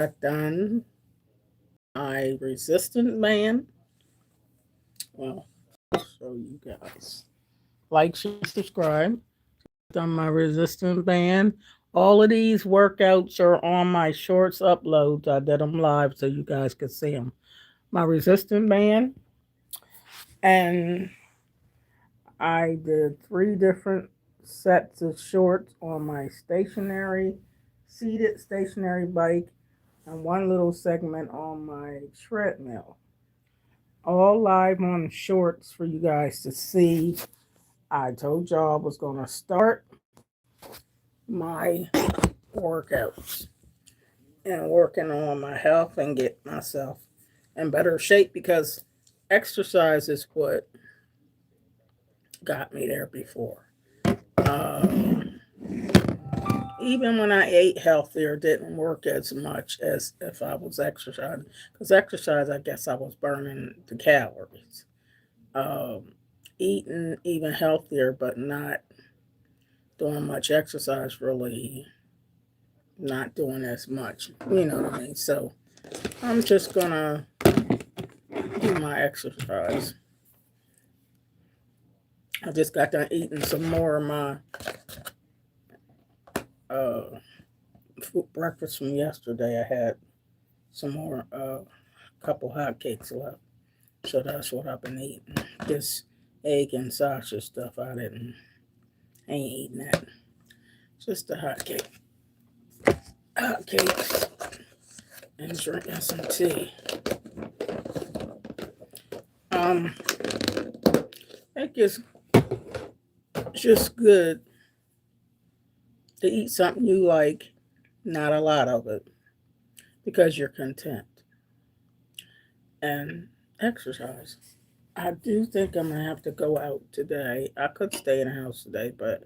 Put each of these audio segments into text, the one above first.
got done my resistant band. Well, I'll show you guys. Like, share, subscribe. Done my resistant band. All of these workouts are on my shorts uploads. I did them live so you guys could see them. My resistant band, and I did three different sets of shorts on my seated stationary bike, and one little segment on my treadmill. All live on shorts for you guys to see. I told y'all I was going to start my workouts and working on my health and get myself in better shape because exercise is what got me there before. Um, Even when I ate healthier, didn't work as much as if I was exercising. Because exercise, I guess I was burning the calories. Um, Eating even healthier, but not doing much exercise, really not doing as much. You know what I mean? So I'm just gonna do my exercise. I just got done eating some more of my uh, breakfast from yesterday. I had some more, couple hot cakes left. So that's what I've been eating. This egg and sausage stuff, ain't eating that. Just the hot cakes, and drinking some tea. Um, it gets just good to eat something you like, not a lot of it, because you're content. And exercise. I do think I'm gonna have to go out today. I could stay in the house today, but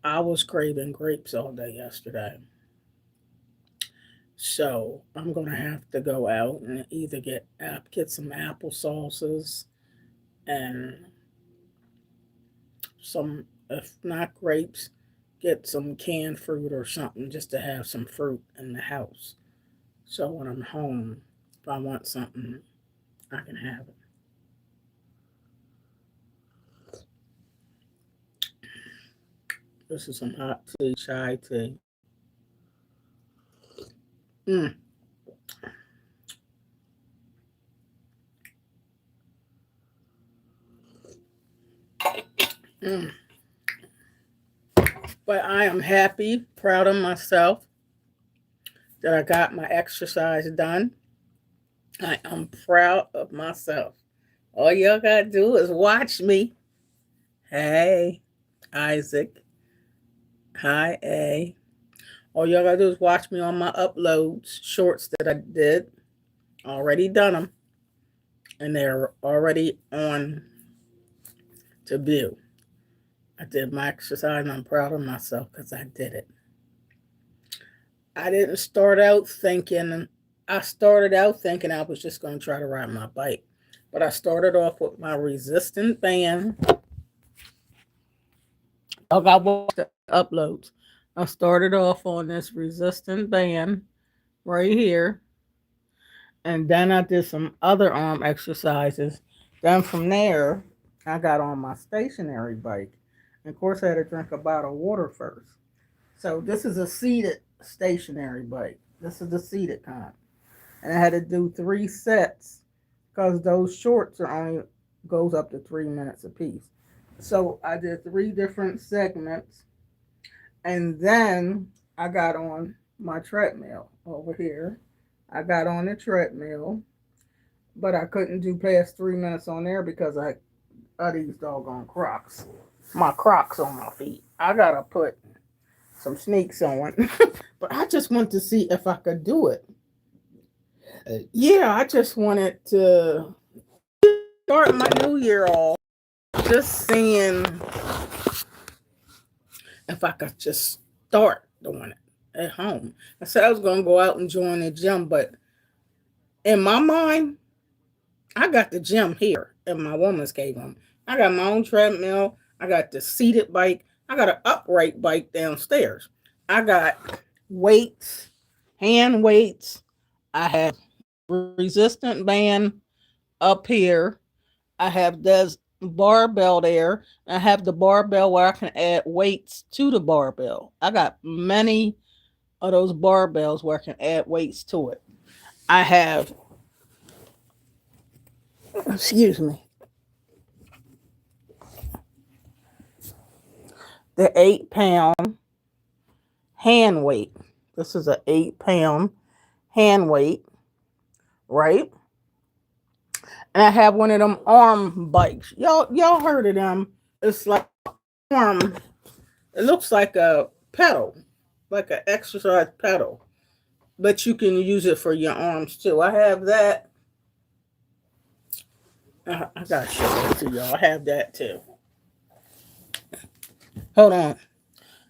I was craving grapes all day yesterday. So I'm gonna have to go out and either get some apple sauces and some, if not grapes, get some canned fruit or something just to have some fruit in the house. So when I'm home, if I want something, I can have it. This is some hot tea, chai tea. Mm, mm. But I am happy, proud of myself that I got my exercise done. I am proud of myself. All y'all gotta do is watch me. Hey, Isaac. Hi, A. All y'all gotta do is watch me on my uploads, shorts that I did. Already done them, and they're already on to view. I did my exercise, and I'm proud of myself because I did it. I didn't start out thinking, I started out thinking I was just going to try to ride my bike. But I started off with my resistant band. I got watch the uploads. I started off on this resistant band right here. And then I did some other arm exercises. Then from there, I got on my stationary bike. And of course, I had to drink a bottle of water first. So this is a seated stationary bike. This is the seated kind. And I had to do three sets because those shorts are only goes up to 3 minutes apiece. So I did three different segments, and then I got on my treadmill over here. I got on the treadmill, but I couldn't do past 3 minutes on there because I of these doggone Crocs. My Crocs on my feet. I gotta put some sneaks on. But I just wanted to see if I could do it. Yeah, I just wanted to start my new year off just seeing if I could just start doing it at home. I said I was going to go out and join the gym, but in my mind, I got the gym here in my woman's cave room. I got my own treadmill. I got the seated bike. I got an upright bike downstairs. I got weights, hand weights, I have resistant band up here. I have this barbell there. I have the barbell where I can add weights to the barbell. I got many of those barbells where I can add weights to it. I have, excuse me, the 8 pound hand weight. This is an 8 pound hand weight, right? And I have one of them arm bikes. Y'all heard of them? It's like arm. It looks like a pedal, like an exercise pedal, but you can use it for your arms too. I have that. I gotta show it to y'all. I have that too. Hold on.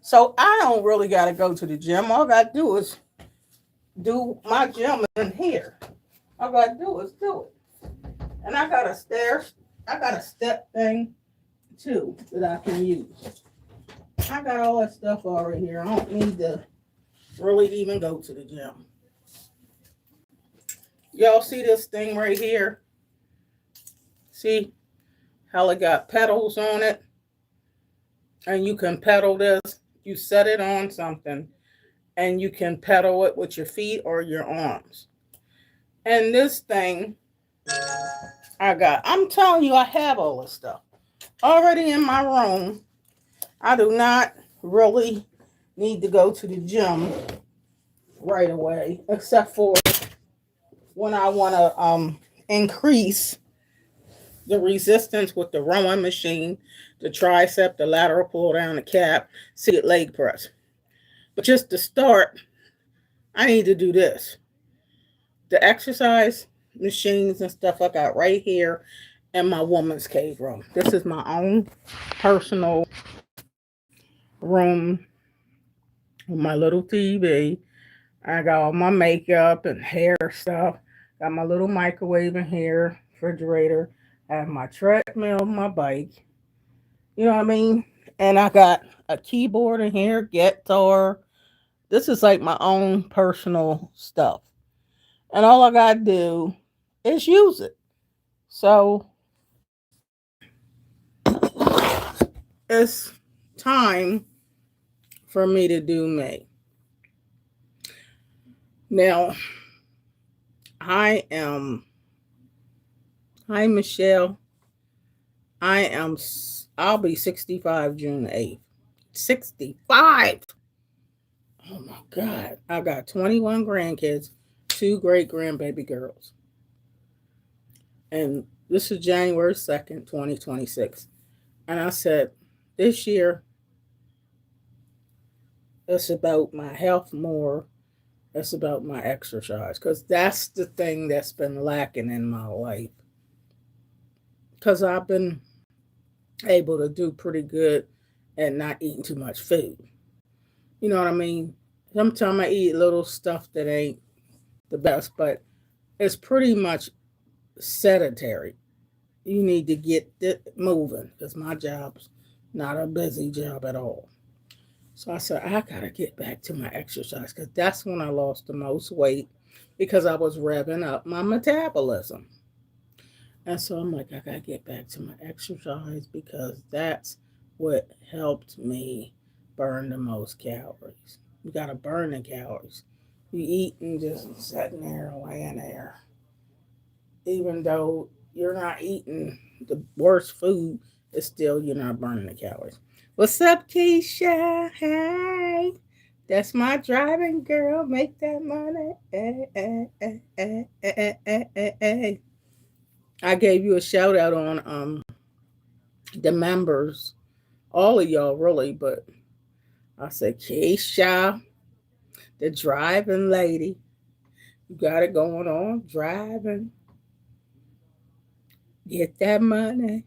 So I don't really gotta go to the gym. All I gotta do is do my gym in here. All I gotta do is do it. And I got a stairs. I got a step thing too that I can use. I got all that stuff already here. I don't need to really even go to the gym. Y'all see this thing right here? See how it got pedals on it? And you can pedal this. You set it on something and you can pedal it with your feet or your arms. And this thing I'm telling you, I have all this stuff already in my room. I do not really need to go to the gym right away, except for when I want to increase the resistance with the rowing machine, the tricep, the lateral pull down, the cap, seated leg press. But just to start, I need to do this. The exercise machines and stuff I got right here in my woman's cave room. This is my own personal room with my little TV. I got all my makeup and hair stuff. Got my little microwave in here, refrigerator. I have my treadmill, my bike. You know what I mean? And I got a keyboard in here, guitar. This is like my own personal stuff. And all I got to do is use it. So it's time for me to do me. Now, hi, Michelle. I'll be 65 June 8th. 65. Oh my God. I got 21 grandkids, 2 great grandbaby girls. And this is January 2nd, 2026. And I said, this year, it's about my health more. It's about my exercise. Because that's the thing that's been lacking in my life. Because I've been able to do pretty good at not eating too much food. You know what I mean? Sometimes I eat little stuff that ain't the best, but it's pretty much sedentary. You need to get it moving because my job's not a busy job at all. So I said, I got to get back to my exercise because that's when I lost the most weight because I was revving up my metabolism. And so I'm like, I got to get back to my exercise because that's what helped me burn the most calories. You got to burn the calories. You eat and just sitting there, laying there. Even though you're not eating the worst food, it's still you're not burning the calories. What's up, Keisha? Hey, that's my driving girl. Make that money. Hey. I gave you a shout out on the members, all of y'all really, but I said Keisha, the driving lady. You got it going on, driving. Get that money.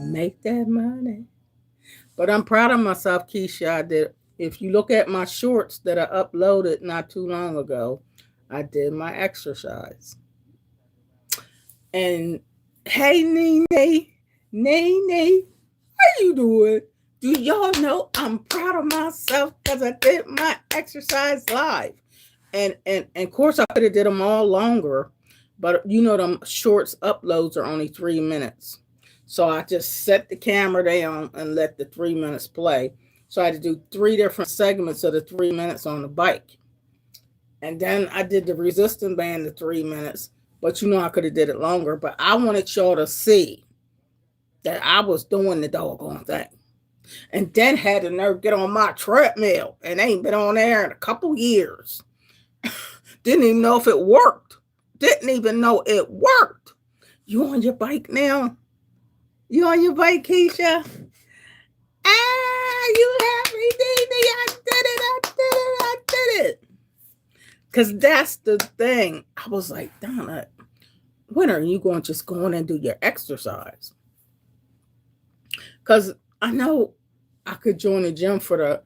Make that money. But I'm proud of myself, Keisha. I did. If you look at my shorts that I uploaded not too long ago, I did my exercise. And hey, Nene, how you doing? Do y'all know I'm proud of myself because I did my exercise live? And of course I could have did them all longer, but them shorts uploads are only 3 minutes. So I just set the camera down and let the 3 minutes play. So I had to do three different segments of the 3 minutes on the bike. And then I did the resistance band the 3 minutes. But I could have did it longer. But I wanted y'all to see that I was doing the doggone thing. And then had the nerve get on my treadmill and ain't been on there in a couple years. Didn't even know if it worked. Didn't even know it worked. You on your bike now? You on your bike, Keisha? You happy, Dee? I did it, I did it, I did it. Because that's the thing. I was like, Donna, when are you going to just go in and do your exercise? Because I know I could join the gym for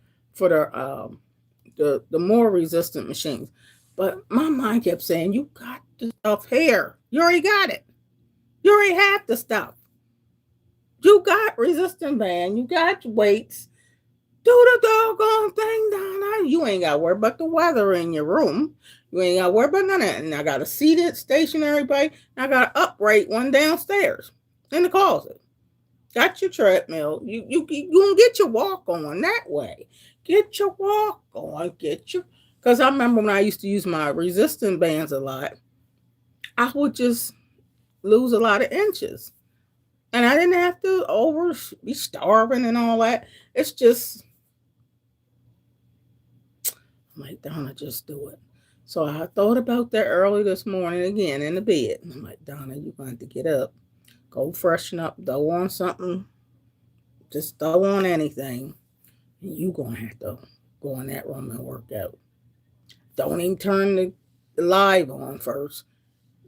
the more resistant machines. But my mind kept saying, you got the stuff here. You already got it. You already have the stuff. You got resistant band. You got weights. Do the doggone thing, Donna. You ain't got to worry about the weather in your room. You ain't got to worry about none of that. And I got a seated stationary bike. And I got an upright one downstairs in the closet. Got your treadmill. You gonna get your walk on that way. Get your walk on. Because I remember when I used to use my resistance bands a lot, I would just lose a lot of inches. And I didn't have to be starving and all that. It's just, I'm like, Donna, just do it. So I thought about that early this morning again in the bed. I'm like, Donna, you're going to have to get up, go freshen up, throw on something, just throw on anything. And you're going to have to go in that room and work out. Don't even turn the live on first.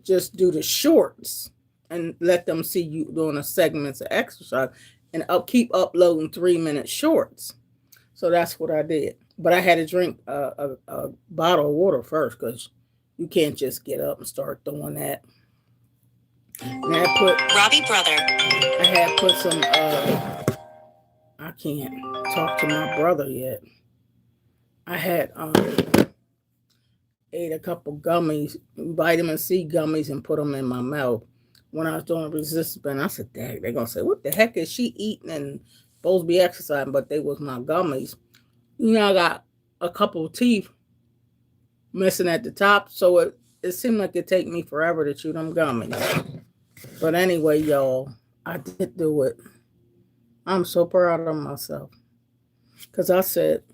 Just do the shorts and let them see you doing the segments of exercise and keep uploading 3-minute shorts. So that's what I did. But I had to drink a bottle of water first because you can't just get up and start doing that. And I put Robbie brother. I had put some. I can't talk to my brother yet. I had ate a couple gummies, vitamin C gummies, and put them in my mouth when I was doing resistance band. I said, "Dang, they're gonna say, what the heck is she eating and supposed to be exercising?" But they was my gummies. I got a couple of teeth missing at the top, so it seemed like it'd take me forever to chew them gummies. But anyway, y'all, I did do it. I'm so proud of myself. Because I said,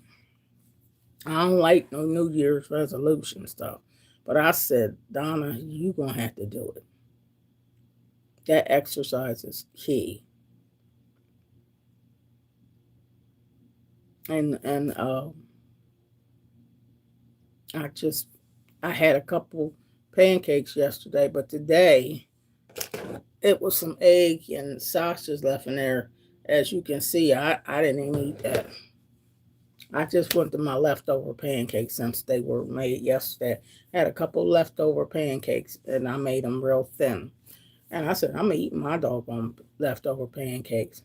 I don't like no New Year's resolution stuff. But I said, Donna, you going to have to do it. That exercise is key. And I had a couple pancakes yesterday, but today it was some egg and sausage left in there. As you can see, I didn't even eat that. I just went to my leftover pancakes since they were made yesterday. I had a couple leftover pancakes and I made them real thin. And I said, I'm going to eat my doggone leftover pancakes.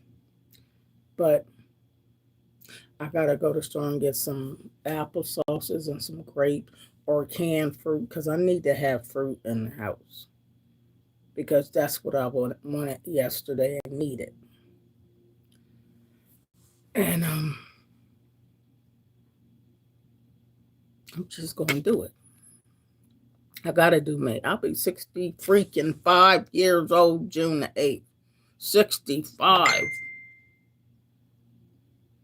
But I got to go to the store and get some apple sauces and some grape or canned fruit because I need to have fruit in the house. Because that's what I wanted yesterday and needed. And I'm just going to do it. I got to do me. I'll be 60 freaking 5 years old June the 8th. 65.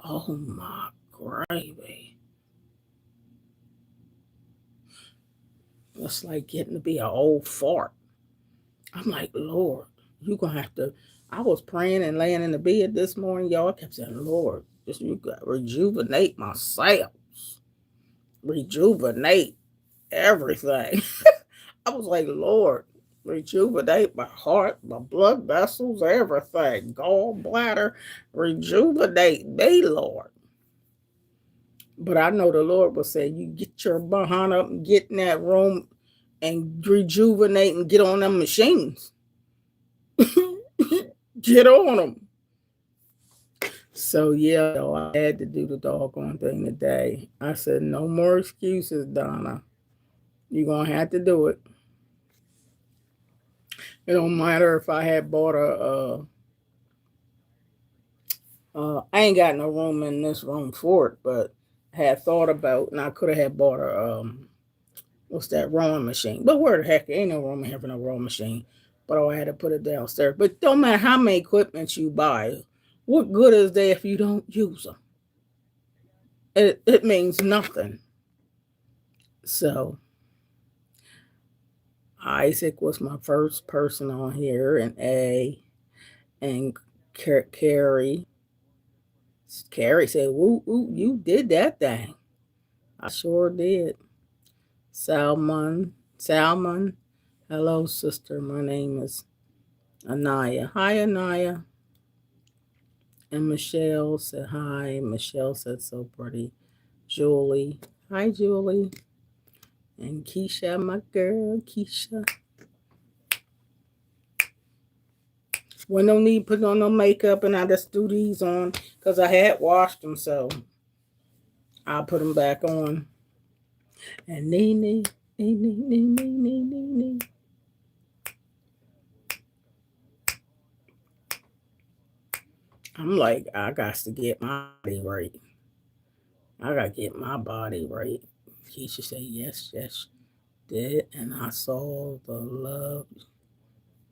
Oh my gravy. It's like getting to be an old fart. I'm like, Lord, you're going to have to. I was praying and laying in the bed this morning, y'all. I kept saying, Lord, just you got to rejuvenate my cells. Rejuvenate everything. I was like, Lord, rejuvenate my heart, my blood vessels, everything. Gallbladder, rejuvenate me, Lord. But I know the Lord will say, you get your behind up and get in that room and rejuvenate and get on them machines. Get on them. So, yeah, I had to do the doggone thing today. I said, no more excuses, Donna. You're gonna have to do it. It don't matter if I had bought I ain't got no room in this room for it, but I had thought about, and I could have had bought a what's that rowing machine? But where the heck, ain't no room in here for no rowing machine. But I had to put it downstairs. But don't matter how many equipment you buy, what good is they if you don't use them? It means nothing. So Isaac was my first person on here, and and Carrie. Carrie said, "Woo, ooh, you did that thing." I sure did. Salmon. Hello, sister. My name is Anaya. Hi, Anaya. And Michelle said hi. Michelle said so pretty. Julie. Hi, Julie. And Keisha, my girl, Keisha. When no need putting on no makeup, and I just threw these on because I had washed them, so I'll put them back on. And Nene. I'm like, I got to get my body right. I got to get my body right. Keisha said, yes, yes, did. And I saw the love.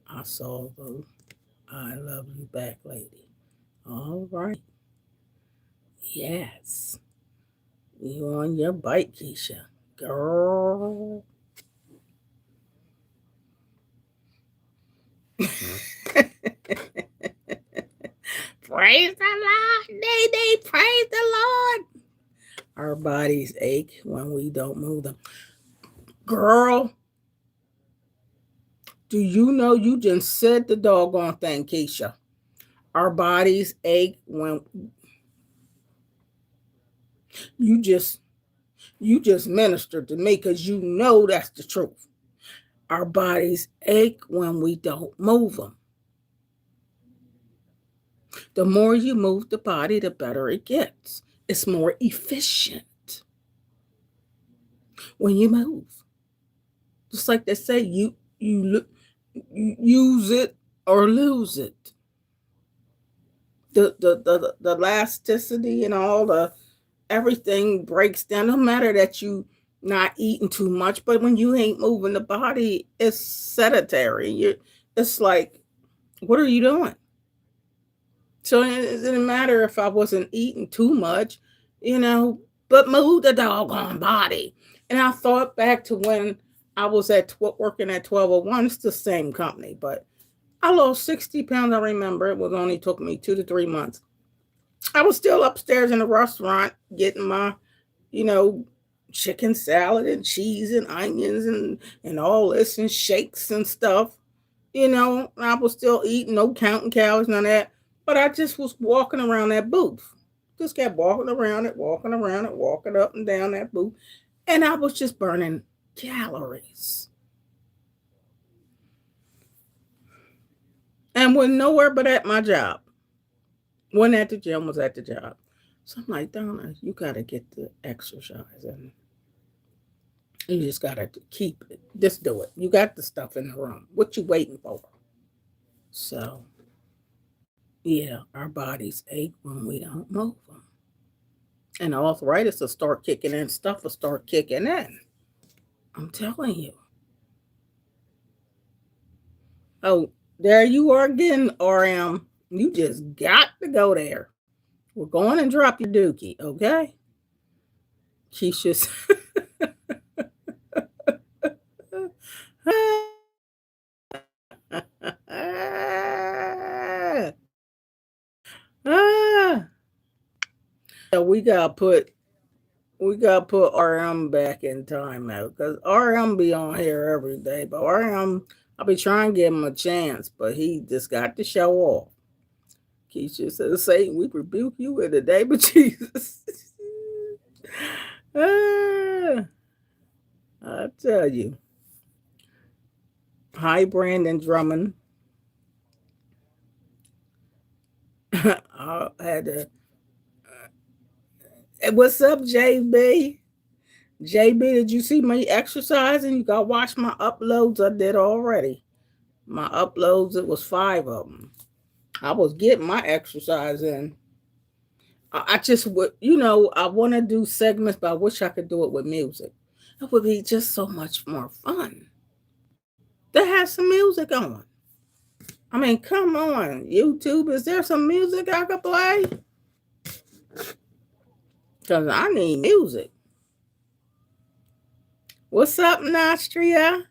I saw the I love you back, lady. All right. Yes. You on your bike, Keisha. Girl. Praise the Lord. They praise the Lord. Our bodies ache when we don't move them. Girl, do you know you just said the doggone thing, Keisha? Our bodies ache when you just you just ministered to me because you know that's the truth. Our bodies ache when we don't move them. The more you move the body, the better it gets. It's more efficient when you move. Just like they say, you use it or lose it. The elasticity and all the everything breaks down. No matter that you not eating too much, but when you ain't moving the body, it's sedentary. It's like, what are you doing? So it didn't matter if I wasn't eating too much, you know, but move the doggone body. And I thought back to when I was working at 1201. It's the same company, but I lost 60 pounds. I remember it was only took me 2 to 3 months. I was still upstairs in the restaurant getting my, you know, chicken salad and cheese and onions and all this and shakes and stuff. You know, I was still eating, no counting calories, none of that. But I just was walking around that booth. Just kept walking around it, walking up and down that booth. And I was just burning calories. And was nowhere but at my job. Wasn't at the gym, was at the job. So I'm like, Donna, you gotta get the exercise and you just gotta keep it. Just do it. You got the stuff in the room. What you waiting for? So yeah, our bodies ache when we don't move them. And arthritis will start kicking in, stuff will start kicking in. I'm telling you. Oh, there you are again, RM. You just got to go there. We're going and drop your dookie, okay? Keisha's. So we gotta put RM back in timeout because RM be on here every day. But RM, I'll be trying to give him a chance, but he just got to show off. Keisha says, Satan, we rebuke you in the name of Jesus. ah, I tell you. Hi, Brandon Drummond. I had to. What's up, JB? JB, did you see me exercising? You got to watch my uploads. I did already. My uploads, it was 5 of them. I was getting my exercise in. I just would, I want to do segments, but I wish I could do it with music. It would be just so much more fun. That has some music on. I mean, come on, YouTube. Is there some music I could play? Because I need music. What's up, Nostria?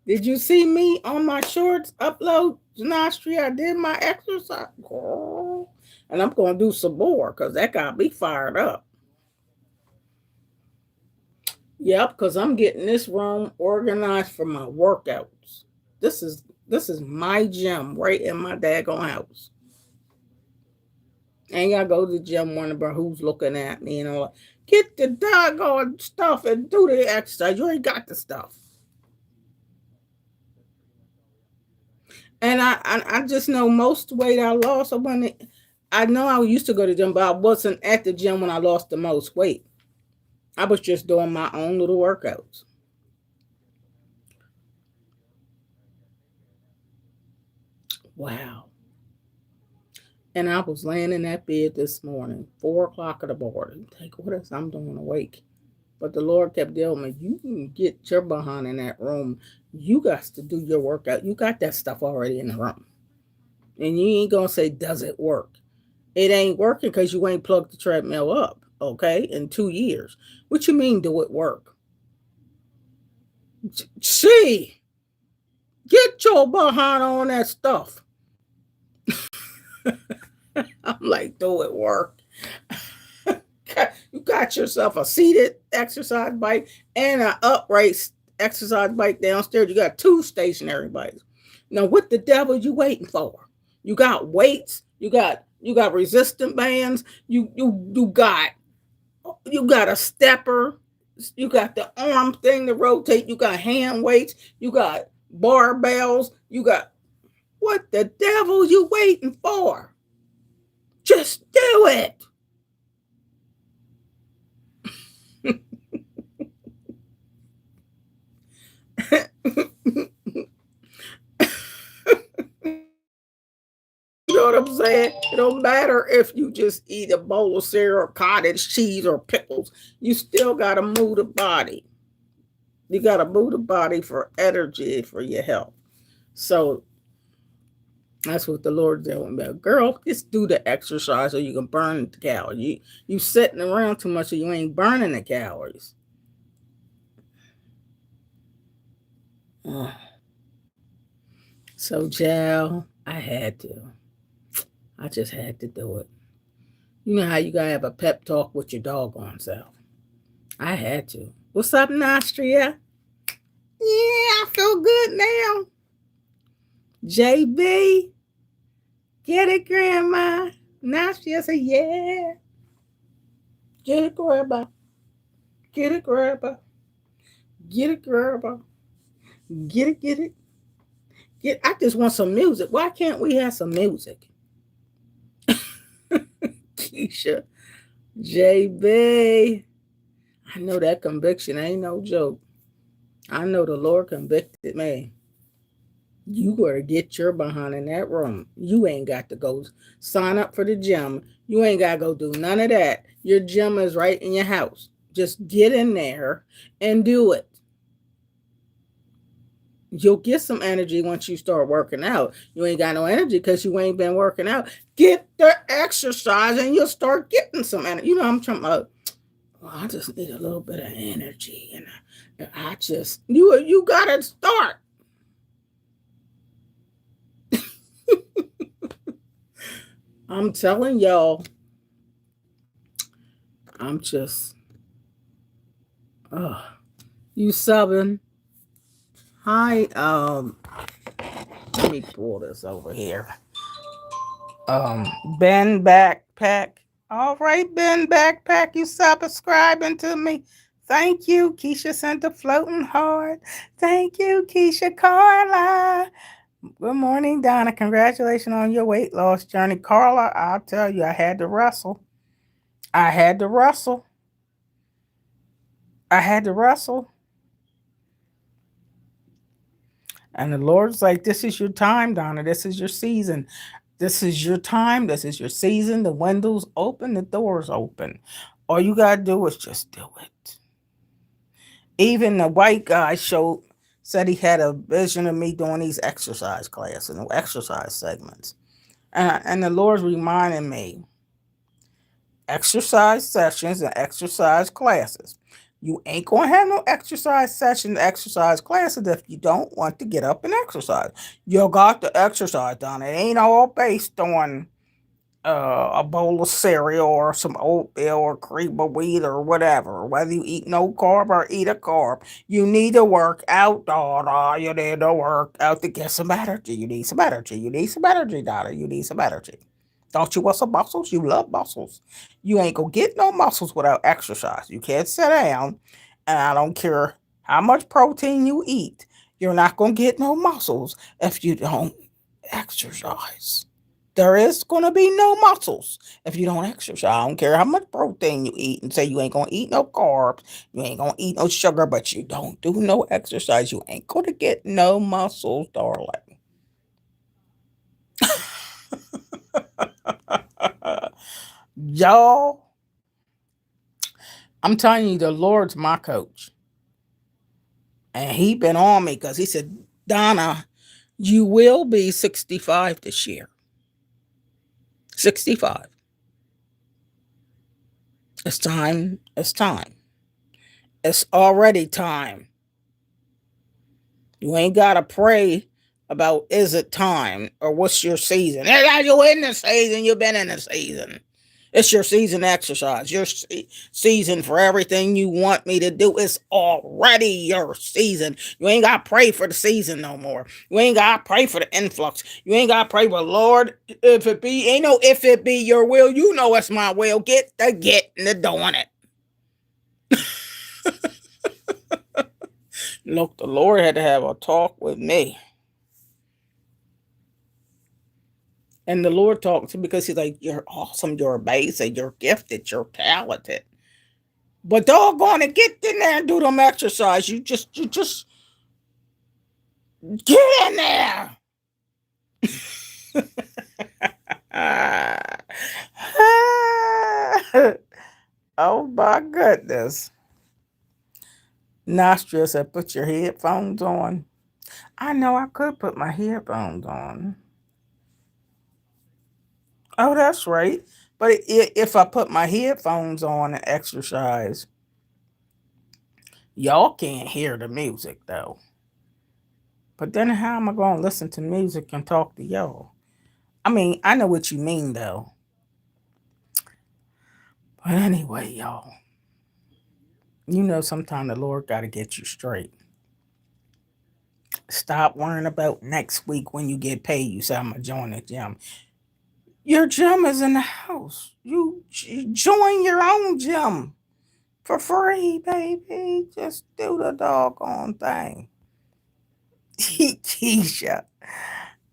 Did you see me on my shorts upload, Nostria? I did my exercise. Girl. And I'm going to do some more because that got me fired up. Yep, because I'm getting this room organized for my workouts. This is this is my gym right in my daggone house. Ain't gotta go to the gym wondering about who's looking at me and all. Get the doggone stuff and do the exercise. You ain't got the stuff. And I just know most weight I lost. I know I used to go to the gym, but I wasn't at the gym when I lost the most weight. I was just doing my own little workouts. Wow. And I was laying in that bed this morning, 4 o'clock in the morning. Take what is I'm doing awake. But the Lord kept telling me, you can get your behind in that room. You got to do your workout. You got that stuff already in the room. And you ain't going to say, does it work? It ain't working because you ain't plugged the treadmill up, okay, in 2 years. What you mean, do it work? See, get your behind on that stuff. I'm like, do it work? You got yourself a seated exercise bike and an upright exercise bike downstairs. You got 2 stationary bikes. Now, what the devil you waiting for? You got weights. You got resistant bands. You got a stepper. You got the arm thing to rotate. You got hand weights. You got barbells. You got what the devil you waiting for? Just do it. You know what I'm saying? It don't matter if you just eat a bowl of cereal, cottage cheese, or pickles. You still gotta move the body. You gotta move the body for energy for your health. So that's what the Lord's doing. About girl, just do the exercise so you can burn the calories. You sitting around too much, so you ain't burning the calories. So, Jal, I had to. I just had to do it. You know how you gotta have a pep talk with your doggone self. I had to. What's up, Nostria? Yeah, I feel good now. JB, get it, Grandma. Nostria said, yeah. Get it, Grandma. Get it, Grandma. Get it, Grandma. Get it, get it. I just want some music. Why can't we have some music? Keisha, JB. I know that conviction ain't no joke. I know the Lord convicted me. You gotta get your behind in that room. You ain't got to go sign up for the gym. You ain't gotta go do none of that. Your gym is right in your house. Just get in there and do it. You'll get some energy once you start working out. You ain't got no energy because you ain't been working out. Get the exercise and you'll start getting some energy. I'm talking about, well, I just need a little bit of energy. And I just, you got to start. I'm telling y'all, I'm just, you subbing. Hi, let me pull this over here. Ben Backpack. All right, Ben Backpack, you subscribing to me. Thank you. Keisha sent a floating heart. Thank you, Keisha Carla. Good morning, Donna. Congratulations on your weight loss journey. Carla, I'll tell you, I had to wrestle. I had to wrestle. And the Lord's like, this is your time, Donna. This is your season. This is your time. This is your season. The windows open, the doors open. All you got to do is just do it. Even the white guy said he had a vision of me doing these exercise classes and exercise segments. And the Lord's reminding me exercise sessions and exercise classes. You ain't going to have no exercise sessions, exercise classes if you don't want to get up and exercise. You got to exercise, Donna. It ain't all based on a bowl of cereal or some oatmeal or cream of wheat or whatever. Whether you eat no carb or eat a carb, you need to work out, Donna. You need to work out to get some energy. You need some energy. You need some energy, Donna. You need some energy. Don't you want some muscles? You love muscles. You ain't gonna get no muscles without exercise. You can't sit down, and I don't care how much protein you eat. You're not gonna get no muscles if you don't exercise. There is going to be no muscles if you don't exercise. I don't care how much protein you eat and say you ain't going to eat no carbs, you ain't going to eat no sugar, but you don't do no exercise. You ain't going to get no muscles, darling. Y'all, I'm telling you, the Lord's my coach. And he been on me because he said, Donna, you will be 65 this year. 65. It's time. It's time. It's already time. You ain't got to pray about is it time or what's your season. You're in the season. You've been in the season. It's your season exercise. Your season for everything you want me to do. It's already your season. You ain't got to pray for the season no more. You ain't got to pray for the influx. You ain't got to pray, but Lord, if it be, ain't no if it be your will, you know it's my will. Get the doing it. Look, the Lord had to have a talk with me. And the Lord talked to me because he's like, you're awesome, you're amazing, you're gifted, you're talented. But doggone it, get in there and do them exercise. You just get in there. Oh my goodness. Nostria said, put your headphones on. I know I could put my headphones on. Oh, that's right. But if I put my headphones on and exercise, y'all can't hear the music though. But then how am I going to listen to music and talk to y'all? I mean, I know what you mean though. But anyway, y'all, you know sometimes the Lord got to get you straight. Stop worrying about next week when you get paid. You say, I'm going to join the gym. Your gym is in the house. You join your own gym for free, baby. Just do the doggone thing. Keisha,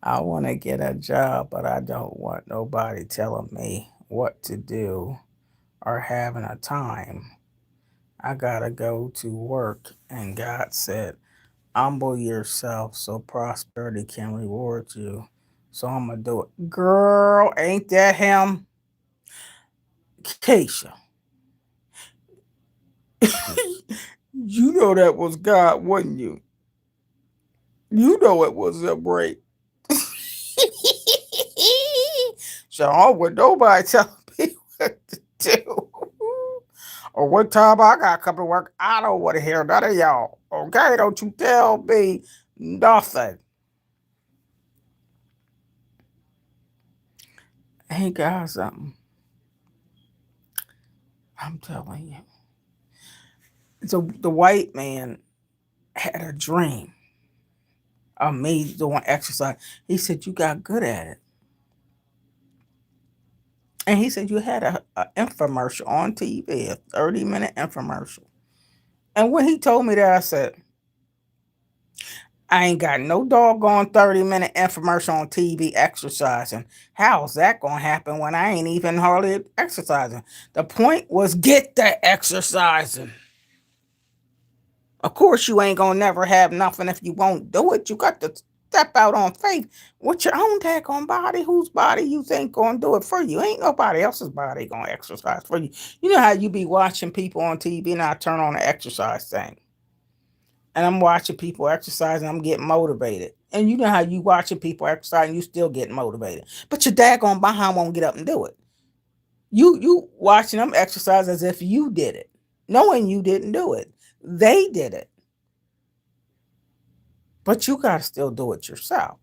I want to get a job, but I don't want nobody telling me what to do or having a time. I gotta go to work, and God said, humble yourself so prosperity can reward you. So I'm gonna do it. Girl, ain't that him? Keisha, you know that was God, wasn't you? You know it was a break. So I don't want nobody telling me what to do. Or what time I got to come to work. I don't want to hear none of y'all. Okay? Don't you tell me nothing. Hey, guys, something. I'm telling you. So the white man had a dream of me doing exercise. He said, you got good at it. And he said, you had a infomercial on TV, a 30-minute infomercial. And when he told me that, I said, I ain't got no doggone 30-minute infomercial on TV exercising. How's that going to happen when I ain't even hardly exercising? The point was get the exercising. Of course, you ain't gonna never have nothing if you won't do it. You got to step out on faith with your own daggone body. Whose body you think gonna do it for you? Ain't nobody else's body gonna exercise for you. You know how you be watching people on TV and I turn on the exercise thing. And I'm watching people exercise and I'm getting motivated. And you know how you watching people exercise and you still getting motivated. But your daggone behind won't get up and do it. You watching them exercise as if you did it, knowing you didn't do it. They did it. But you gotta still do it yourself.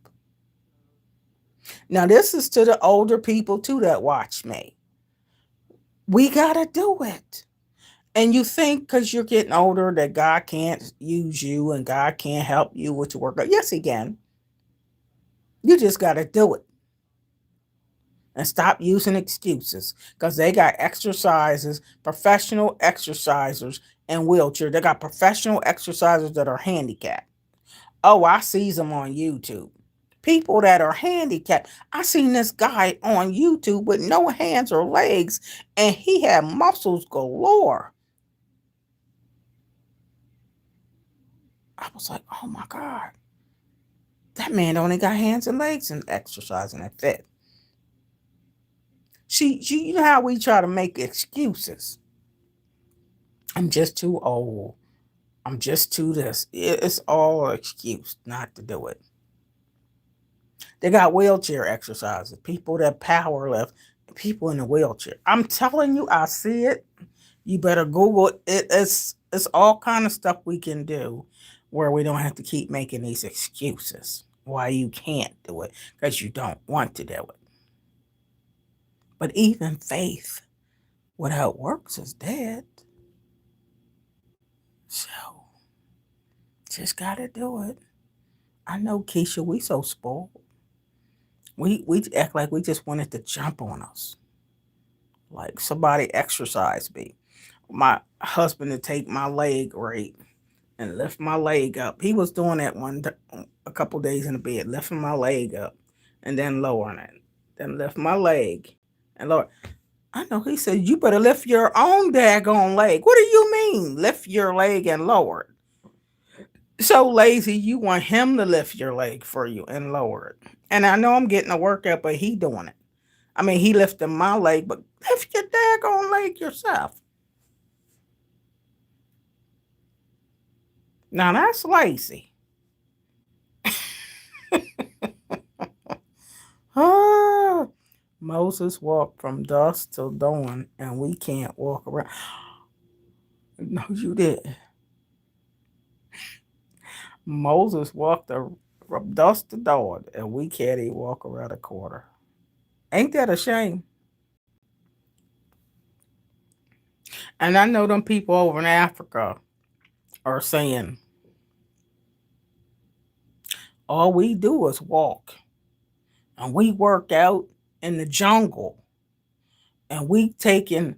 Now this is to the older people too that watch me. We gotta do it. And you think because you're getting older that God can't use you and God can't help you with your work. Yes, He can. You just gotta do it. And stop using excuses because they got exercises, professional exercisers in wheelchair. They got professional exercisers that are handicapped. Oh, I sees them on YouTube. People that are handicapped. I seen this guy on YouTube with no hands or legs, and he had muscles galore. I was like, oh my God, that man only got hands and legs and exercising and fit. You know how we try to make excuses. I'm just too old. I'm just too this. It's all an excuse not to do it. They got wheelchair exercises, people that power lift, people in a wheelchair. I'm telling you, I see it. You better Google it. It's all kind of stuff we can do where we don't have to keep making these excuses why you can't do it because you don't want to do it. But even faith without works is dead. So just gotta do it. I know, Keisha, we so spoiled. We act like we just wanted to jump on us. Like somebody exercise me. My husband to take my leg right and lift my leg up. He was doing that a couple days in the bed, lifting my leg up and then lowering it. Then lift my leg and lower. I know he said, you better lift your own daggone leg. What do you mean? Lift your leg and lower it. So lazy, you want him to lift your leg for you and lower it. And I know I'm getting a workout, but he doing it. I mean, he lifted my leg, but lift your daggone leg yourself. Now that's lazy. Ah, Moses walked from dusk till dawn, and we can't walk around. No, you didn't. Moses walked from dusk to dawn, and we can't even walk around a corner. Ain't that a shame? And I know them people over in Africa are saying, all we do is walk, and we work out in the jungle, and we tilling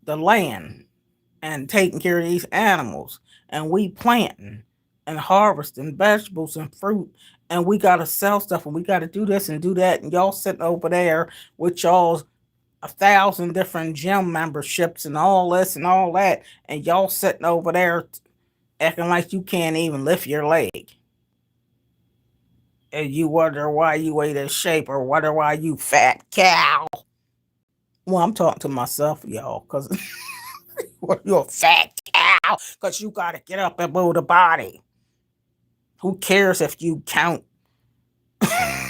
the land and taking care of these animals, and we planting and harvesting vegetables and fruit, and we gotta sell stuff, and we gotta do this and do that, and y'all sitting over there with y'all's 1,000 different gym memberships and all this and all that, and y'all sitting over there acting like you can't even lift your leg. And you wonder why you ain't in shape or wonder why you fat cow. Well, I'm talking to myself, y'all, because you're a fat cow because you got to get up and move the body. Who cares if you count? I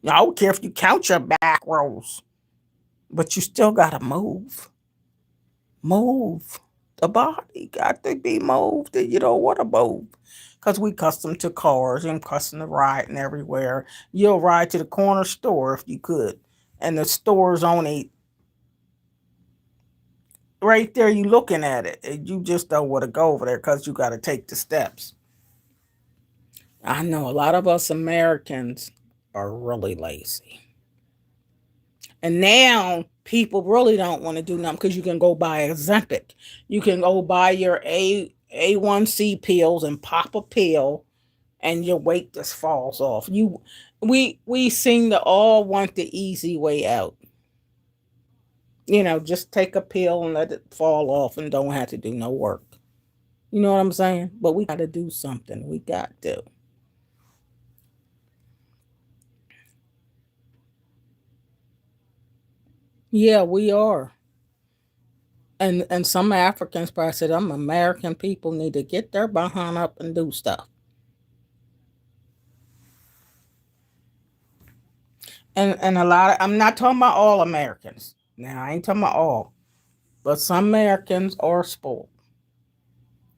don't care if you count your back rows, but you still got to move. Move. The body got to be moved, and you don't want to move because we custom to cars and custom to riding everywhere. You'll ride to the corner store if you could, and the store's only right there. You looking at it, and you just don't want to go over there because you got to take the steps. I know a lot of us Americans are really lazy. And now people really don't want to do nothing because you can go buy Ozempic. You can go buy your A1C pills and pop a pill and your weight just falls off. We seem to all want the easy way out. Just take a pill and let it fall off and don't have to do no work. You know what I'm saying? But we got to do something. We got to. Yeah, we are. And some Africans probably said, "I'm American people need to get their behind up and do stuff." And a lot of, I'm not talking about all Americans. Now I ain't talking about all, but some Americans are spoiled.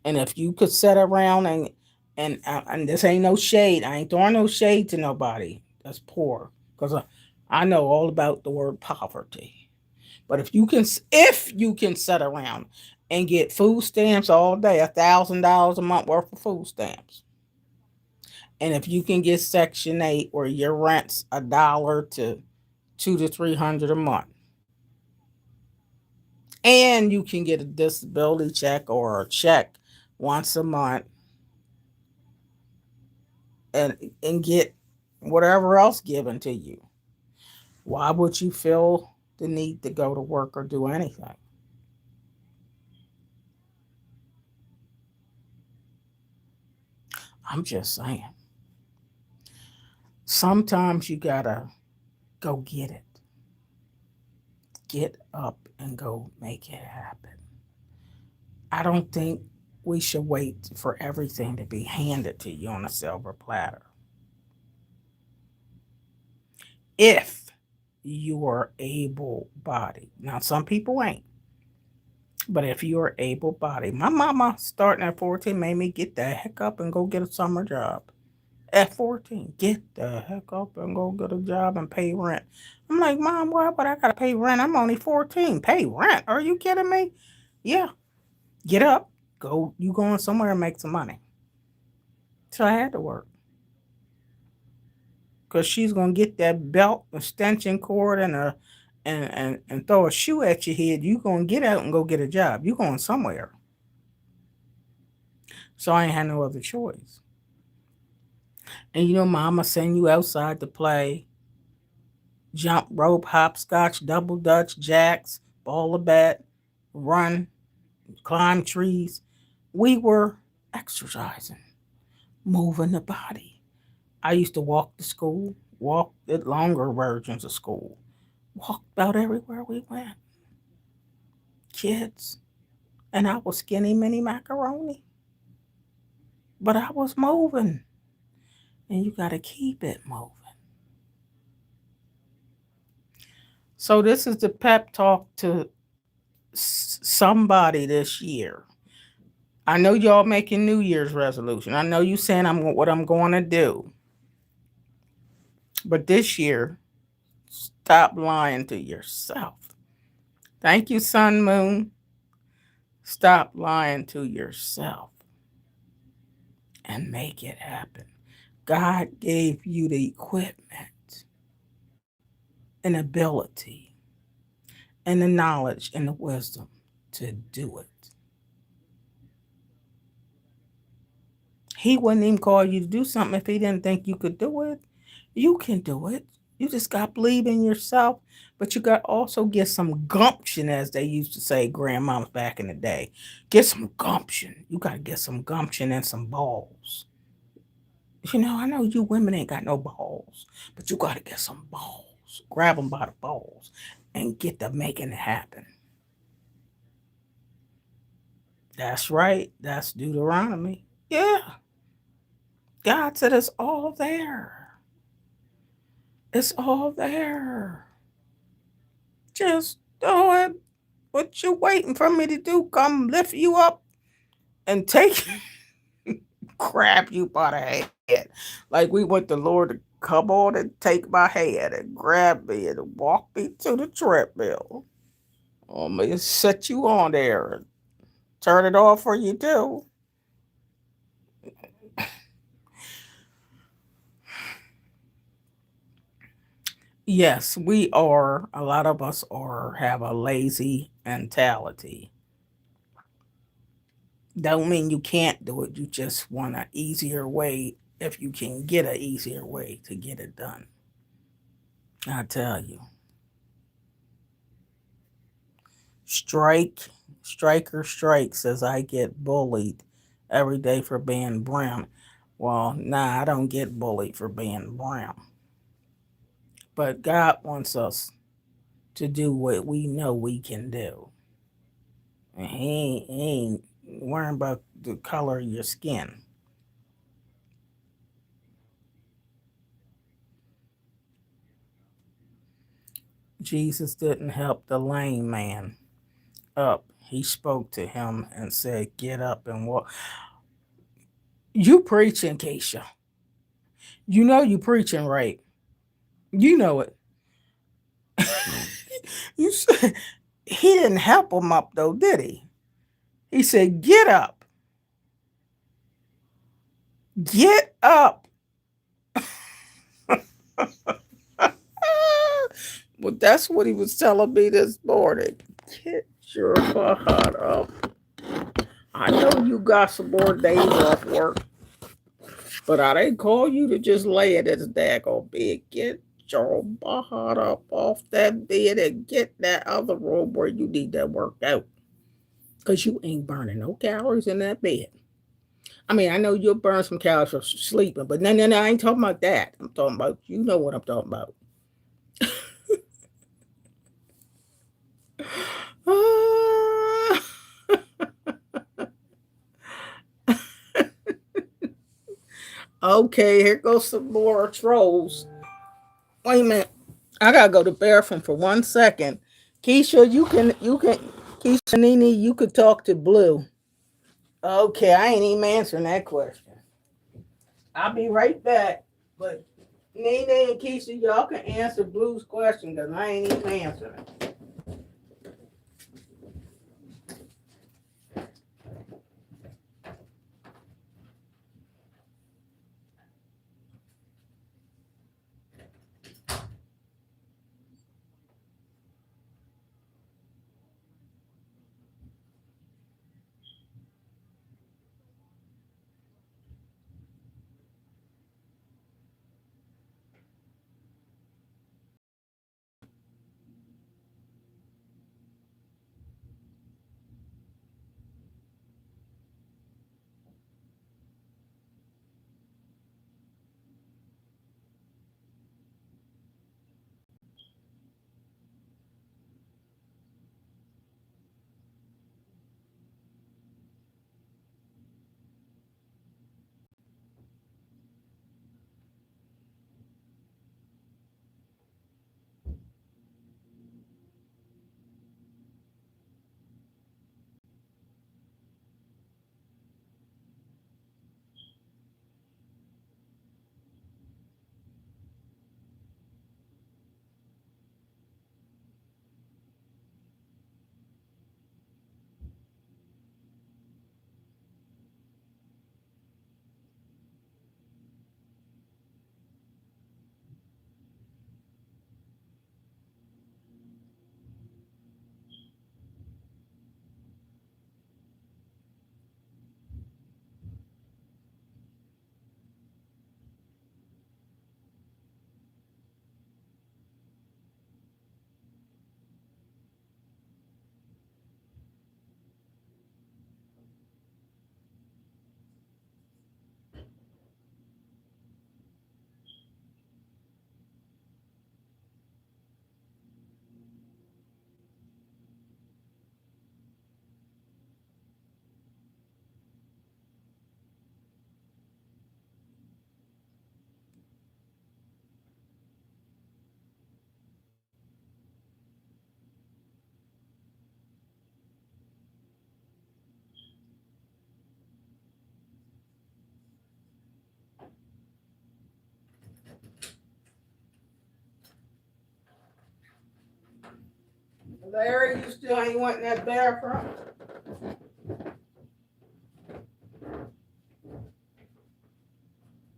And if you could sit around and this ain't no shade. I ain't throwing no shade to nobody that's poor because I know all about the word poverty. But if you can sit around and get food stamps all day, $1,000 a month worth of food stamps, and if you can get Section 8 where your rent's $1 to 200 to 300 a month, and you can get a disability check or a check once a month and get whatever else given to you, why would you feel the need to go to work or do anything? I'm just saying. Sometimes you gotta go get it. Get up and go make it happen. I don't think we should wait for everything to be handed to you on a silver platter. If you are able bodied. Now, some people ain't, but if you are able bodied, my mama starting at 14 made me get the heck up and go get a summer job. At 14, get the heck up and go get a job and pay rent. I'm like, Mom, why would I gotta pay rent? I'm only 14. Pay rent? Are you kidding me? Yeah, get up, go. You going somewhere and make some money. So I had to work because she's gonna get that belt, extension cord, and throw a shoe at your head. You gonna get out and go get a job. You going somewhere. So I ain't had no other choice. And Mama send you outside to play jump rope, hopscotch, double dutch, jacks, ball of bat, run, climb trees. We were exercising, moving the body. I used to walk to school, walk the longer versions of school, walked about everywhere we went. Kids. And I was skinny mini macaroni. But I was moving. And you got to keep it moving. So this is the pep talk to somebody this year. I know y'all making New Year's resolution. I know you saying I'm what I'm going to do. But this year, stop lying to yourself. Thank you, Sun Moon. Stop lying to yourself and make it happen. God gave you the equipment and ability and the knowledge and the wisdom to do it. He wouldn't even call you to do something if he didn't think you could do it. You can do it. You just got to believe in yourself, but you got to also get some gumption, as they used to say, grandmoms back in the day. Get some gumption. You got to get some gumption and some balls. I know you women ain't got no balls, but you got to get some balls. Grab them by the balls and get to making it happen. That's right. That's Deuteronomy. Yeah. God said it's all there. It's all there. Just do it. What you waiting for me to do? Come lift you up and take grab you by the head. Like we want the Lord to come on and take my hand and grab me and walk me to the treadmill. I'm gonna set you on there and turn it off for you too. Yes, we are. A lot of us are have a lazy mentality. Don't mean you can't do it. You just want an easier way if you can get an easier way to get it done. I tell you. Strike, striker strike says I get bullied every day for being brown. Well, nah, I don't get bullied for being brown. But God wants us to do what we know we can do. And he ain't worrying about the color of your skin. Jesus didn't help the lame man up. He spoke to him and said, "Get up and walk." You preaching, Keisha. You know you preaching right. You know it. You said he didn't help him up though, did he? He said, "Get up, get up." Well, that's what he was telling me this morning. Get your butt up. I know you got some more days off work, but I didn't call you to just lay in this daggone bed. Get your butt up off that bed and get that other room where you need to work out. Because you ain't burning no calories in that bed. I mean, I know you'll burn some calories from sleeping, but no, I ain't talking about that. I'm talking about, you know what I'm talking about. Okay, here goes some more trolls. Wait a minute. I gotta go to the bathroom for 1 second. Keisha, you can, Keisha Nene, you could talk to Blue. Okay, I ain't even answering that question. I'll be right back. But Nene and Keisha, y'all can answer Blue's question because I ain't even answering it. Larry, you still ain't wanting that bathroom?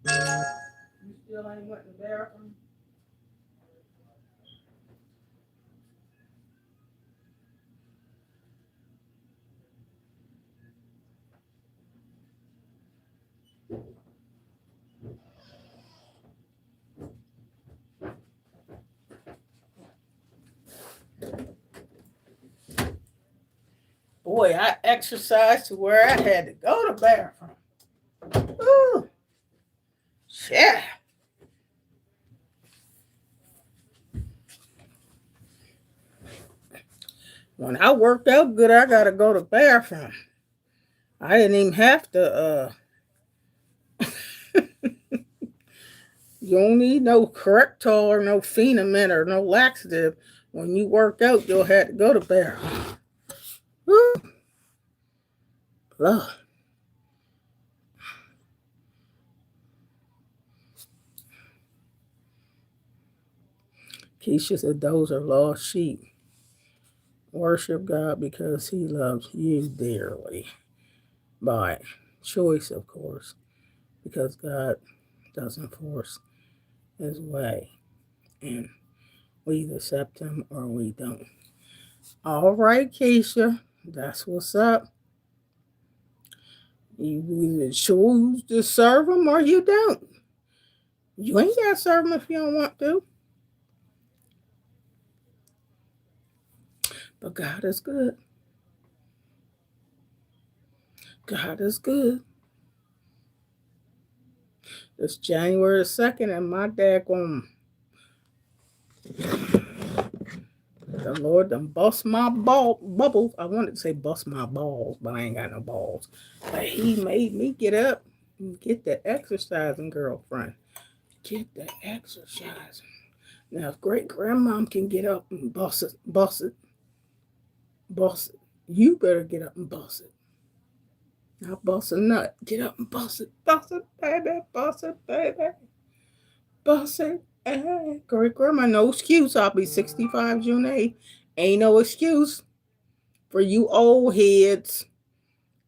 You still ain't wanting the bathroom? Boy, I exercised to where I had to go to the bathroom. Ooh, yeah. When I worked out good, I gotta go to the bathroom. I didn't even have to. You don't need no Correctol or no Phenamine or no laxative. When you work out, you'll have to go to the bathroom. Woo. Lord. Keisha said, "Those are lost sheep. Worship God because He loves you dearly. By choice, of course, because God doesn't force His way. And we either accept Him or we don't." All right, Keisha, that's what's up. You either choose to serve Him or you don't. You ain't got to serve Him if you don't want to. But God is good. God is good. It's January 2nd, and my daggone the Lord done bust my bubbles. I wanted to say bust my balls, but I ain't got no balls. But He made me get up and get the exercising, girlfriend. Get the exercising. Now, if great grandmom can get up and bust it, bust it, bust it, you better get up and bust it. Now, bust a nut. Get up and bust it, baby, bust it, baby, bust it. Hey, great grandma, no excuse. I'll be 65 June 8th. Ain't no excuse for you old heads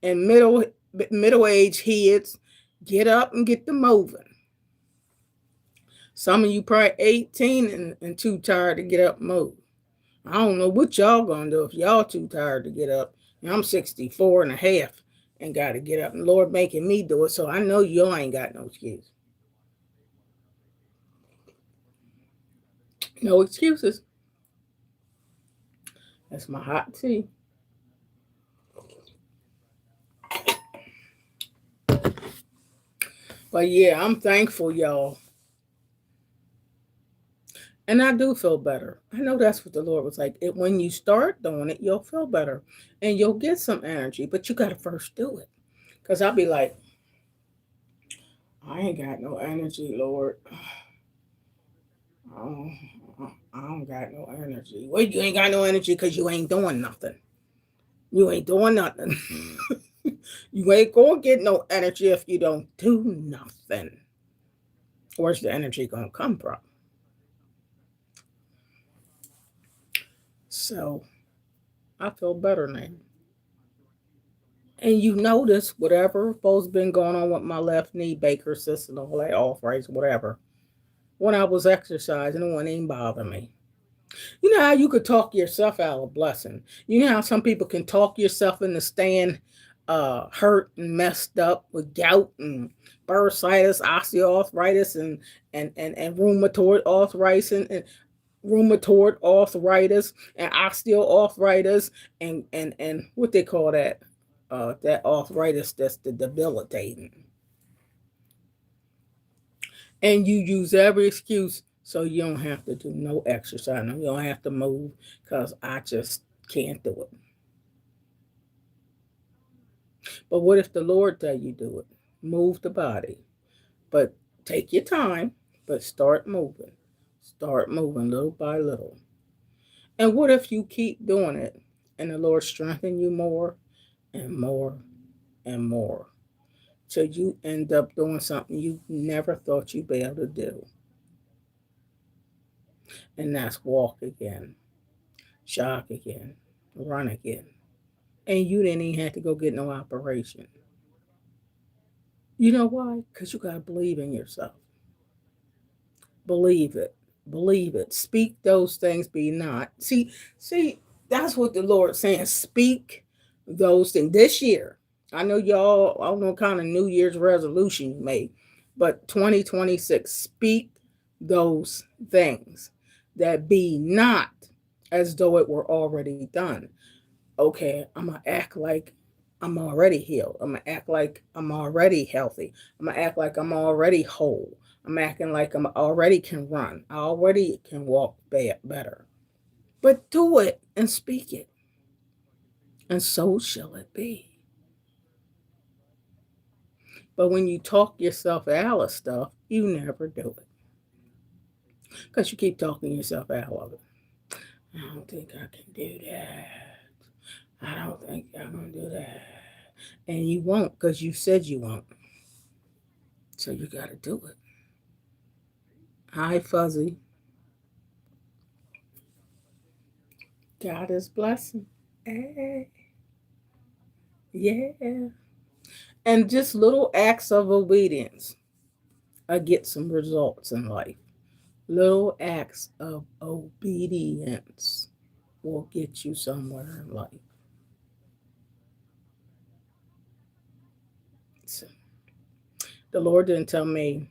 and middle age heads. Get up and get to moving. Some of you probably 18 and too tired to get up and move. I don't know what y'all gonna do if y'all too tired to get up. I'm 64 and a half and got to get up. And Lord making me do it, so I know y'all ain't got no excuse. No excuses. That's my hot tea. But yeah, I'm thankful, y'all. And I do feel better. I know that's what the Lord was like. When you start doing it, you'll feel better and you'll get some energy, but you got to first do it. Because I'll be like, I ain't got no energy, Lord. I don't got no energy. Well, you ain't got no energy because you ain't doing nothing. You ain't doing nothing. You ain't going to get no energy if you don't do nothing. Where's the energy going to come from? So I feel better now. And you notice whatever supposed been going on with my left knee, Baker cyst and all that, arthritis, whatever. When I was exercising, it wouldn't even bother me. You know how you could talk yourself out of a blessing. You know how some people can talk yourself into staying hurt and messed up with gout and bursitis, osteoarthritis, and rheumatoid arthritis and rheumatoid arthritis and osteoarthritis and what they call that arthritis that's the debilitating. And you use every excuse so you don't have to do no exercise. No, you don't have to move because I just can't do it. But what if the Lord tell you do it? Move the body. But take your time, but start moving. Start moving little by little. And what if you keep doing it and the Lord strengthen you more and more and more till you end up doing something you never thought you'd be able to do? And that's walk again, jog again, run again. And you didn't even have to go get no operation. You know why? Because you got to believe in yourself. Believe it. Believe it. Speak those things, be not. See, that's what the Lord's saying. Speak those things. This year, I know y'all, I don't know what kind of New Year's resolution you made, but 2026, speak those things that be not as though it were already done. Okay, I'm gonna act like I'm already healed. I'm gonna act like I'm already healthy. I'm gonna act like I'm already whole. I'm acting like I'm already can run. I already can walk better. But do it and speak it, and so shall it be. But when you talk yourself out of stuff, you never do it because you keep talking yourself out of it. I don't think I can do that. I don't think I'm gonna do that. And you won't because you said you won't. So you got to do it. Hi, Fuzzy. God is blessing. Hey, yeah. And just little acts of obedience. I get some results in life. Little acts of obedience will get you somewhere in life. So, the Lord didn't tell me,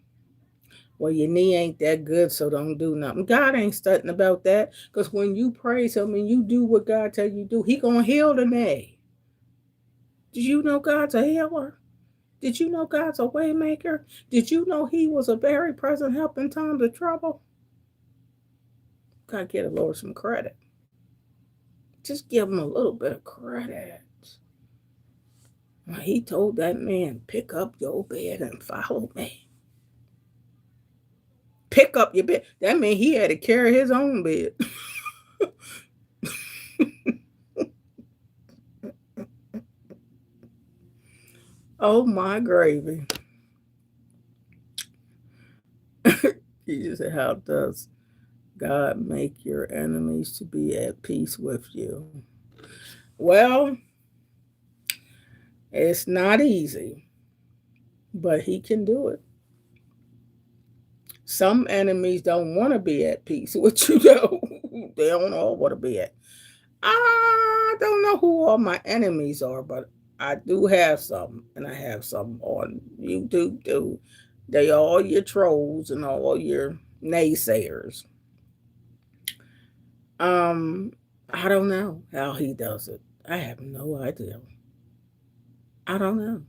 well, your knee ain't that good, so don't do nothing. God ain't studying about that. Because when you praise him and you do what God tell you to do, he gonna heal the knee. Did you know God's a healer? Did you know God's a waymaker? Did you know he was a very present help in times of trouble? Gotta give the Lord some credit. Just give him a little bit of credit. When he told that man, pick up your bed and follow me. Pick up your bed. That means he had to carry his own bed. Oh my gravy. Jesus said, how does God make your enemies to be at peace with you? Well, it's not easy, but he can do it. Some enemies don't want to be at peace with you, though. They don't all want to be at. I don't know who all my enemies are, but I do have some, and I have some on YouTube too. They all your trolls and all your naysayers. Um, I don't know how he does it. I have no idea. I don't know.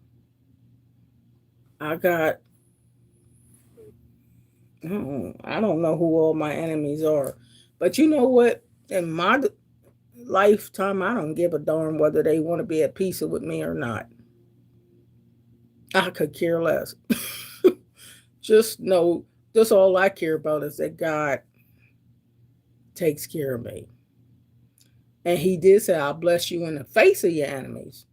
I got. I don't know who all my enemies are, but you know what? In my lifetime, I don't give a darn whether they want to be at peace with me or not. I could care less. Just know, just all I care about is that God takes care of me. And he did say, I'll bless you in the face of your enemies.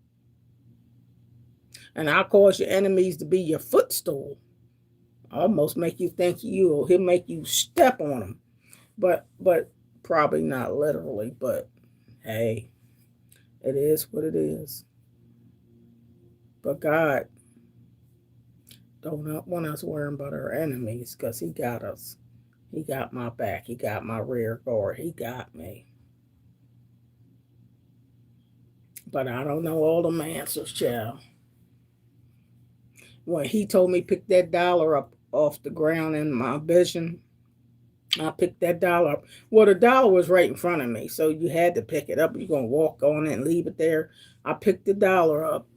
And I'll cause your enemies to be your footstool. Almost make you think he'll make you step on them. But probably not literally, but hey, it is what it is. But God don't want us worrying about our enemies because he got us. He got my back. He got my rear guard. He got me. But I don't know all them answers, child. When he told me pick that dollar up off the ground in my vision, I picked that dollar up. Well, the dollar was right in front of me, so you had to pick it up. You're going to walk on it and leave it there. I picked the dollar up,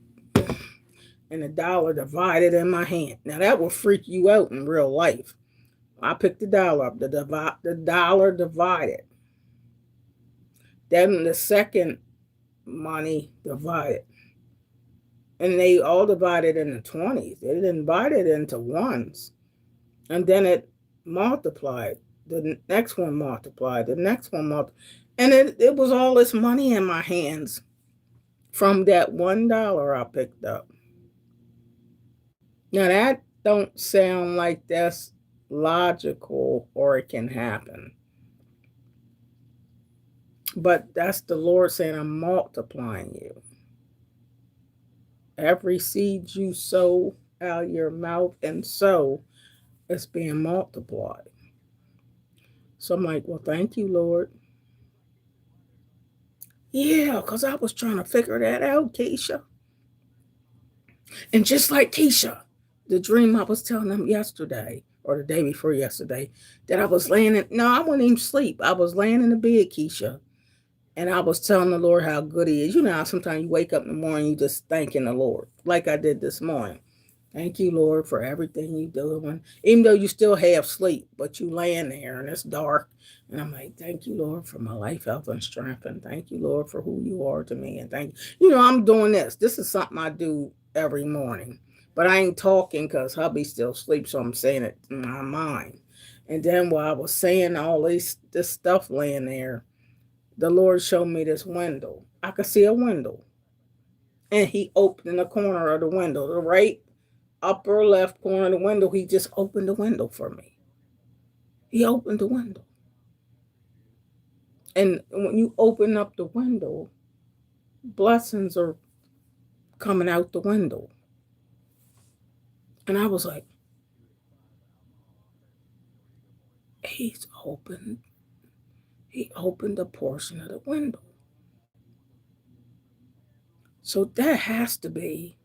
and the dollar divided in my hand. Now, that will freak you out in real life. I picked the dollar up. The dollar divided. Then the second money divided. And they all divided into 20s. They didn't divide it into ones. And then it multiplied. The next one multiplied. The next one multiplied. And it was all this money in my hands from that $1 I picked up. Now that don't sound like that's logical or it can happen. But that's the Lord saying, I'm multiplying you. Every seed you sow out your mouth and sow is being multiplied. So I'm like, well, thank you, Lord. Yeah, because I was trying to figure that out, Keisha. And just like Keisha, the dream I was telling them yesterday or the day before yesterday, that I was laying in, no, I wasn't even sleep. I was laying in the bed, Keisha. And I was telling the Lord how good He is. You know how sometimes you wake up in the morning, you just thanking the Lord, like I did this morning. Thank you, Lord, for everything you doing. Even though you still have sleep, but you laying there and it's dark. And I'm like, thank you, Lord, for my life, health, and strength. And thank you, Lord, for who you are to me. And thank you. You know, I'm doing this. This is something I do every morning. But I ain't talking because hubby still sleeps, so I'm saying it in my mind. And then while I was saying all this stuff laying there, the Lord showed me this window. I could see a window. And He opened the corner of the window, the right upper left corner of the window. He just opened the window for me. He opened the window. And when you open up the window, blessings are coming out the window. And I was like, He's opened. He opened a portion of the window. So that has to be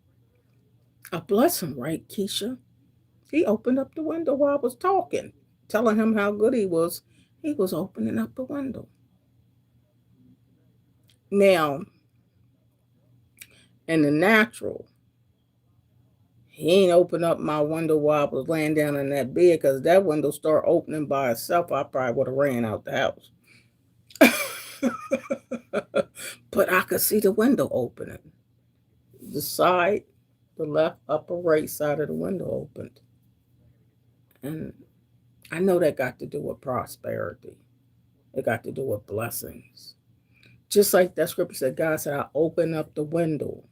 a blessing, right, Keisha? He opened up the window while I was talking, telling him how good he was. He was opening up the window. Now, in the natural, He ain't opened up my window while I was laying down in that bed, because that window started opening by itself. I probably would have ran out the house. But I could see the window opening. The side, the left upper right side of the window opened. And I know that got to do with prosperity. It got to do with blessings. Just like that scripture said, God said, I open up the window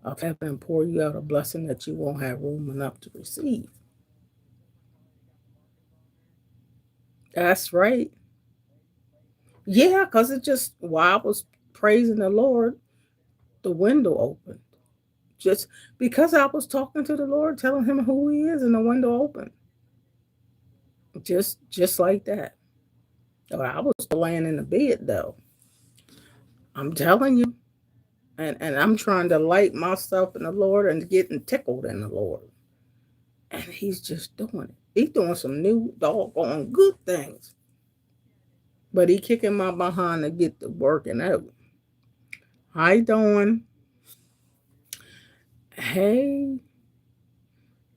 of heaven and pour you out a blessing that you won't have room enough to receive. That's right. Yeah, because it just, while I was praising the Lord, the window opened. Just because I was talking to the Lord, telling him who he is, and the window opened. Just like that. I was still laying in the bed though. I'm telling you. And I'm trying to light myself in the Lord and getting tickled in the Lord. And he's just doing it. He's doing some new doggone good things. But he kicking my behind to get the working out. How you doing? Hey.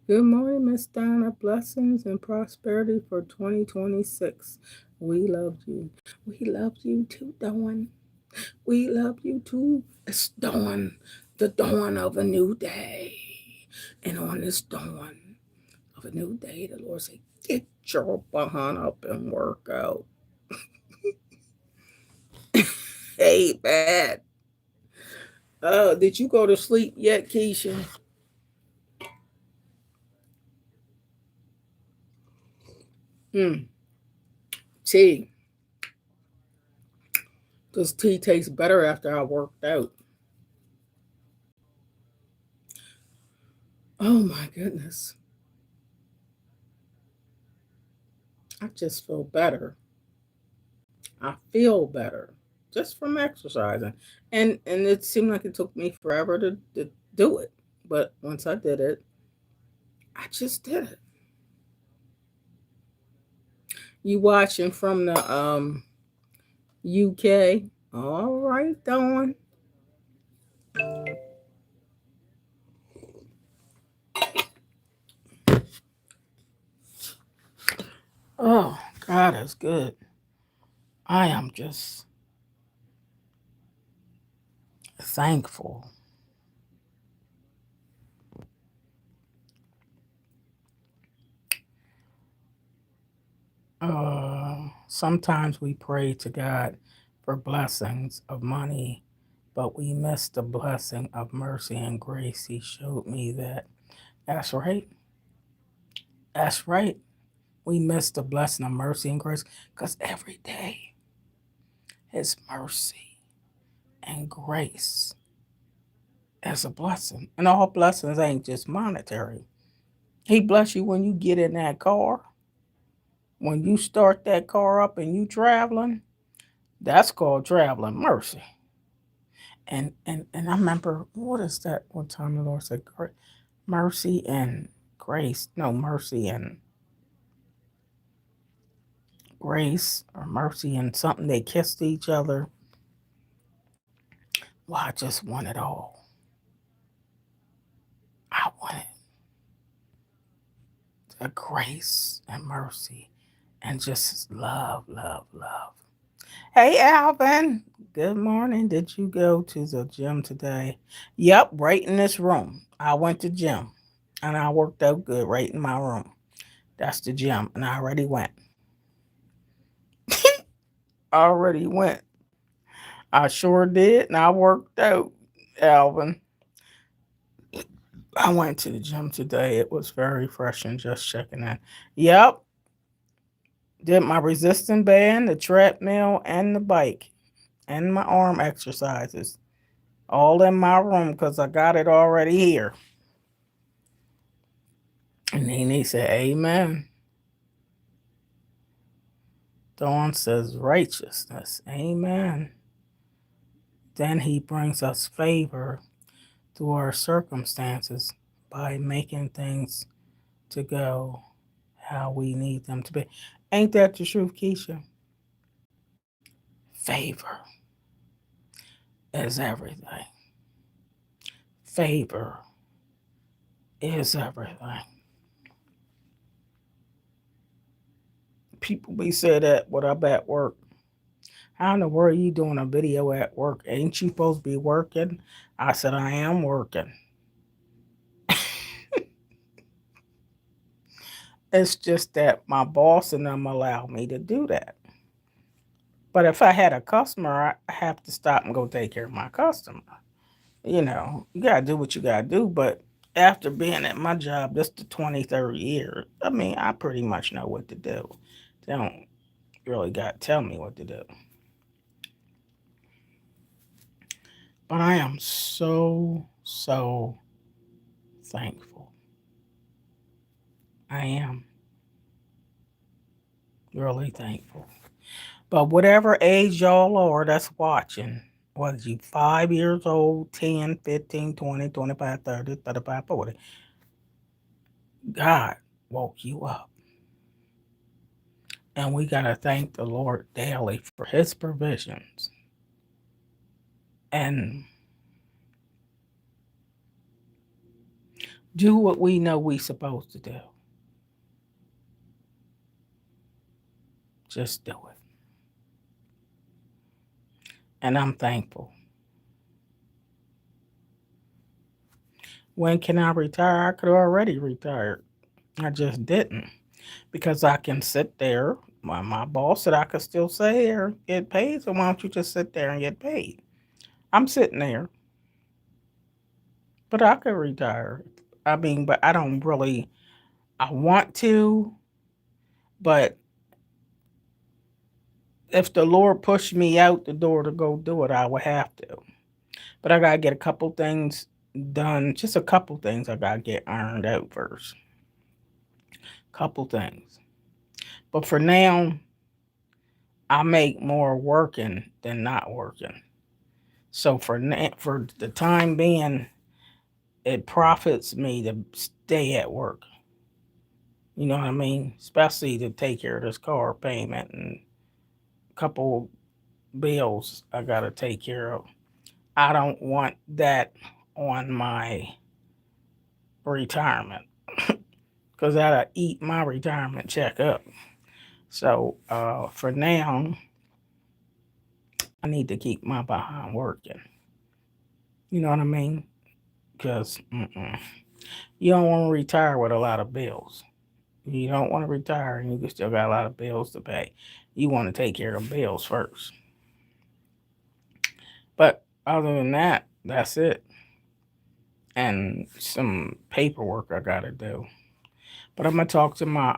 Good morning, Miss Donna. Blessings and prosperity for 2026. We love you. We love you too, Dawn. We love you too. It's dawn, the dawn of a new day. And on this dawn of a new day, the Lord said, get your behind up and work out. Hey, bad. Did you go to sleep yet, Keisha? Hmm. Tea. Because tea tastes better after I worked out. Oh my goodness. I just feel better. I feel better just from exercising. And it seemed like it took me forever to do it. But once I did it, I just did it. You watching from the UK? All right, Dawn. Oh, God is good. I am just thankful. Sometimes we pray to God for blessings of money, but we miss the blessing of mercy and grace. He showed me that. That's right. That's right. We miss the blessing of mercy and grace because every day His mercy and grace is a blessing. And all blessings ain't just monetary. He bless you when you get in that car. When you start that car up and you traveling, that's called traveling mercy. And I remember, what is that? One time the Lord said, mercy and grace. No, mercy and grace, or mercy and something. They kissed each other. Well, I just want it all. I wanted the grace and mercy and just love, love, love. Hey, Alvin. Good morning. Did you go to the gym today? Yep, right in this room. I went to gym and I worked out good right in my room. That's the gym, and I already went. Already went. I sure did, and I worked out, Alvin. I went to the gym today. It was very fresh and just checking in. Yep, did my resistance band, the treadmill, and the bike, and my arm exercises. All in my room because I got it already here. And then he said, Amen. Dawn says righteousness. Amen. Then he brings us favor through our circumstances by making things to go how we need them to be. Ain't that the truth, Keisha? Favor is everything. Favor is everything. People be say that when I'm at work. How in the world are you doing a video at work? Ain't you supposed to be working? I said, I am working. It's just that my boss and them allow me to do that. But if I had a customer, I have to stop and go take care of my customer. You got to do what you got to do. But after being at my job, this the 23rd year, I mean, I pretty much know what to do. They don't really got to tell me what to do. But I am so, so thankful. I am really thankful. But whatever age y'all are that's watching, whether you 5 years old, 10, 15, 20, 25, 30, 35, 40, God woke you up. And we got to thank the Lord daily for his provisions. And do what we know we supposed to do. Just do it. And I'm thankful. When can I retire? I could have already retired. I just didn't. Because I can sit there. My boss said I could still sit here, get paid. So why don't you just sit there and get paid? I'm sitting there. But I could retire. I mean, but I don't really, I want to, but if the Lord pushed me out the door to go do it, I would have to. But I got to get a couple things done. Just a couple things I got to get ironed out first. Couple things. But for now, I make more working than not working. So for the time being, it profits me to stay at work. You know what I mean? Especially to take care of this car payment and a couple bills I got to take care of. I don't want that on my retirement because that'll eat my retirement check up. So for now, I need to keep my behind working. You know what I mean? Because you don't want to retire with a lot of bills. You don't want to retire and you still got a lot of bills to pay. You want to take care of bills first. But other than that, that's it. And some paperwork I gotta do. But I'm gonna talk to my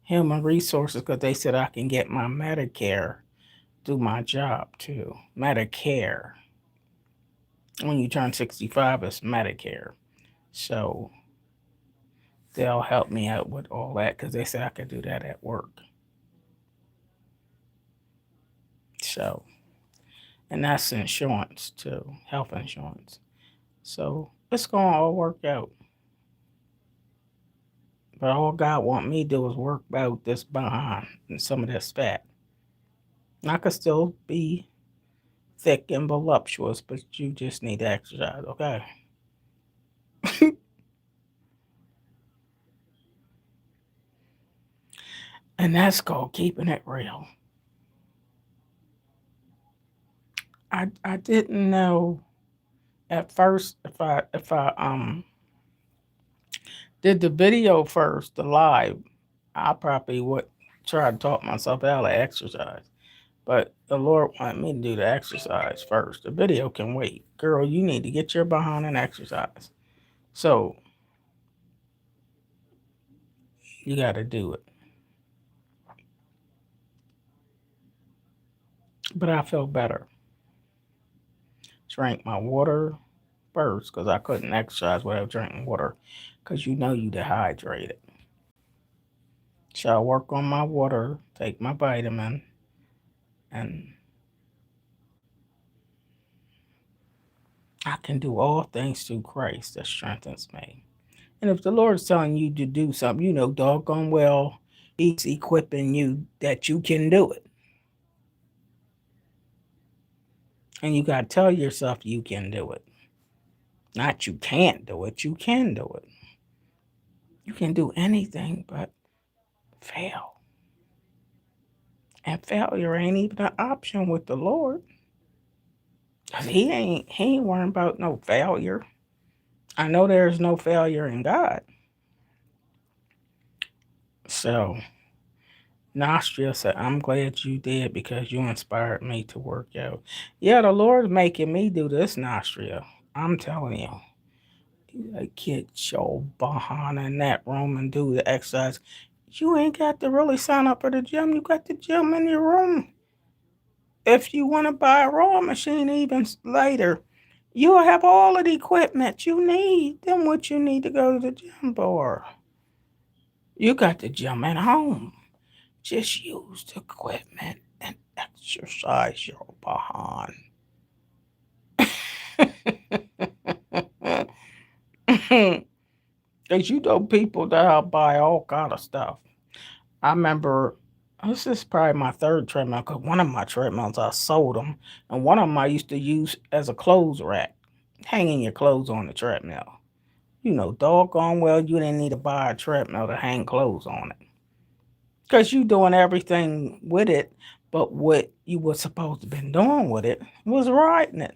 human resources because they said I can get my Medicare through my job too. Medicare. When you turn 65, it's Medicare. So they'll help me out with all that because they said I could do that at work. So, and that's insurance too, health insurance. So it's gonna all work out. But all God want me to do is work out this behind and some of this fat. And I could still be thick and voluptuous, but you just need to exercise, okay? And that's called keeping it real. I didn't know at first if I did the video first, the live, I probably would try to talk myself out of exercise. But the Lord wanted me to do the exercise first. The video can wait. Girl, you need to get your behind and exercise. So you got to do it. But I felt better. Drank my water first because I couldn't exercise without drinking water because you know you dehydrated. So I work on my water, take my vitamin, and I can do all things through Christ that strengthens me. And if the Lord is telling you to do something, you know doggone well He's equipping you that you can do it. And you got to tell yourself you can do it. Not you can't do it, you can do it. You can do anything but fail. And failure ain't even an option with the Lord. Cause he ain't worrying about no failure. I know there's no failure in God. So Nostria said, I'm glad you did because you inspired me to work out. Yeah, the Lord's making me do this, Nostria. I'm telling you. Like, get your behind in that room and do the exercise. You ain't got to really sign up for the gym. You got the gym in your room. If you want to buy a rowing machine even later, you'll have all of the equipment you need. Then what you need to go to the gym for? You got the gym at home. Just use the equipment and exercise your behind. Because you know people that buy all kind of stuff. I remember this is probably my third treadmill because one of my treadmills I sold them, and one of them I used to use as a clothes rack, hanging your clothes on the treadmill. You know, doggone well you didn't need to buy a treadmill to hang clothes on it because you doing everything with it, but what you were supposed to been doing with it was riding it.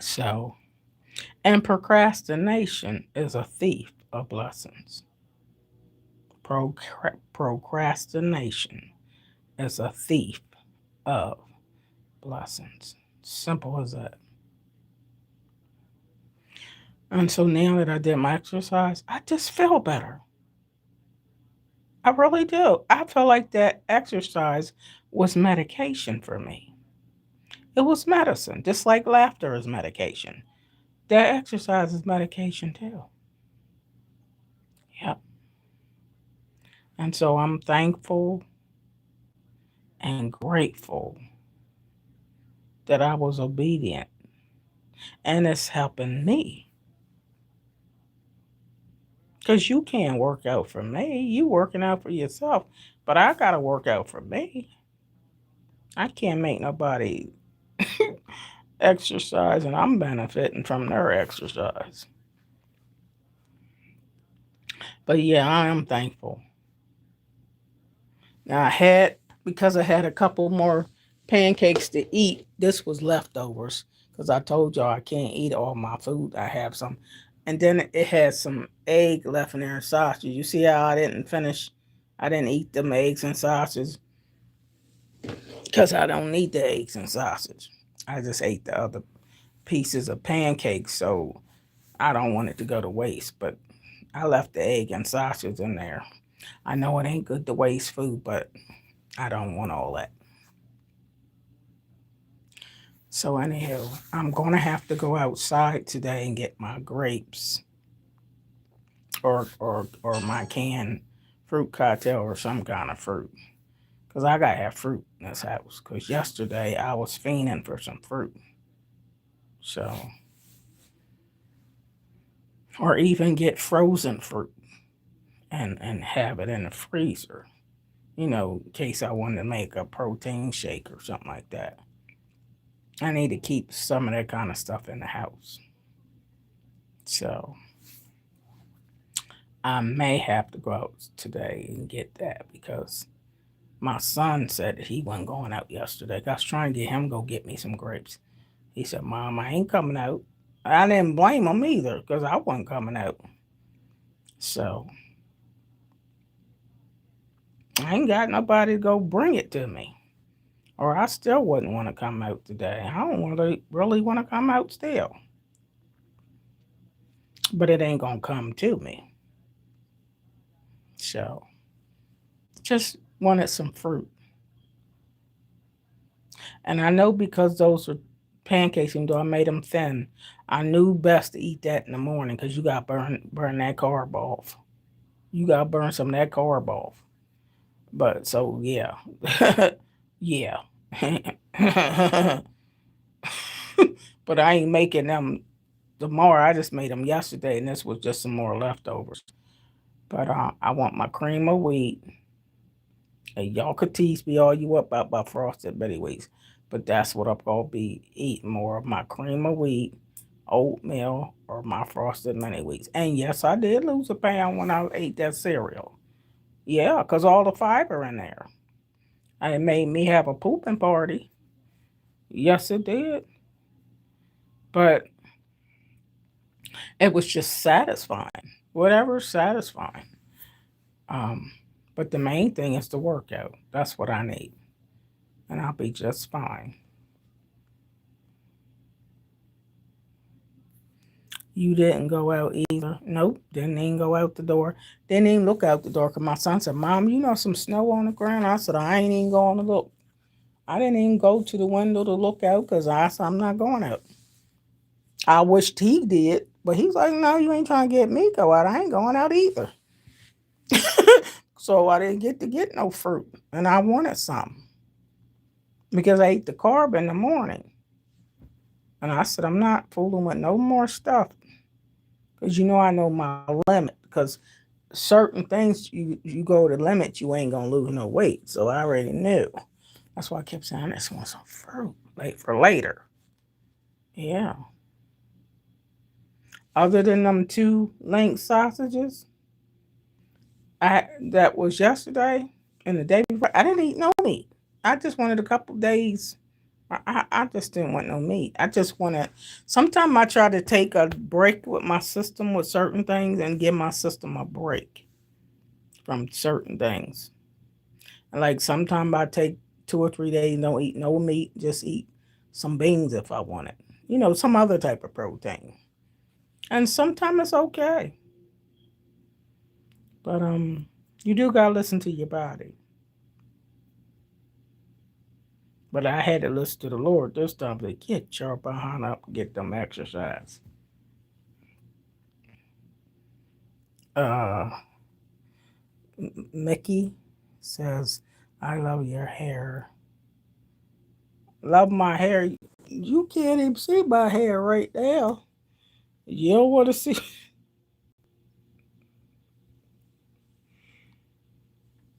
So, and procrastination is a thief of blessings. Procrastination is a thief of blessings. Simple as that. And so now that I did my exercise, I just feel better. I really do. I feel like that exercise was medication for me. It was medicine, just like laughter is medication. That exercise is medication too. Yep. And so I'm thankful and grateful that I was obedient. And it's helping me. Because you can't work out for me. You working out for yourself. But I got to work out for me. I can't make nobody exercise and I'm benefiting from their exercise. But yeah, I am thankful. Now because I had a couple more pancakes to eat, this was leftovers. Because I told y'all I can't eat all my food. I have some. And then it had some egg left in there and sausage. You see how I didn't finish? I didn't eat them eggs and sausage because I don't need the eggs and sausage. I just ate the other pieces of pancakes, so I don't want it to go to waste. But I left the egg and sausage in there. I know it ain't good to waste food, but I don't want all that. So anyhow, I'm gonna have to go outside today and get my grapes or my canned fruit cocktail or some kind of fruit. Cause I gotta have fruit in this house. Cause yesterday I was fiending for some fruit. So or even get frozen fruit and have it in the freezer. in case I wanted to make a protein shake or something like that. I need to keep some of that kind of stuff in the house. So I may have to go out today and get that because my son said that he wasn't going out yesterday. I was trying to get him to go get me some grapes. He said, Mom, I ain't coming out. I didn't blame him either because I wasn't coming out. So I ain't got nobody to go bring it to me. Or I still wouldn't want to come out today. I don't really want to come out still. But it ain't going to come to me. So just wanted some fruit. And I know because those are pancakes, even though I made them thin, I knew best to eat that in the morning because you got to burn that carb off. You got to burn some of that carb off. But so, yeah. Yeah. But I ain't making them tomorrow. I just made them yesterday, and this was just some more leftovers. But I want my cream of wheat. And y'all could tease me all you up about frosted Betty Wheats, but that's what I'm gonna be eating more of my cream of wheat, oatmeal, or my frosted mini wheats. And yes, I did lose a pound when I ate that cereal. Yeah, 'cause all the fiber in there. And it made me have a pooping party. Yes, it did. But it was just satisfying. Whatever's satisfying. Um, but the main thing is the workout. That's what I need. And I'll be just fine. You didn't go out either. Nope, didn't even go out the door. Didn't even look out the door because my son said, Mom, you know some snow on the ground? I said, I ain't even going to look. I didn't even go to the window to look out because I said, I'm not going out. I wished he did, but he's like, no, you ain't trying to get me go out. I ain't going out either. So I didn't get to get no fruit, and I wanted some because I ate the carb in the morning. And I said, I'm not fooling with no more stuff because I know my limit because certain things you go to limit, you ain't gonna lose no weight. So I already knew. That's why I kept saying I just want some fruit for later. Yeah. Other than them two link sausages, that was yesterday and the day before, I didn't eat no meat. I just wanted a couple days. I just didn't want no meat. I just wanted. Sometimes I try to take a break with my system with certain things and give my system a break from certain things. Like sometimes I take 2 or 3 days, don't eat no meat, just eat some beans if I want it. Some other type of protein. And sometimes it's okay. But you do gotta listen to your body. But I had to listen to the Lord this time to get your behind up, get them exercise. Uh Mickey says, I love your hair. Love my hair. You can't even see my hair right now. You don't want to see.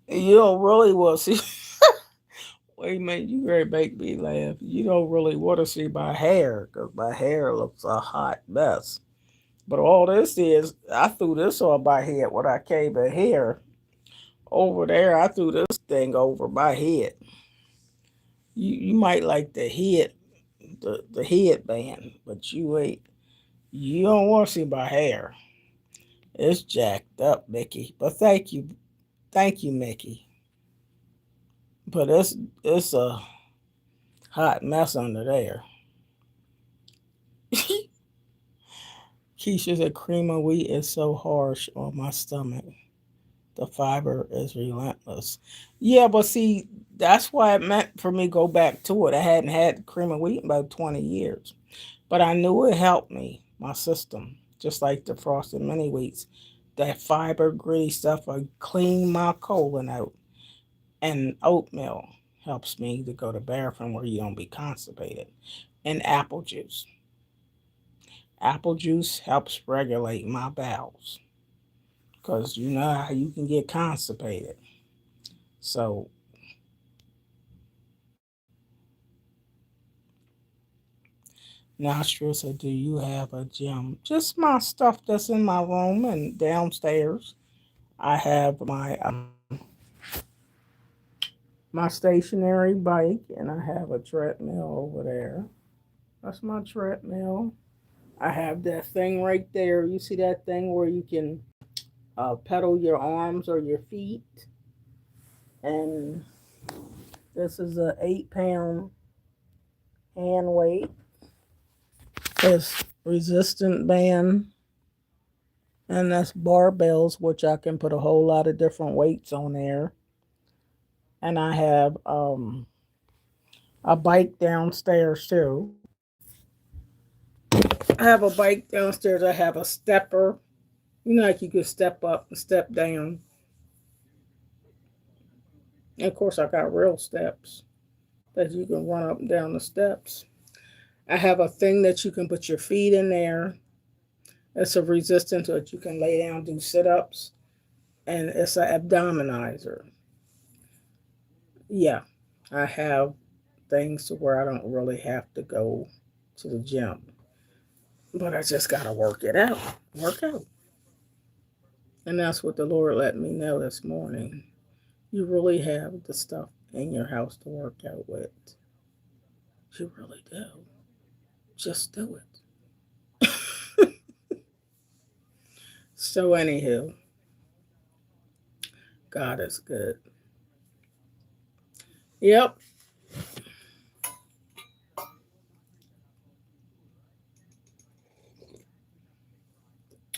You don't really want to see. Wait a minute, you very make me laugh. You don't really want to see my hair because my hair looks a hot mess. But all this is, I threw this on my head when I came in here. Over there, I threw this thing over my head. You might like the headband, but you ain't. You don't want to see my hair. It's jacked up, Mickey. But thank you, Mickey. But it's a hot mess under there. Keisha said cream of wheat is so harsh on my stomach. The fiber is relentless. Yeah, but see, that's why it meant for me to go back to it. I hadn't had cream of wheat in about 20 years. But I knew it helped me, my system, just like the frosted mini wheats. That fiber, gritty stuff, I clean my colon out. And oatmeal helps me to go to bathroom where you don't be constipated. And apple juice. Apple juice helps regulate my bowels because you know how you can get constipated. So Nostra said, "Do you have a gym?" Just my stuff that's in my room and downstairs. I have my stationary bike, and I have a treadmill over there. That's my treadmill. I have that thing right there. You see that thing where you can pedal your arms or your feet? And this is a 8 pound hand weight. It's resistant band, and that's barbells, which I can put a whole lot of different weights on there. And I have a bike downstairs too. I have a bike downstairs. I have a stepper. You know, like you could step up and step down. And of course, I got real steps that you can run up and down the steps. I have a thing that you can put your feet in there. It's a resistance that you can lay down, do sit ups, and it's an abdominizer. Yeah, I have things to where I don't really have to go to the gym, but I just got to work it out, work out. And that's what the Lord let me know this morning. You really have the stuff in your house to work out with. You really do. Just do it. So, anywho, God is good. Yep,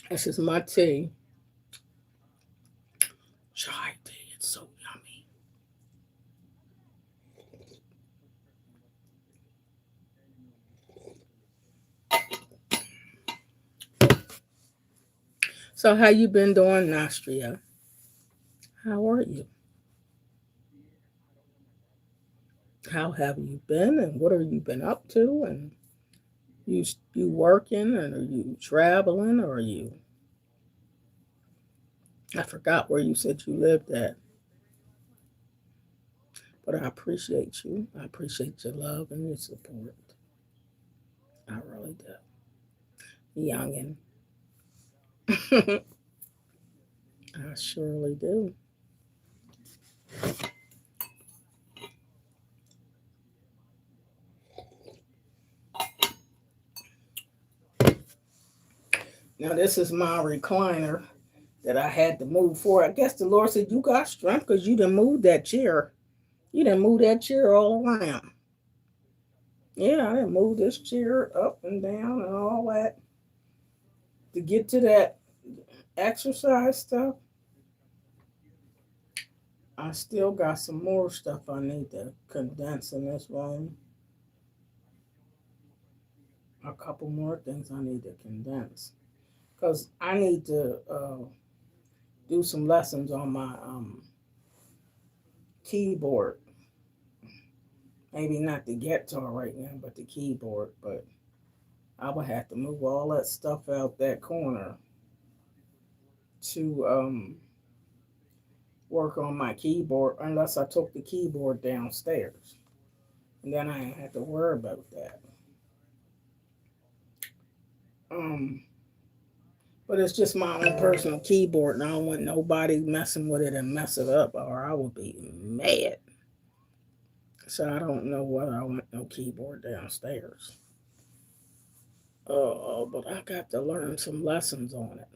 this is my tea. Chai tea. It's so yummy. So, how you been doing, Nastria? How are you? How have you been, and what have you been up to? And you working, and are you traveling, or are you? I forgot where you said you lived at, but I appreciate you. I appreciate your love and your support. I really do, youngin. I surely do. Now this is my recliner that I had to move for. I guess the Lord said you got strength because you done moved that chair. You done moved that chair all around. Yeah, I done moved this chair up and down and all that to get to that exercise stuff. I still got some more stuff I need to condense in this room. A couple more things I need to condense because I need to do some lessons on my keyboard. Maybe not the guitar right now, but the keyboard. But I would have to move all that stuff out that corner to work on my keyboard, unless I took the keyboard downstairs, and then I ain't have to worry about that. Um, but it's just my own personal keyboard, and I don't want nobody messing with it and mess it up, or I would be mad. So I don't know whether I want no keyboard downstairs. But I got to learn some lessons on it,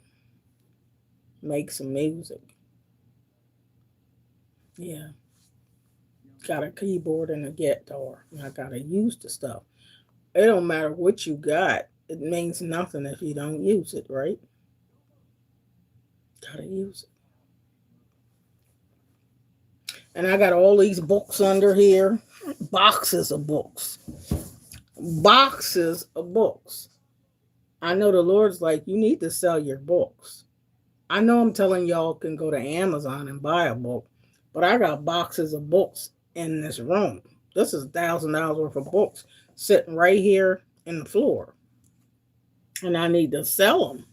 make some music. Yeah, got a keyboard and a guitar. And I gotta use the stuff. It don't matter what you got. It means nothing if you don't use it, right? Gotta use it. And I got all these books under here, boxes of books, boxes of books. I know the Lord's like, you need to sell your books. I know I'm telling y'all can go to Amazon and buy a book, but I got boxes of books in this room. This is $1,000 worth of books sitting right here in the floor, and I need to sell them.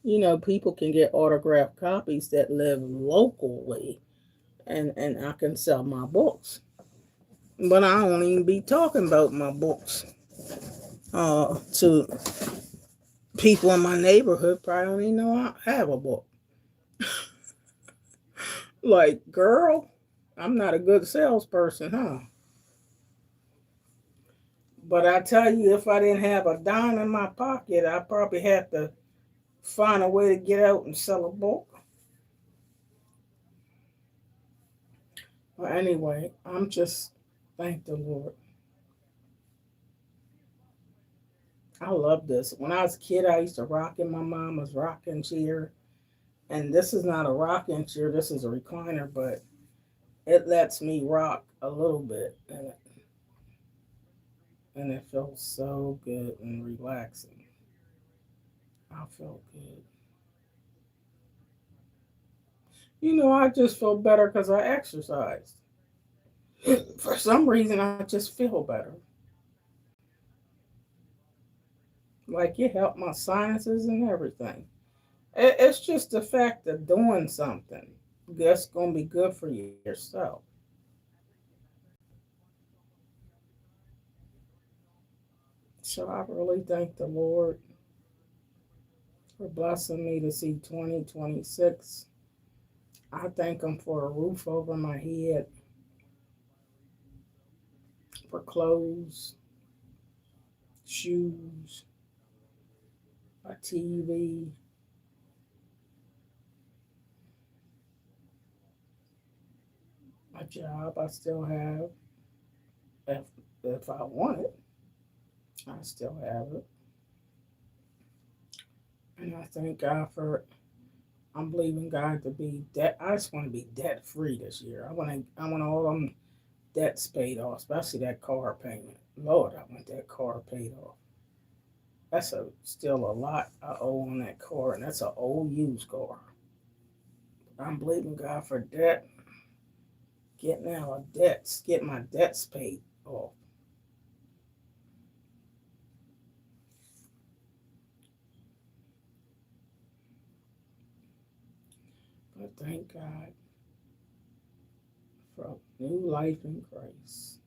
You know, people can get autographed copies that live locally, and I can sell my books. But I don't even be talking about my books to people in my neighborhood. Probably don't even know I have a book. Like, girl, I'm not a good salesperson, huh? But I tell you, if I didn't have a dime in my pocket, I probably have to find a way to get out and sell a book. But anyway, I'm just thank the Lord. I love this. When I was a kid, I used to rock in my mama's rocking chair. And this is not a rocking chair, this is a recliner, but it lets me rock a little bit. And it feels so good and relaxing. I feel good. I just feel better because I exercised. For some reason, I just feel better. Like it helped my sinuses and everything. It's just the fact of doing something that's going to be good for yourself. So I really thank the Lord for blessing me to see 2026. I thank Him for a roof over my head, for clothes, shoes, a TV, a job I still have. If, if I want it, I still have it. And I thank God for it. I'm believing God to be debt. I just want to be debt free this year. I want all them debts paid off, especially that car payment. Lord, I want that car paid off. That's still a lot I owe on that car, and that's an old used car. I'm believing God for debt, getting out of debts, get my debts paid off. But thank God for new life in Christ.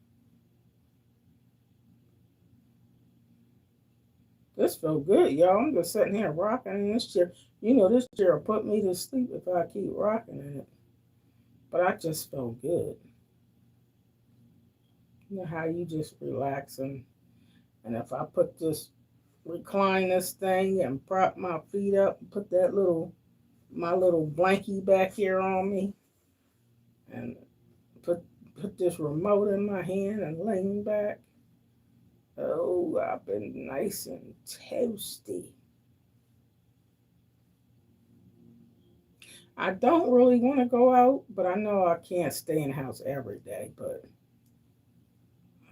This felt good, y'all. I'm just sitting here rocking in this chair. This chair will put me to sleep if I keep rocking in it. But I just felt good. You know how you just relax and if I put this recline this thing and prop my feet up and put that my little blankie back here on me and put put this remote in my hand and lean back. Oh, I've been nice and toasty. I don't really want to go out, but I know I can't stay in the house every day, but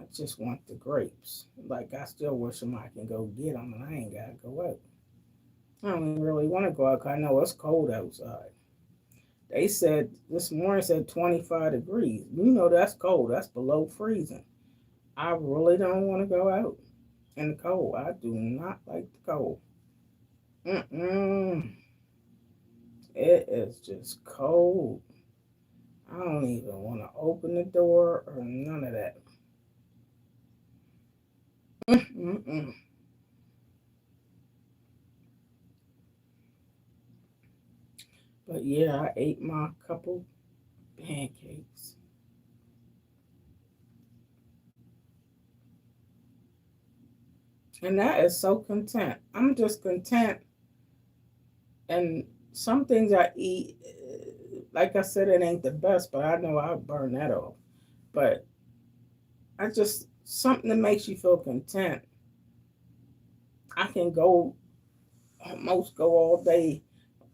I just want the grapes. Like I still wish somebody can go get them and I ain't got to go out. I don't even really want to go out 'cause I know it's cold outside. They said this morning said 25 degrees. That's cold. That's below freezing. I really don't want to go out in the cold. I do not like the cold. Mm-mm. It is just cold. I don't even want to open the door or none of that. Mm-mm. But yeah, I ate my couple pancakes. And that is so content. I'm just content. And some things I eat, like I said, it ain't the best, but I know I'll burn that off. But I just, something that makes you feel content. I can almost go all day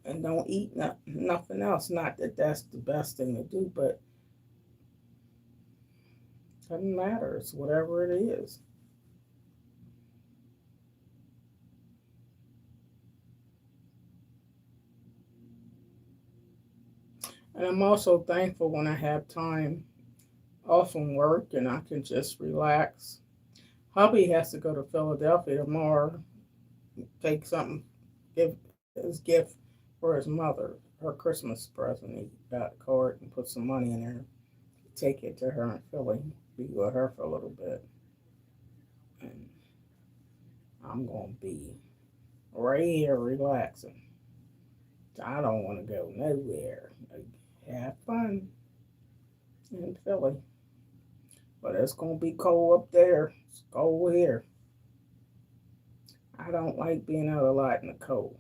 and don't eat nothing else. Not that that's the best thing to do, but it doesn't matter. It's whatever it is. And I'm also thankful when I have time off from work and I can just relax. Hubby has to go to Philadelphia tomorrow, take something, give his gift for his mother. her Christmas present. He got a card and put some money in there. Take it to her in Philly. Be with her for a little bit. And I'm going to be right here relaxing. I don't want to go nowhere. Like, have fun in Philly. But it's going to be cold up there. It's cold here. I don't like being out a lot in the cold.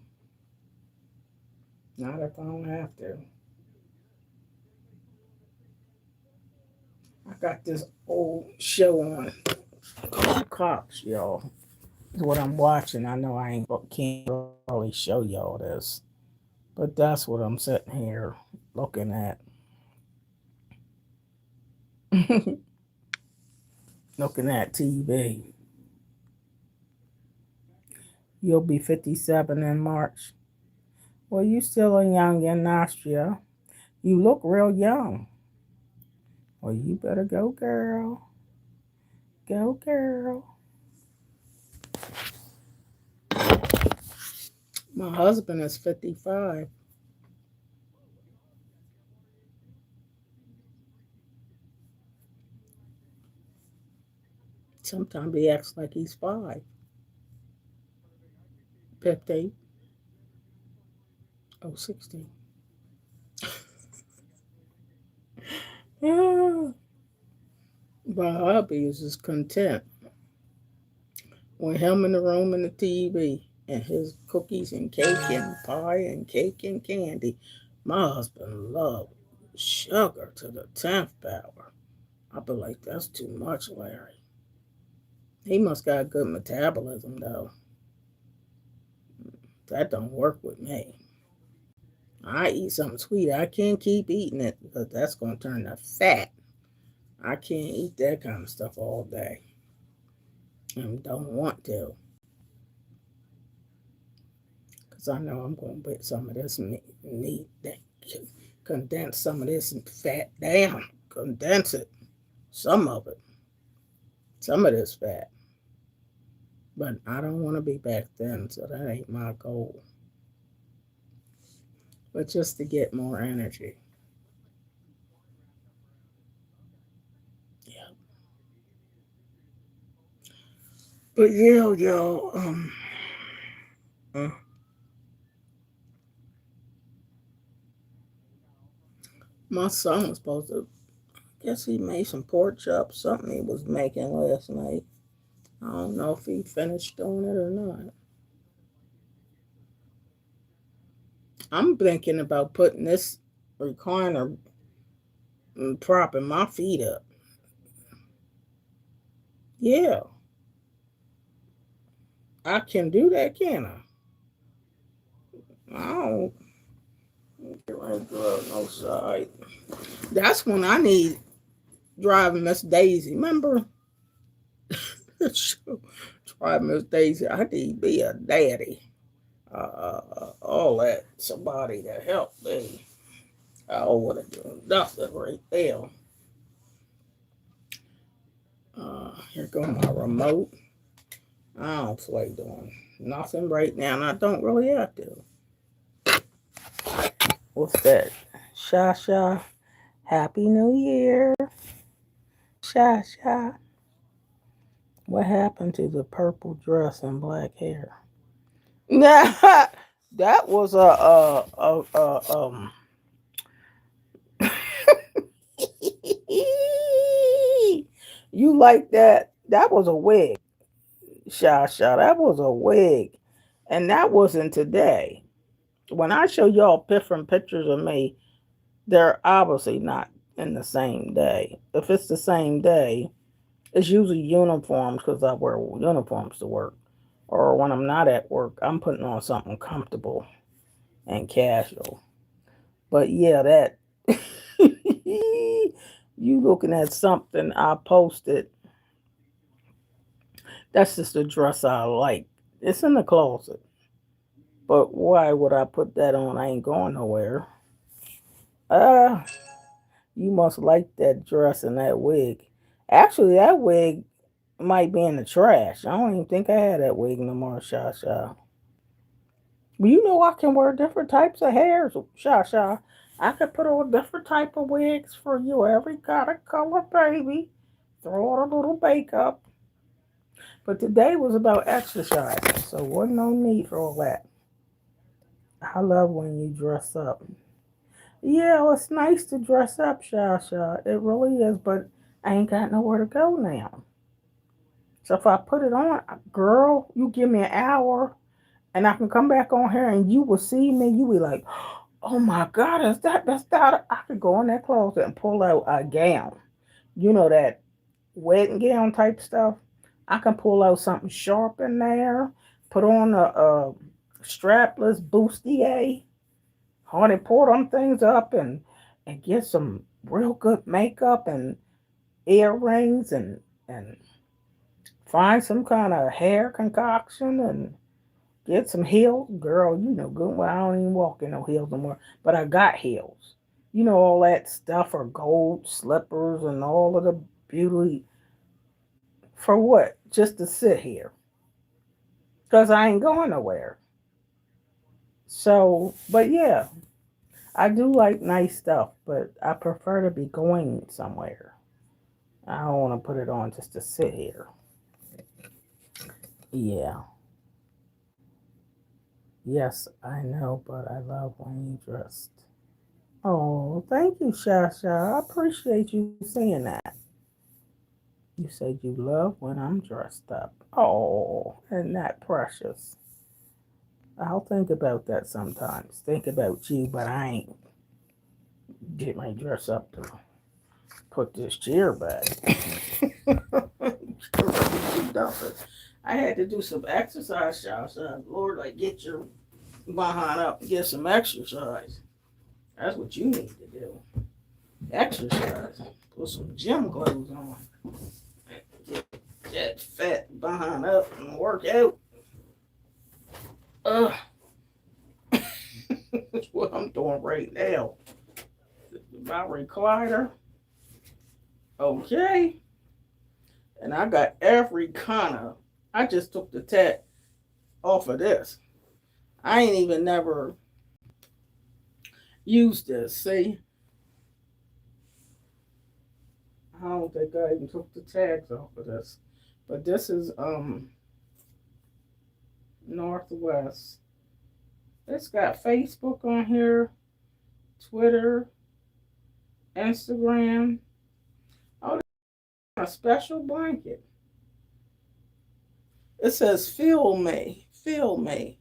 Not if I don't have to. I got this old show on called Cops, y'all. Is what I'm watching. I know I ain't can't really show y'all this, but that's what I'm sitting here looking at. Looking at TV. You'll be 57 in March. Well, you still young in Austria. You look real young. Well, you better go, girl. Go, girl. My husband is 55. Sometimes he acts like he's five. 50. Oh, 60. Yeah. My hubby is just content with him in the room and the TV and his cookies and cake and pie and cake and candy. My husband loved sugar to the 10th power. I be like, that's too much, Larry. He must got good metabolism, though. That don't work with me. I eat something sweet. I can't keep eating it because that's going to turn to fat. I can't eat that kind of stuff all day and don't want to because I know I'm going to put some of this meat that condense some of this fat down. Condense it. Some of it. Some of this fat. But I don't want to be back then, so that ain't my goal. But just to get more energy. Yeah. But yeah, yo, uh, my son was supposed to. Guess he made some pork chops, something he was making last night. I don't know if he finished doing it or not. I'm thinking about putting this recliner and propping my feet up. Yeah, I can do that, can I? I don't get ready to go out no side. That's when I need driving Miss Daisy. Remember? Driving Miss Daisy. I need to be a daddy. All that. Somebody to help me. I would have done nothing right there. Here go my remote. I don't play doing nothing right now, and I don't really have to. What's that? Shasha, Happy New Year. Shasha. What happened to the purple dress and black hair? Nah, that was you like that? That was a wig, Shasha. That was a wig, and that wasn't today. When I show y'all different pictures of me, they're obviously not in the same day. If it's the same day, it's usually uniforms because I wear uniforms to work. Or when I'm not at work, I'm putting on something comfortable and casual. But yeah, that you looking at something I posted. That's just a dress I like. It's in the closet. But why would I put that on? I ain't going nowhere. Uh, you must like that dress and that wig. Actually, that wig might be in the trash. I don't even think I had that wig no more, Sha Sha. Well, you know I can wear different types of hairs, Sha Sha. I could put on different type of wigs for you, every kind of color, baby. Throw on a little makeup. But today was about exercising, so wasn't no need for all that. I love when you dress up. Yeah, well, it's nice to dress up, Sha Sha. It really is, but I ain't got nowhere to go now. So if I put it on, girl, you give me an hour and I can come back on here and you will see me. You be like, oh my God, that's that? I could go in that closet and pull out a gown. You know, that wedding gown type stuff. I can pull out something sharp in there, put on a strapless bustier, honey, pull them things up and get some real good makeup and earrings and find some kind of hair concoction and get some heels. Girl, you know good well I don't even walk in no heels no more, but I got heels. You know all that stuff are gold slippers and all of the beauty for what? Just to sit here. Because I ain't going nowhere. So, but yeah, I do like nice stuff, but I prefer to be going somewhere. I don't want to put it on just to sit here. Yeah. Yes, I know, but I love when you dressed. Oh, thank you, Shasha. I appreciate you saying that. You said you love when I'm dressed up. Oh, isn't that precious? I'll think about that sometimes. Think about you, but I ain't get my dress up to put this chair back. I had to do some exercise, Shasha. Lord, like get your behind up and get some exercise. That's what you need to do. Exercise. Put some gym clothes on. Get that fat behind up and work out. Uh, that's what I'm doing right now. My recliner. Okay. And I got every kind of. I just took the tag off of this. I ain't even never used this. See, I don't think I even took the tags off of this. But this is Northwest. It's got Facebook on here, Twitter, Instagram. Oh, a special blanket. It says "Feel me, feel me."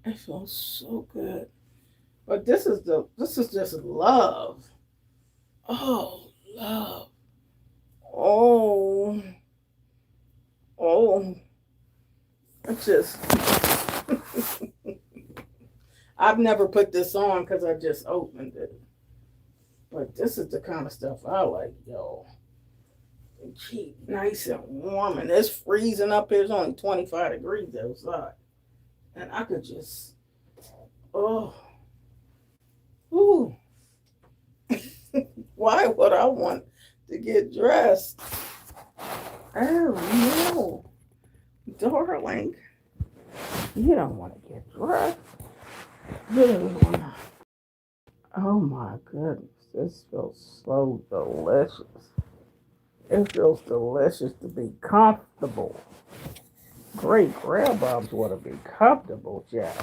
It feels so good. But this is just love. Oh, love. Oh, oh. It's just. I've never put this on because I just opened it. But this is the kind of stuff I like, yo. Keep nice and warm, and it's freezing up here. It's only 25 degrees outside, and I could just, oh, ooh. Why would I want to get dressed? Oh no, darling, you don't want to get dressed. You don't want to. Oh my goodness, this feels so delicious. It feels delicious to be comfortable. Great grandmoms want to be comfortable, Jack.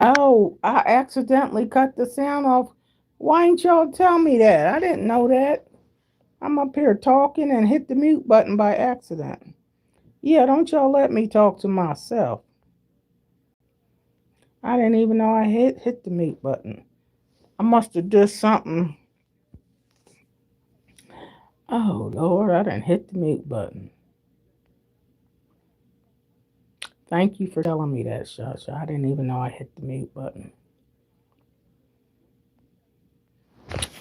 Oh, I accidentally cut the sound off. Why ain't y'all tell me that? I didn't know that. I'm up here talking and hit the mute button by accident. Yeah, don't y'all let me talk to myself. I didn't even know I hit the mute button. I must have did something. Oh Lord, I didn't hit the mute button. Thank you for telling me that, Shasha. I didn't even know I hit the mute button.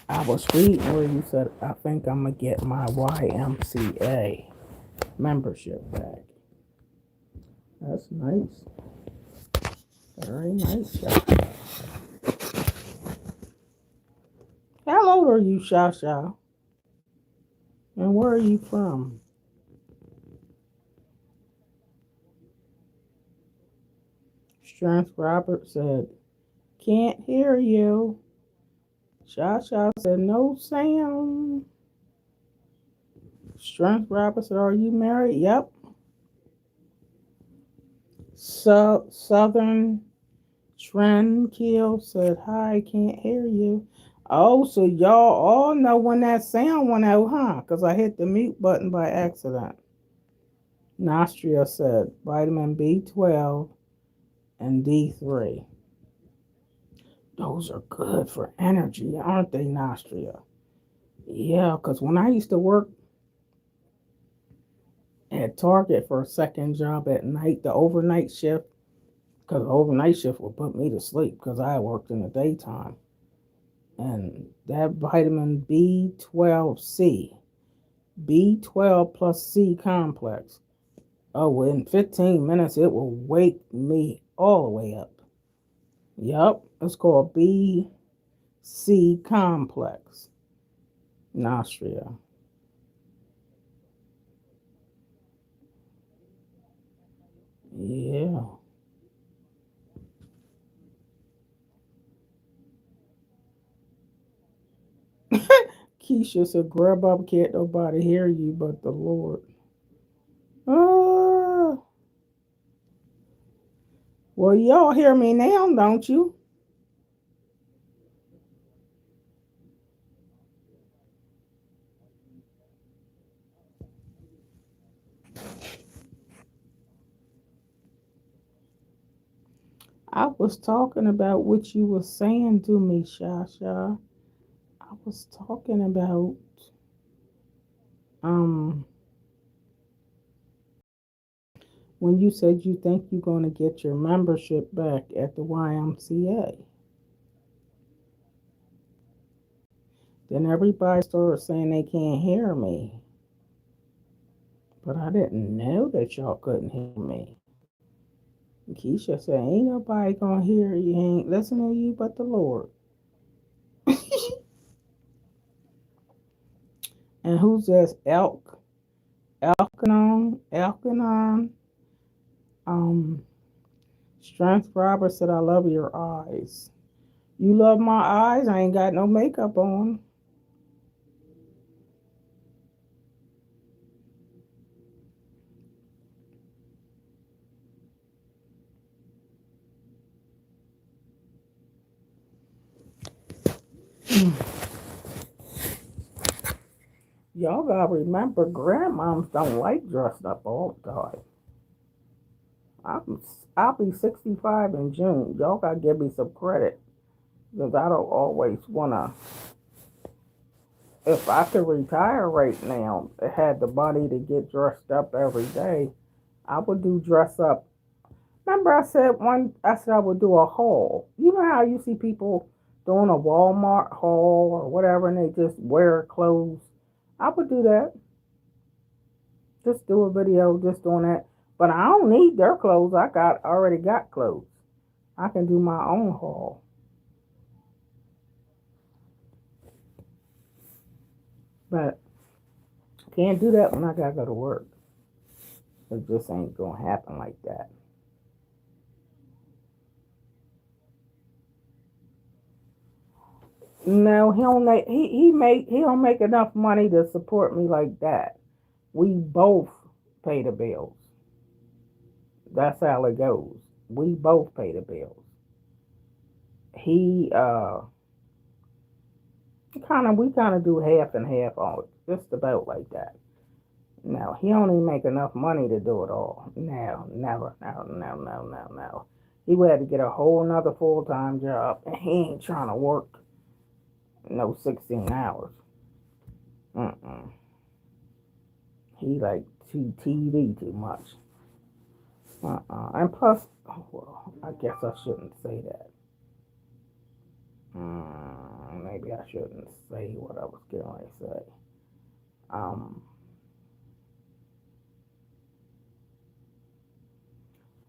I was reading where you said I think I'm gonna get my YMCA membership back. That's nice. Very nice, Shasha. How old are you, Shasha? And where are you from? Strength Robert said, can't hear you. Shasha said, no sound. Strength Robert said, are you married? Yep. Southern Trendkill said, hi, can't hear you. Oh, so y'all all know when that sound went out, huh? Because I hit the mute button by accident. Nostria said, vitamin B12 and D3. Those are good for energy, aren't they, Nostria? Yeah, because when I used to work at Target for a second job at night, the overnight shift, because the overnight shift would put me to sleep because I worked in the daytime. And that vitamin B12C, B12 plus C complex, oh, in 15 minutes it will wake me all the way up. Yup, it's called BC complex. Nostria. Yeah. Keisha said, grab up, can't nobody hear you but the Lord. Ah, well, y'all hear me now, don't you? I was talking about what you were saying to me, Shasha. I was talking about um when you said you think you're going to get your membership back at the YMCA. Then everybody started saying they can't hear me. But I didn't know that y'all couldn't hear me. Keisha said, ain't nobody gonna hear you. Ain't listening to you but the Lord. And who's this? Elkanon. Um, Strength Robert said, I love your eyes. You love my eyes? I ain't got no makeup on. Y'all gotta remember, grandmoms don't like dressed up all the time. I'm, I'll be 65 in June. Y'all gotta give me some credit because I don't always wanna. If I could retire right now, had the money to get dressed up every day, I would do dress up. Remember, I said I would do a haul. You know how you see people doing a Walmart haul or whatever, and they just wear clothes. I would do that. Just do a video just doing that. But I don't need their clothes. Already got clothes. I can do my own haul. But can't do that when I gotta go to work. It just ain't gonna happen like that. No, he don't make enough money to support me like that. We both pay the bills. That's how it goes. We both pay the bills. he we kind of do half and half on it, just about like that. Now he don't even make enough money to do it all. No, never, no, no, no, no, no. He would have to get a whole another full time job, and he ain't trying to work no 16 hours. Mm-mm. He like too TV too much. And plus, oh, well, I guess I shouldn't say that. Maybe I shouldn't say what I was going to say. Um,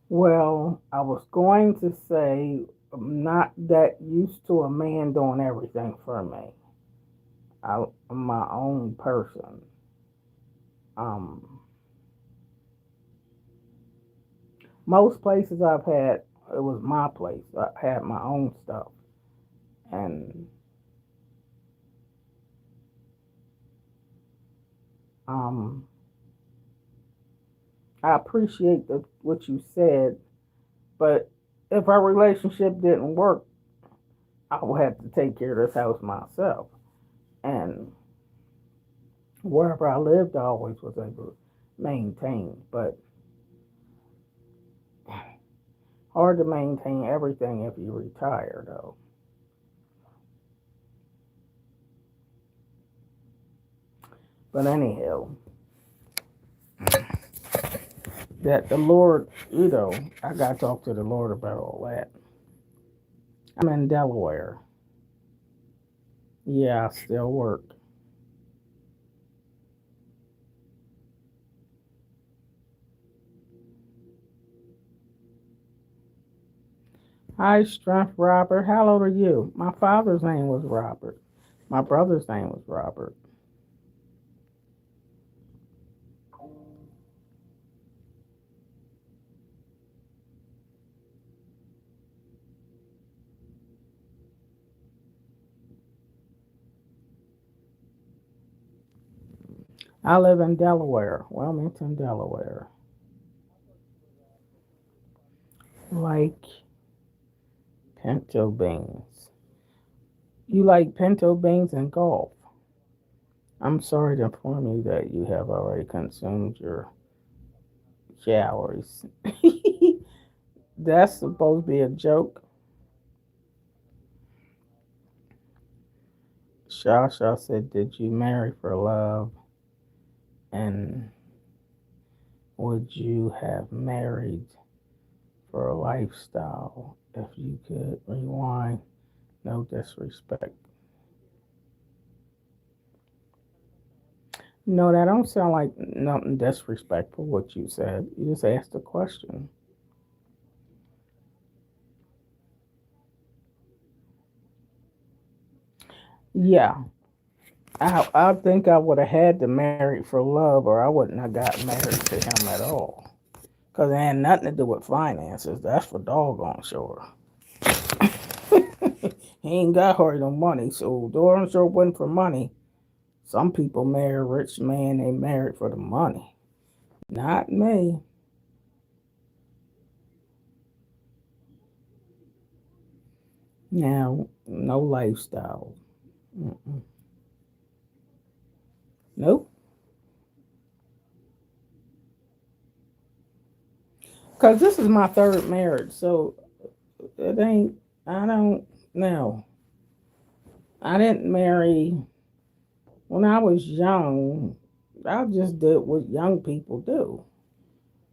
well, I was going to say I'm not that used to a man doing everything for me. I'm my own person. Um, most places I've had, it was my place. I had my own stuff, and um, I appreciate what you said. But if our relationship didn't work, I would have to take care of this house myself. And wherever I lived, I always was able to maintain. But hard to maintain everything if you retire, though. But anyhow, that the Lord, I got to talk to the Lord about all that. I'm in Delaware. Yeah, I still work. Hi, Strength Robert. How old are you? My father's name was Robert. My brother's name was Robert. I live in Delaware, Wilmington, Delaware. Like pinto beans. You like pinto beans and golf. I'm sorry to inform you that you have already consumed your calories. That's supposed to be a joke. Shasha said, did you marry for love? And would you have married for a lifestyle if you could rewind? No disrespect. No, that don't sound like nothing disrespectful what you said. You just asked a question. Yeah, I think I would have had to marry for love, or I wouldn't have got married to him at all. Cause it had nothing to do with finances. That's for doggone sure. He ain't got hardly no money, so darn sure wasn't for money. Some people marry a rich man, they married for the money. Not me. Now, no lifestyle. Mm-mm. Nope. Cause this is my third marriage, so it ain't. I don't know. I didn't marry when I was young. I just did what young people do.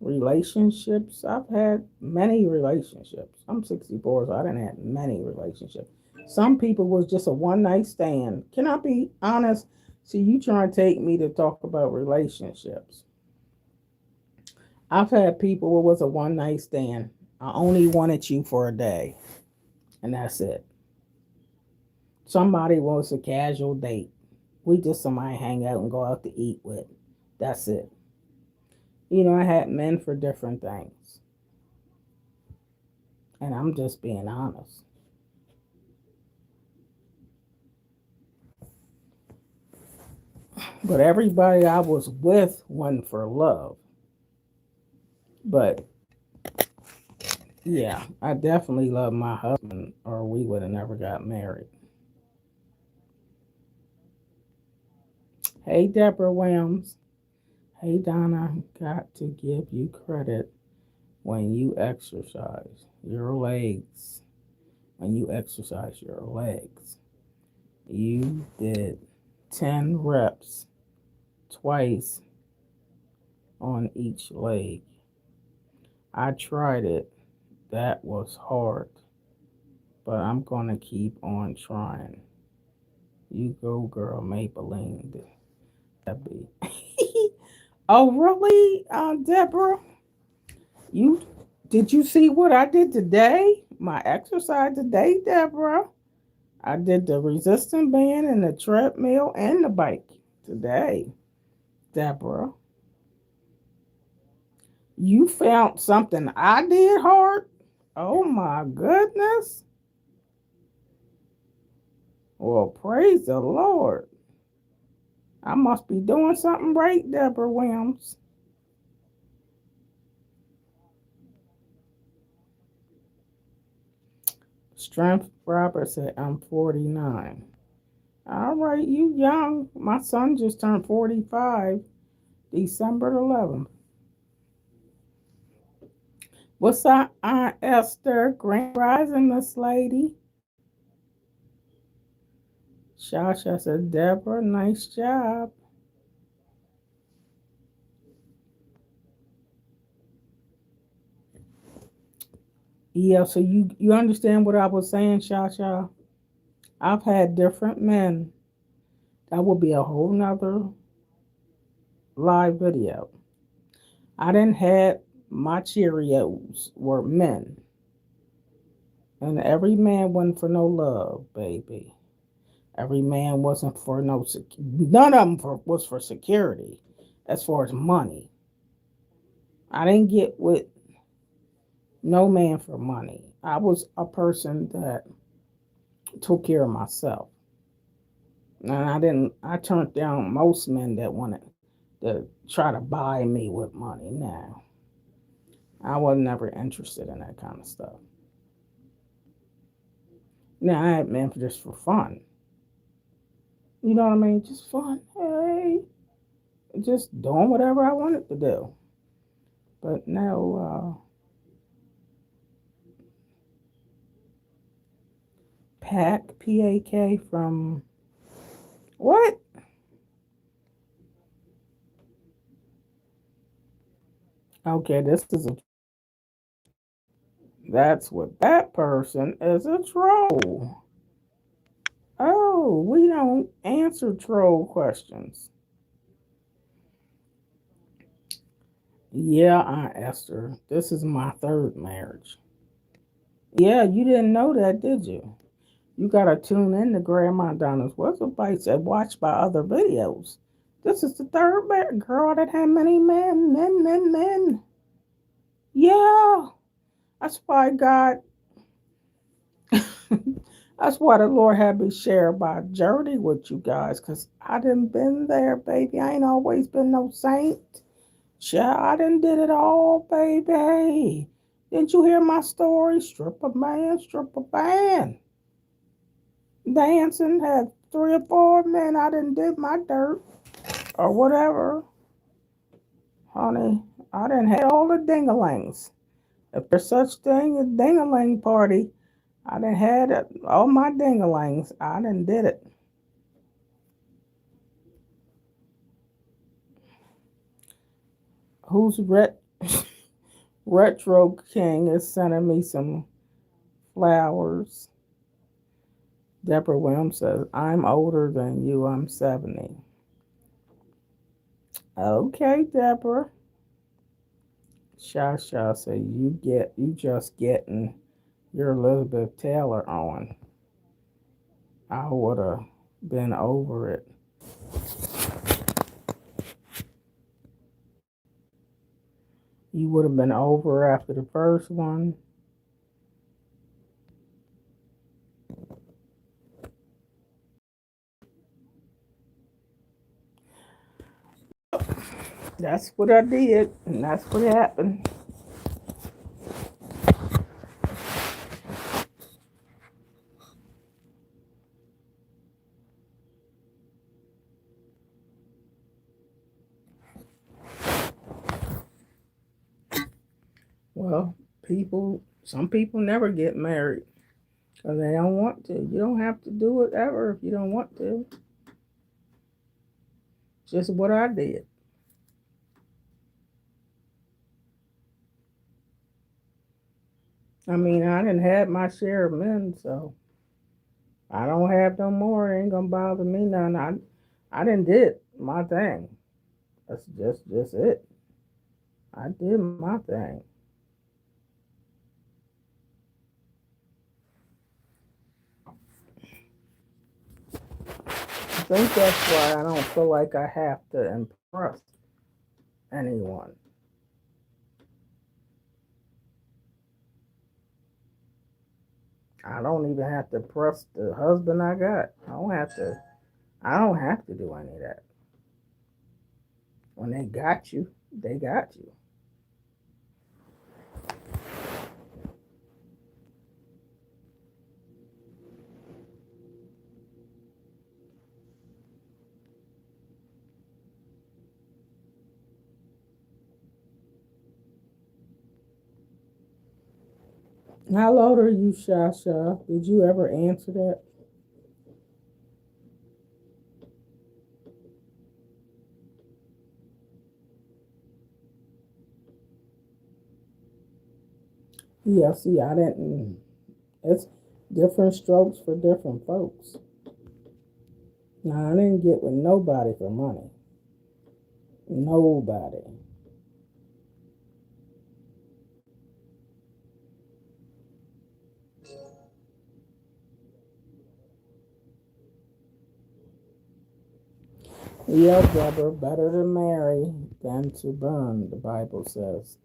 Relationships. I've had many relationships. I'm 64, so I didn't have many relationships. Some people was just a one night stand. Can I be honest? See, you trying to take me to talk about relationships. I've had people where it was a one night stand. I only wanted you for a day, and that's it. Somebody wants a casual date. We just somebody hang out and go out to eat with. That's it. I had men for different things, and I'm just being honest. But everybody I was with wasn't for love. But Yeah, I definitely love my husband, or we would have never got married. Hey, Deborah Williams. Hey, Donna. Got to give you credit when you exercise your legs. When you exercise your legs, you did 10 reps twice on each leg. I tried it. That was hard, but I'm going to keep on trying. You go, girl, Maybelline. Debbie. Oh, really, Deborah? You did you see what I did today? My exercise today, Deborah. I did the resistance band and the treadmill and the bike today, Deborah. You found something I did hard? Oh my goodness. Well, praise the Lord. I must be doing something right, Deborah Williams. Strength Robert said, I'm 49. All right, you young. My son just turned 45, December 11th. What's up, Aunt Esther? Grand Rising, Miss Lady. Shasha said, Deborah, nice job. Yeah, so you understand what I was saying, Shasha? I've had different men. That would be a whole nother live video. I didn't had my Cheerios were men. And every man wasn't for no love, baby. Every man wasn't for no none of them was for security as far as money. I didn't get with no man for money. I was a person that took care of myself. And I turned down most men that wanted to try to buy me with money. Now, I was never interested in that kind of stuff. Now, I had men for just for fun. You know what I mean? Just fun. Hey, just doing whatever I wanted to do. But no, Pack, PAK from what? Okay, this is a. That's what that person is a troll. Oh, we don't answer troll questions. Yeah, Aunt Esther, this is my third marriage. Yeah, you didn't know that, did you? You gotta tune in to Grandma Donna's Whistle Bites and watch my other videos. This is the third marriage. Girl that had many men. Yeah, that's why God, that's why the Lord had me share my journey with you guys, because I didn't been there, baby. I ain't always been no saint. Child, I done did it all, baby. Didn't you hear my story? Stripper man, stripper band. Dancing had 3 or 4 men. I didn't did my dirt or whatever. Honey, I didn't had all the dingalings. If there's such thing as dingaling party, I done had all my dingalings. I done did it. Who's Retro King is sending me some flowers. Deborah Williams says, I'm older than you. I'm 70. Okay, Deborah. Shasha said, you just getting your Elizabeth Taylor on. I would have been over it. You would have been over after the first one. That's what I did, and that's what happened. Well, some people never get married because they don't want to. You don't have to do it ever if you don't want to. Just what I did. I mean, I didn't have my share of men, so I don't have no more. It ain't gonna bother me none. I didn't did my thing. That's just it. I did my thing. I think that's why I don't feel like I have to impress anyone. I don't even have to impress the husband I got. I don't have to. I don't have to do any of that. When they got you, they got you. How old are you, Shasha? Did you ever answer that? Yeah, see, I didn't. It's different strokes for different folks. Now, I didn't get with nobody for money. Nobody. Yeah, brother, better to marry than to burn, the Bible says.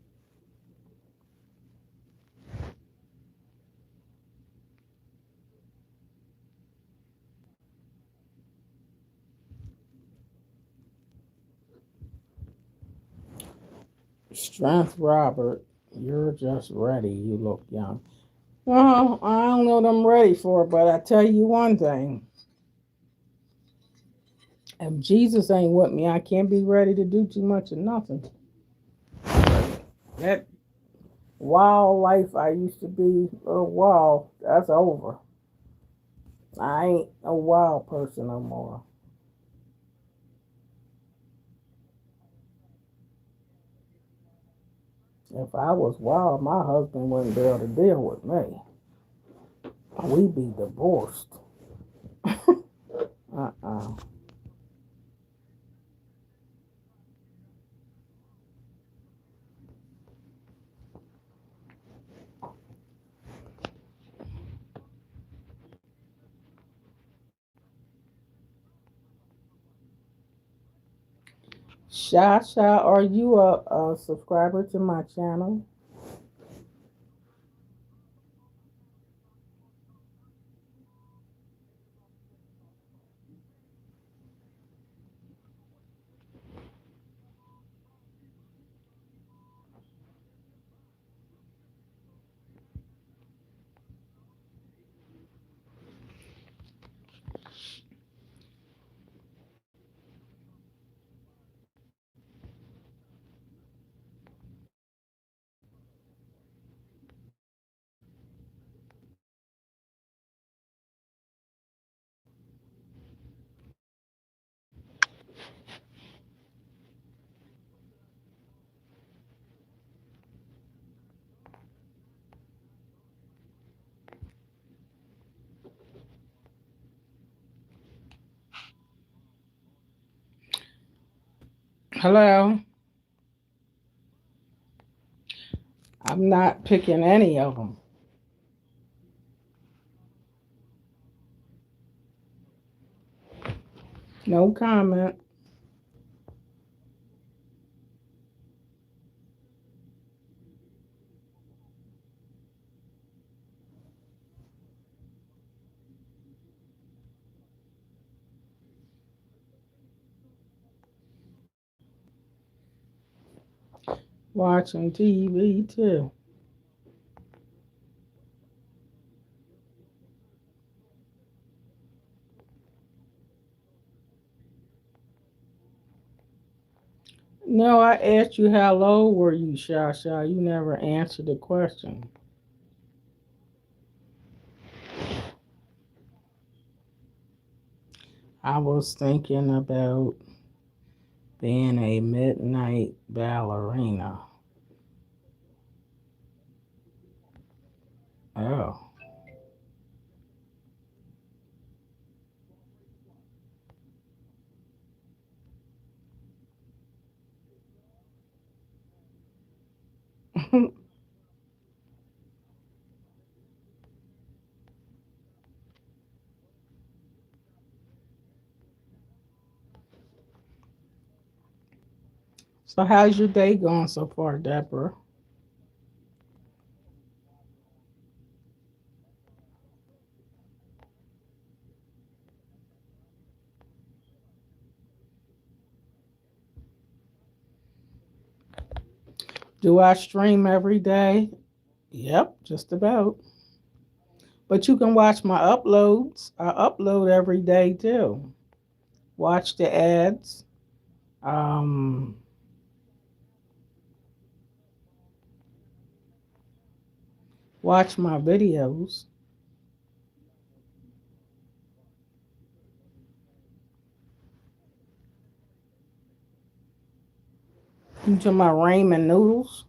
Strength, Robert. You're just ready. You look young. Well, I don't know what I'm ready for, but I tell you one thing. If Jesus ain't with me, I can't be ready to do too much of nothing. That wild life I used to be, a little wild, that's over. I ain't a wild person no more. If I was wild, my husband wouldn't be able to deal with me. We'd be divorced. Uh-uh. Shasha, are you a subscriber to my channel? Hello. I'm not picking any of them. No comment. Watching TV too. No, I asked you how low were you, Shasha. You never answered the question. I was thinking about being a midnight ballerina. Oh. So how's your day going so far, Deborah? Do I stream every day? Yep, just about. But you can watch my uploads. I upload every day too. Watch the ads. Um, Watch my videos. You talking about ramen noodles?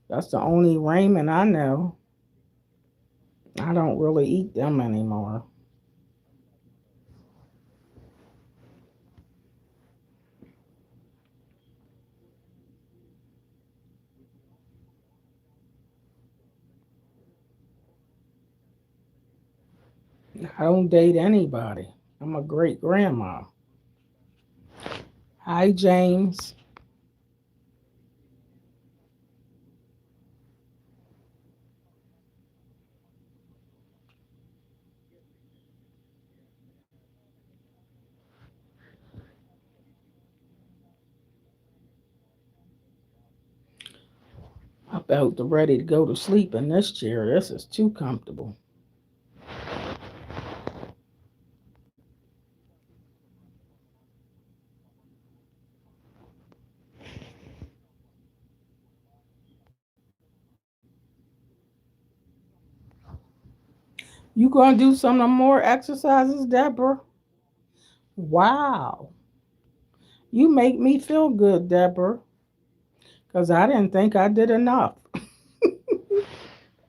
That's the only ramen I know. I don't really eat them anymore. I don't date anybody. I'm a great grandma. Hi, James. About to ready to go to sleep in this chair. This is too comfortable. You gonna do some more exercises, Deborah? Wow. You make me feel good, Deborah, because I didn't think I did enough.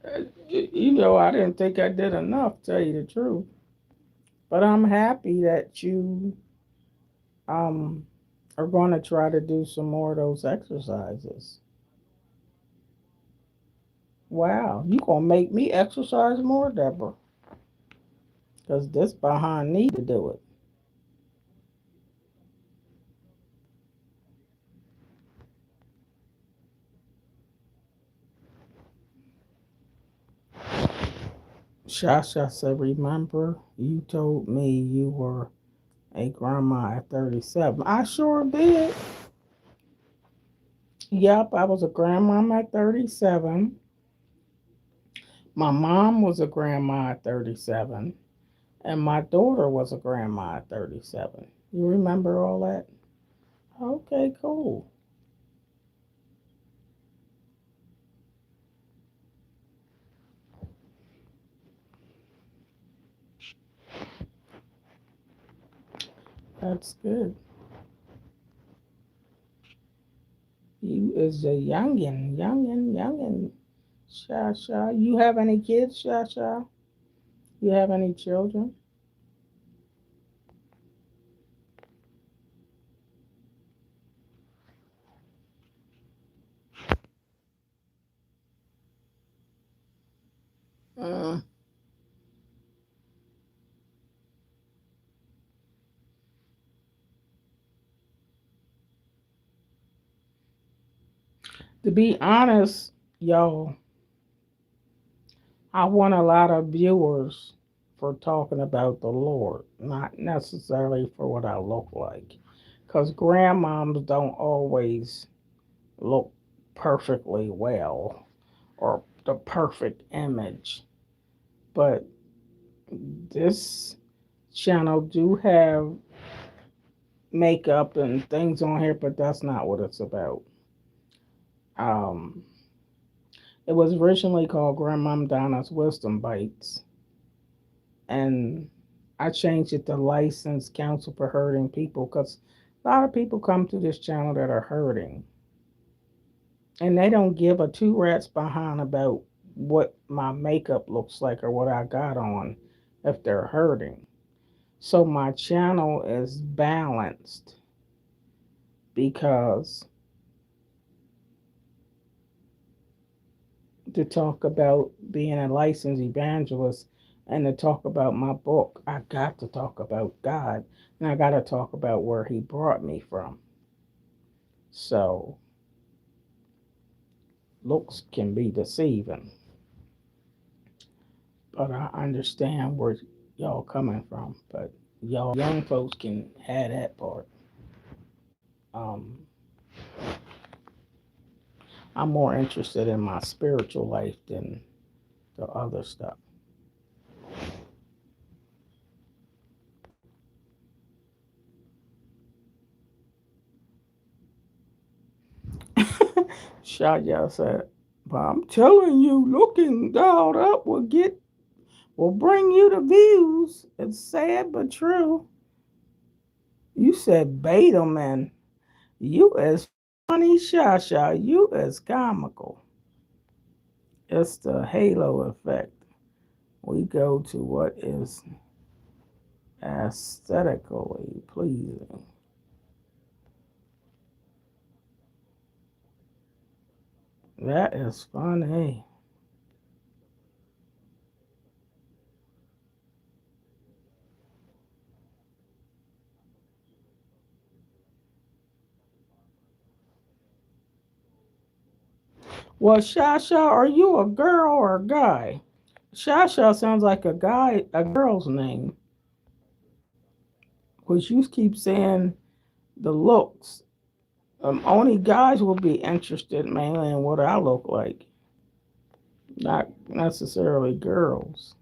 I didn't think I did enough, tell you the truth. But I'm happy that you um are going to try to do some more of those exercises. Wow, you gonna make me exercise more, Deborah, because this behind need to do it. Shasha said, remember you told me you were a grandma at 37. I sure did. Yep, I was a grandma at 37. My mom was a grandma at 37. And my daughter was a grandma at 37. You remember all that? Okay, cool. That's good. You is a youngin, youngin, youngin. Shasha. You have any kids, Shasha? You have any children? Mm. To be honest, y'all, I want a lot of viewers for talking about the Lord, not necessarily for what I look like. Because grandmoms don't always look perfectly well or the perfect image. But this channel do have makeup and things on here, but that's not what it's about. Um, it was originally called Grandmom Donna's Wisdom Bites, and I changed it to Licensed Counsel for Hurting People because a lot of people come to this channel that are hurting, and they don't give a two rats behind about what my makeup looks like or what I got on if they're hurting. So my channel is balanced because to talk about being a licensed evangelist and to talk about my book, I got to talk about God and I got to talk about where He brought me from. So, looks can be deceiving, but I understand where y'all coming from. But y'all young folks can have that part. Um, I'm more interested in my spiritual life than the other stuff. Shaya said, but I'm telling you, looking dialed up will bring you the views. It's sad but true. You said beta man. You as funny, Shasha. You as comical. It's the halo effect. We go to what is aesthetically pleasing. That is funny. Well, Shasha, are you a girl or a guy? Shasha sounds like a girl's name, which you keep saying the looks. Only guys will be interested mainly in what I look like, not necessarily girls.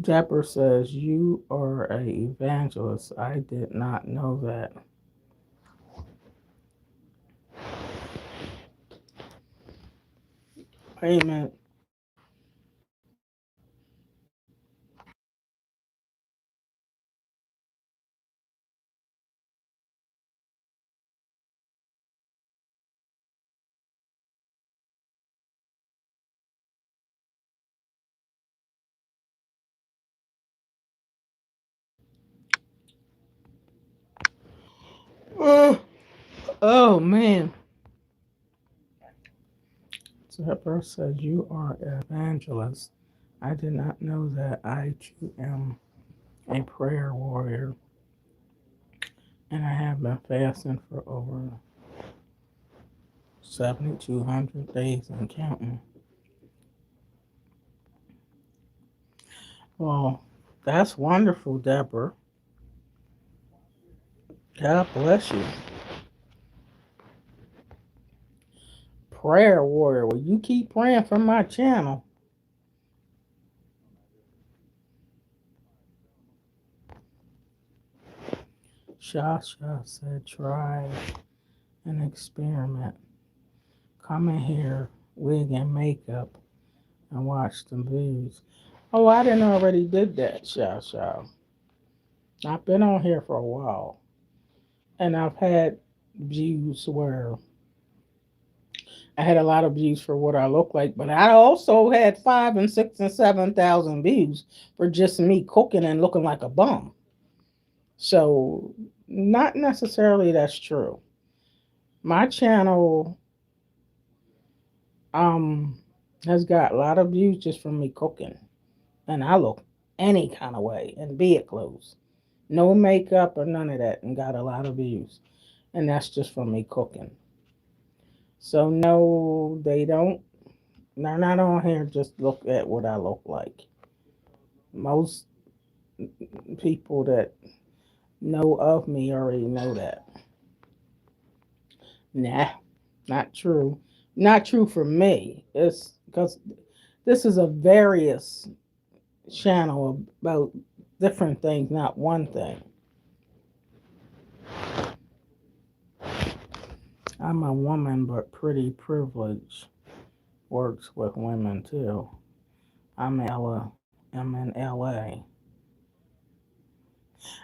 Dapper says you are a evangelist. I did not know that. Amen. Uh, oh man. Dapper says you are an evangelist. I did not know that. I too am a prayer warrior, and I have been fasting for over 7,200 days and counting. Well, that's wonderful, Deborah. God bless you. Prayer warrior. Well, you keep praying for my channel. Shasha said, try an experiment. Come in here, wig and makeup, and watch the views. Oh, I didn't already did that, Shasha. I've been on here for a while, and I've had views where I had a lot of views for what I look like, but I also had 5 and 6 and 7,000 views for just me cooking and looking like a bum. So, not necessarily that's true. My channel um has got a lot of views just from me cooking, and I look any kind of way and be it clothes, no makeup or none of that, and got a lot of views, and that's just from me cooking. So no, they don't. They're not on here just look at what I look like. Most people that know of me already know that. Nah, not true. Not true for me. It's because This is a various channel about different things, not one thing. I'm a woman, but pretty privileged. Works with women too. I'm in LA.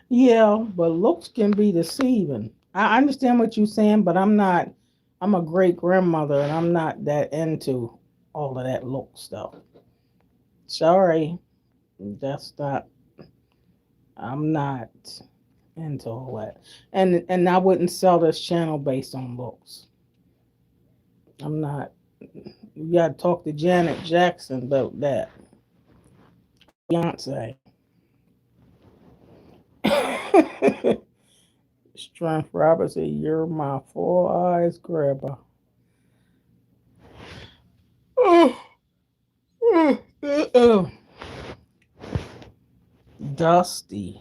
Yeah, but looks can be deceiving. I understand what you're saying, but I'm not. I'm a great grandmother, and I'm not that into all of that look stuff. Sorry, that's not. I'm not into all that, and I wouldn't sell this channel based on looks. I'm not. You got to talk to Janet Jackson about that. Beyonce. Strength Robinson, you're my four eyes grabber. Oh, oh, oh. Dusty.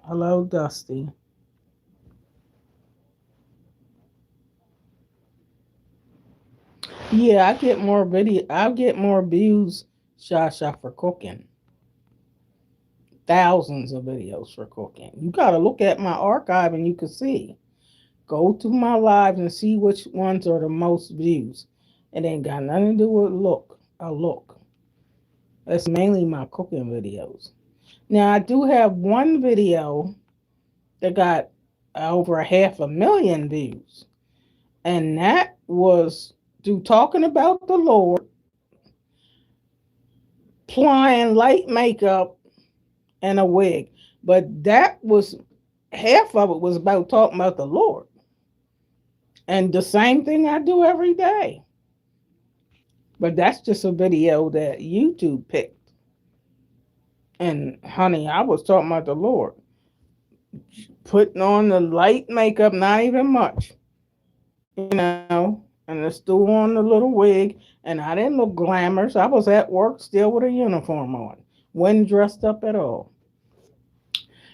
Hello, Dusty. Yeah, I get more video. I get more views, Shasha, for cooking. Thousands of videos for cooking. You gotta look at my archive and you can see. Go to my lives and see which ones are the most views. It ain't got nothing to do with look. A look. That's mainly my cooking videos. Now I do have one video that got over 500,000 views, and that was through talking about the Lord, applying light makeup and a wig. But that was half of it was about talking about the Lord, and the same thing I do every day. But that's just a video that YouTube picked. And honey, I was talking about the Lord, putting on the light makeup, not even much, and I still on the little wig, and I didn't look glamorous. I was at work still with a uniform on, wasn't dressed up at all.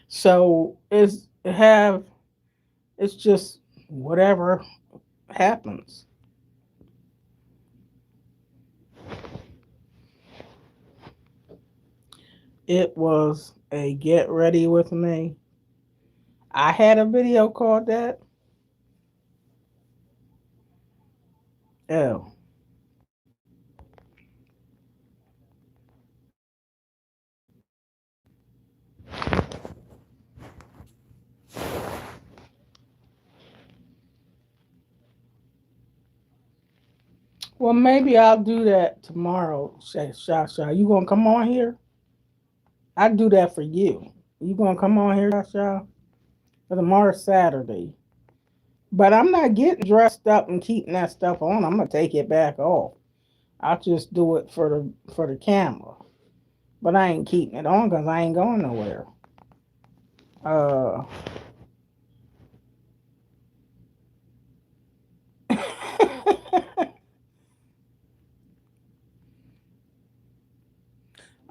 So it's just whatever happens. It was a get ready with me. I had a video called that. Oh, well, maybe I'll do that tomorrow. Shasha, you gonna come on here? I do that for you. You gonna come on here, Shasha? For tomorrow's Saturday. But I'm not getting dressed up and keeping that stuff on. I'm gonna take it back off. I'll just do it for the camera. But I ain't keeping it on because I ain't going nowhere. Uh,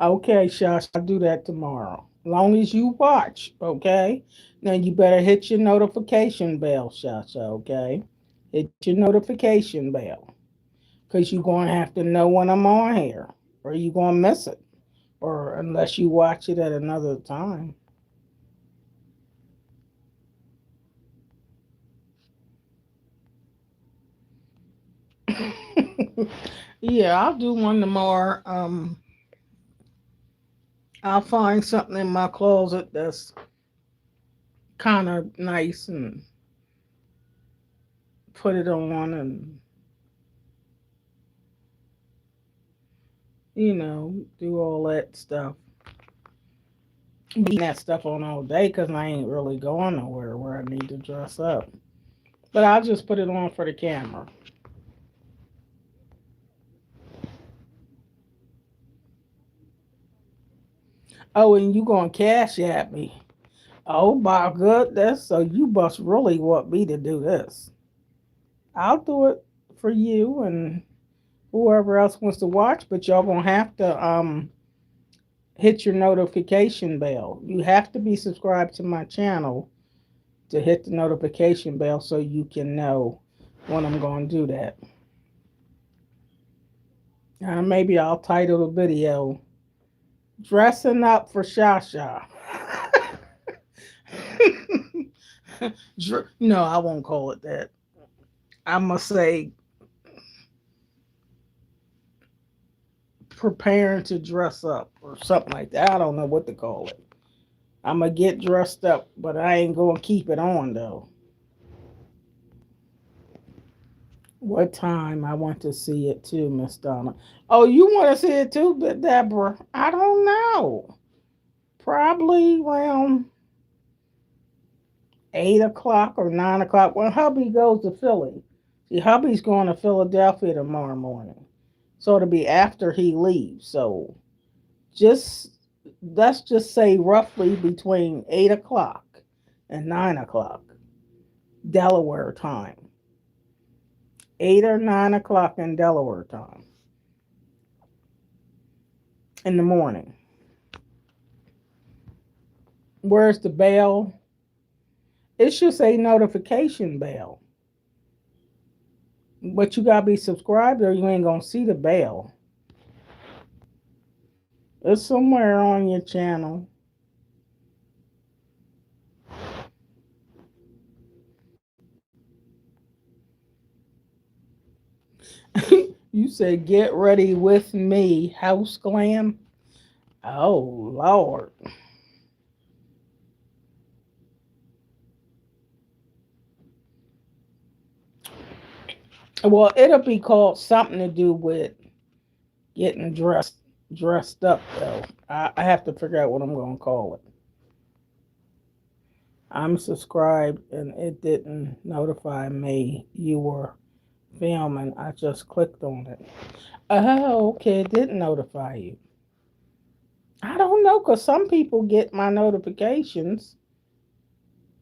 okay, Shush, I'll do that tomorrow. Long as you watch, okay? Now you better hit your notification bell, Shush, okay? Hit your notification bell. Because you're going to have to know when I'm on here. Or you're going to miss it. Or unless you watch it at another time. Yeah, I'll do one tomorrow. I'll find something in my closet that's kind of nice and put it on and, do all that stuff. Be that stuff on all day because I ain't really going nowhere where I need to dress up. But I'll just put it on for the camera. Oh, and you gonna cash at me. Oh my goodness. So you must really want me to do this. I'll do it for you and whoever else wants to watch, but y'all gonna have to hit your notification bell. You have to be subscribed to my channel to hit the notification bell so you can know when I'm gonna do that. Maybe I'll title the video "Dressing Up for Shasha." No, I won't call it that. I'm gonna say preparing to dress up or something like that. I don't know what to call it. I'm gonna get dressed up, but I ain't gonna keep it on though. What time I want to see it too, Miss Donna? Oh, you want to see it too, Deborah? I don't know. Probably around 8 o'clock or 9 o'clock when hubby goes to Philly. See, hubby's going to Philadelphia tomorrow morning, so it'll be after he leaves. So just let's just say roughly between 8 o'clock and 9 o'clock Delaware time. 8 or 9 o'clock in Delaware time in the morning. Where's the bell? It should say notification bell, but you gotta be subscribed or you ain't gonna see the bell. It's somewhere on your channel. You said get ready with me, house glam. Oh Lord. Well, it'll be called something to do with getting dressed up though. I have to figure out what I'm gonna call it. I'm subscribed and it didn't notify me you were filming. I just clicked on it. Oh, okay, it didn't notify you. I don't know because some people get my notifications.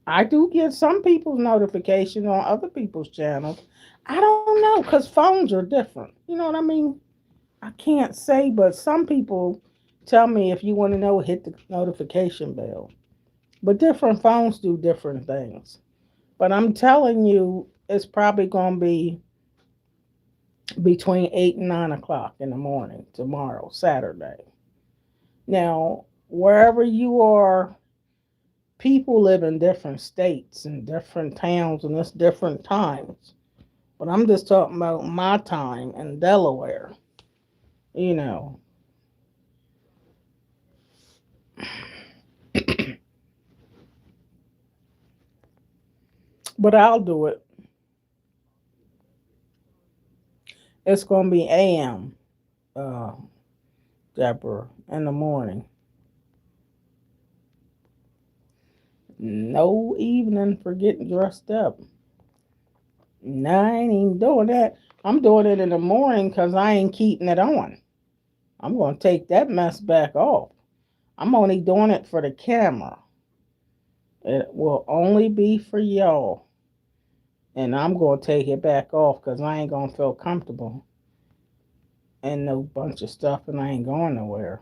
I do get some people's notifications on other people's channels. I don't know because phones are different. You know what I mean? I can't say, but some people tell me if you want to know, hit the notification bell. But different phones do different things. But I'm telling you, it's probably going to be between 8 and 9 o'clock in the morning tomorrow, Saturday. Now, wherever you are, people live in different states and different towns, and it's different times. But I'm just talking about my time in Delaware, you know. But I'll do it. It's going to be AM, uh, Deborah, in the morning. No evening for getting dressed up. No, I ain't even doing that. I'm doing it in the morning because I ain't keeping it on. I'm going to take that mess back off. I'm only doing it for the camera. It will only be for y'all. And I'm going to take it back off because I ain't going to feel comfortable and no bunch of stuff and I ain't going nowhere.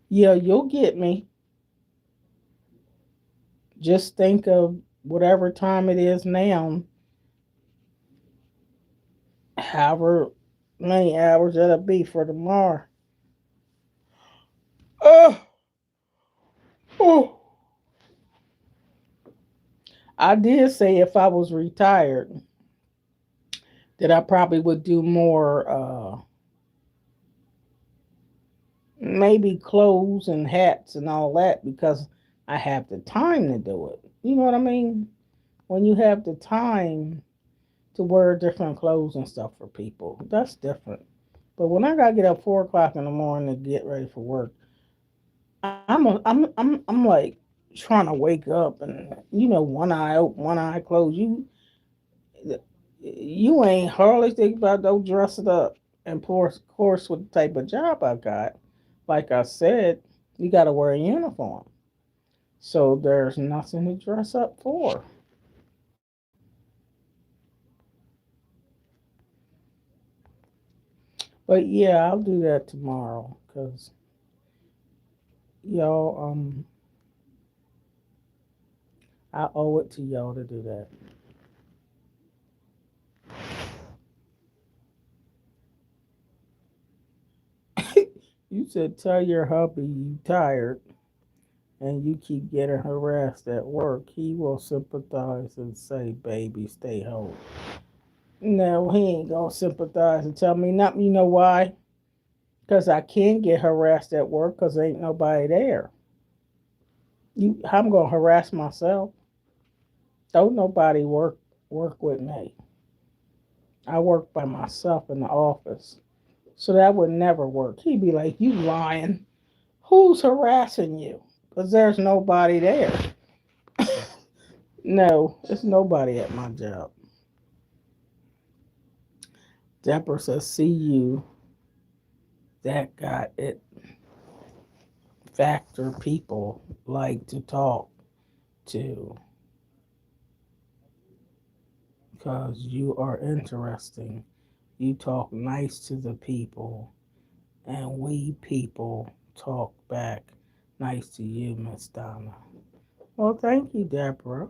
Yeah, you'll get me. Just think of whatever time it is now, however many hours that'll be for tomorrow. Oh, oh. I did say if I was retired that I probably would do more, maybe clothes and hats and all that because I have the time to do it. You know what I mean? When you have the time to wear different clothes and stuff for people, that's different. But when I gotta get up 4 o'clock in the morning to get ready for work, I'm like trying to wake up and one eye open, one eye closed. You ain't hardly think about no dressing up. And of course, with the type of job I got, like I said, you got to wear a uniform. So there's nothing to dress up for. But yeah, I'll do that tomorrow because Y'all, I owe it to y'all to do that. You said tell your hubby you tired and you keep getting harassed at work. He will sympathize and say, baby, stay home. No, he ain't gonna sympathize and tell me nothing. You know why? Because I can get harassed at work because ain't nobody there. I'm gonna harass myself. Don't nobody work with me. I work by myself in the office. So that would never work. He'd be like, you lying. Who's harassing you? Because there's nobody there. No, there's nobody at my job. Deborah says, see you. That got it. Factor people like to talk to because you are interesting. You talk nice to the people, and we people talk back nice to you, Miss Donna. Well, thank you, Deborah.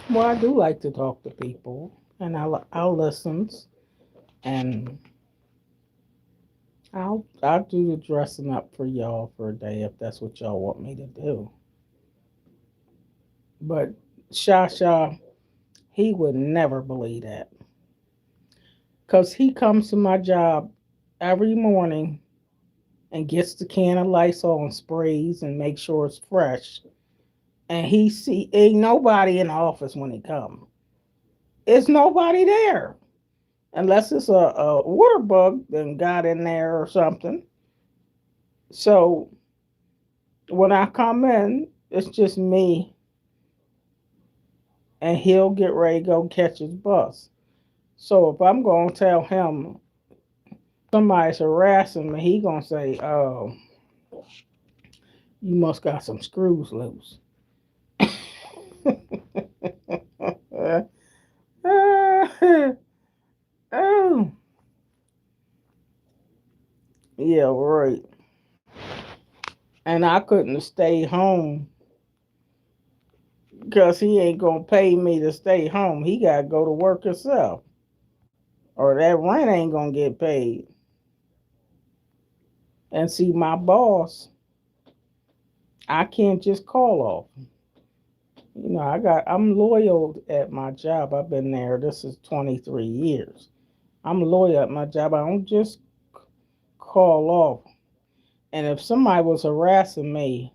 Well, I do like to talk to people, and I'll listen, and I'll do the dressing up for y'all for a day if that's what y'all want me to do. But Shasha, he would never believe that, cause he comes to my job every morning and gets the can of Lysol and sprays and makes sure it's fresh. And he see ain't nobody in the office when he come. It's nobody there unless it's a water bug that got in there or something. So when I come in, it's just me, and he'll get ready to go catch his bus. So if I'm gonna tell him somebody's harassing me, he gonna say, "Oh, you must got some screws loose." Oh, yeah, right. And I couldn't stay home because he ain't gonna pay me to stay home. He gotta go to work himself, or that rent ain't gonna get paid. And see, my boss, I can't just call off. I'm loyal at my job. I've been there. This is 23 years. I'm loyal at my job. I don't just call off. And if somebody was harassing me,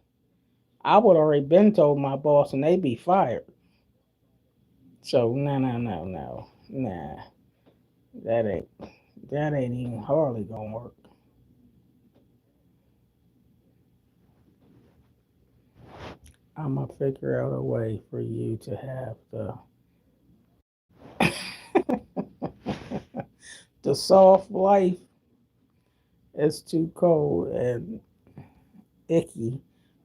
I would already been told my boss, and they'd be fired. So no, no, no, no, nah. That ain't that ain't even hardly gonna work. I'm gonna figure out a way for you to have the soft life is too cold and icky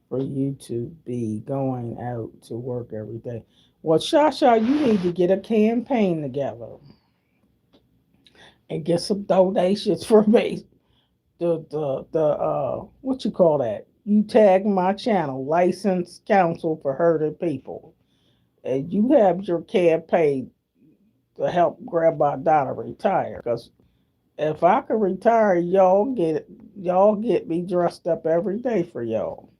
for you to be going out to work every day. Well, Shasha, you need to get a campaign together and get some donations for me. The what you call that? You tag my channel, licensed counsel for hurted people, and you have your campaign to help Grandma Donna retire. Because if I could retire, y'all get me dressed up every day for y'all.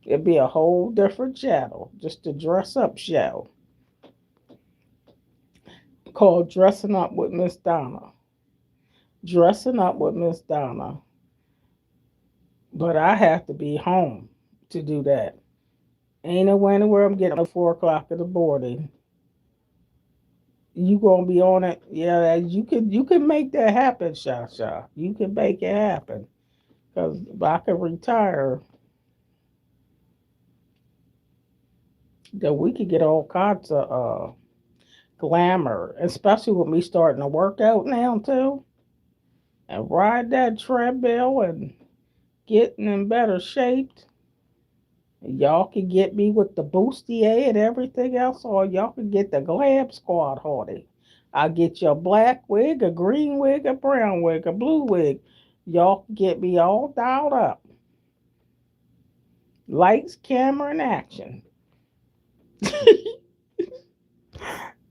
It'd be a whole different channel, just a dress up show called Dressing Up with Miss Donna. Dressing Up with Miss Donna. But I have to be home to do that. Ain't no anywhere I'm getting up at 4 o'clock in the morning. You gonna be on it? Yeah, you can make that happen, Shasha. You can make it happen. Cause if I can retire, then we could get all kinds of glamour, especially with me starting to work out now too, and ride that treadmill and getting in better shape. Y'all can get me with the bustier and everything else, or y'all can get the glam squad hardy. I'll get your black wig, a green wig, a brown wig, a blue wig. Y'all can get me all dialed up. Lights, camera, and action.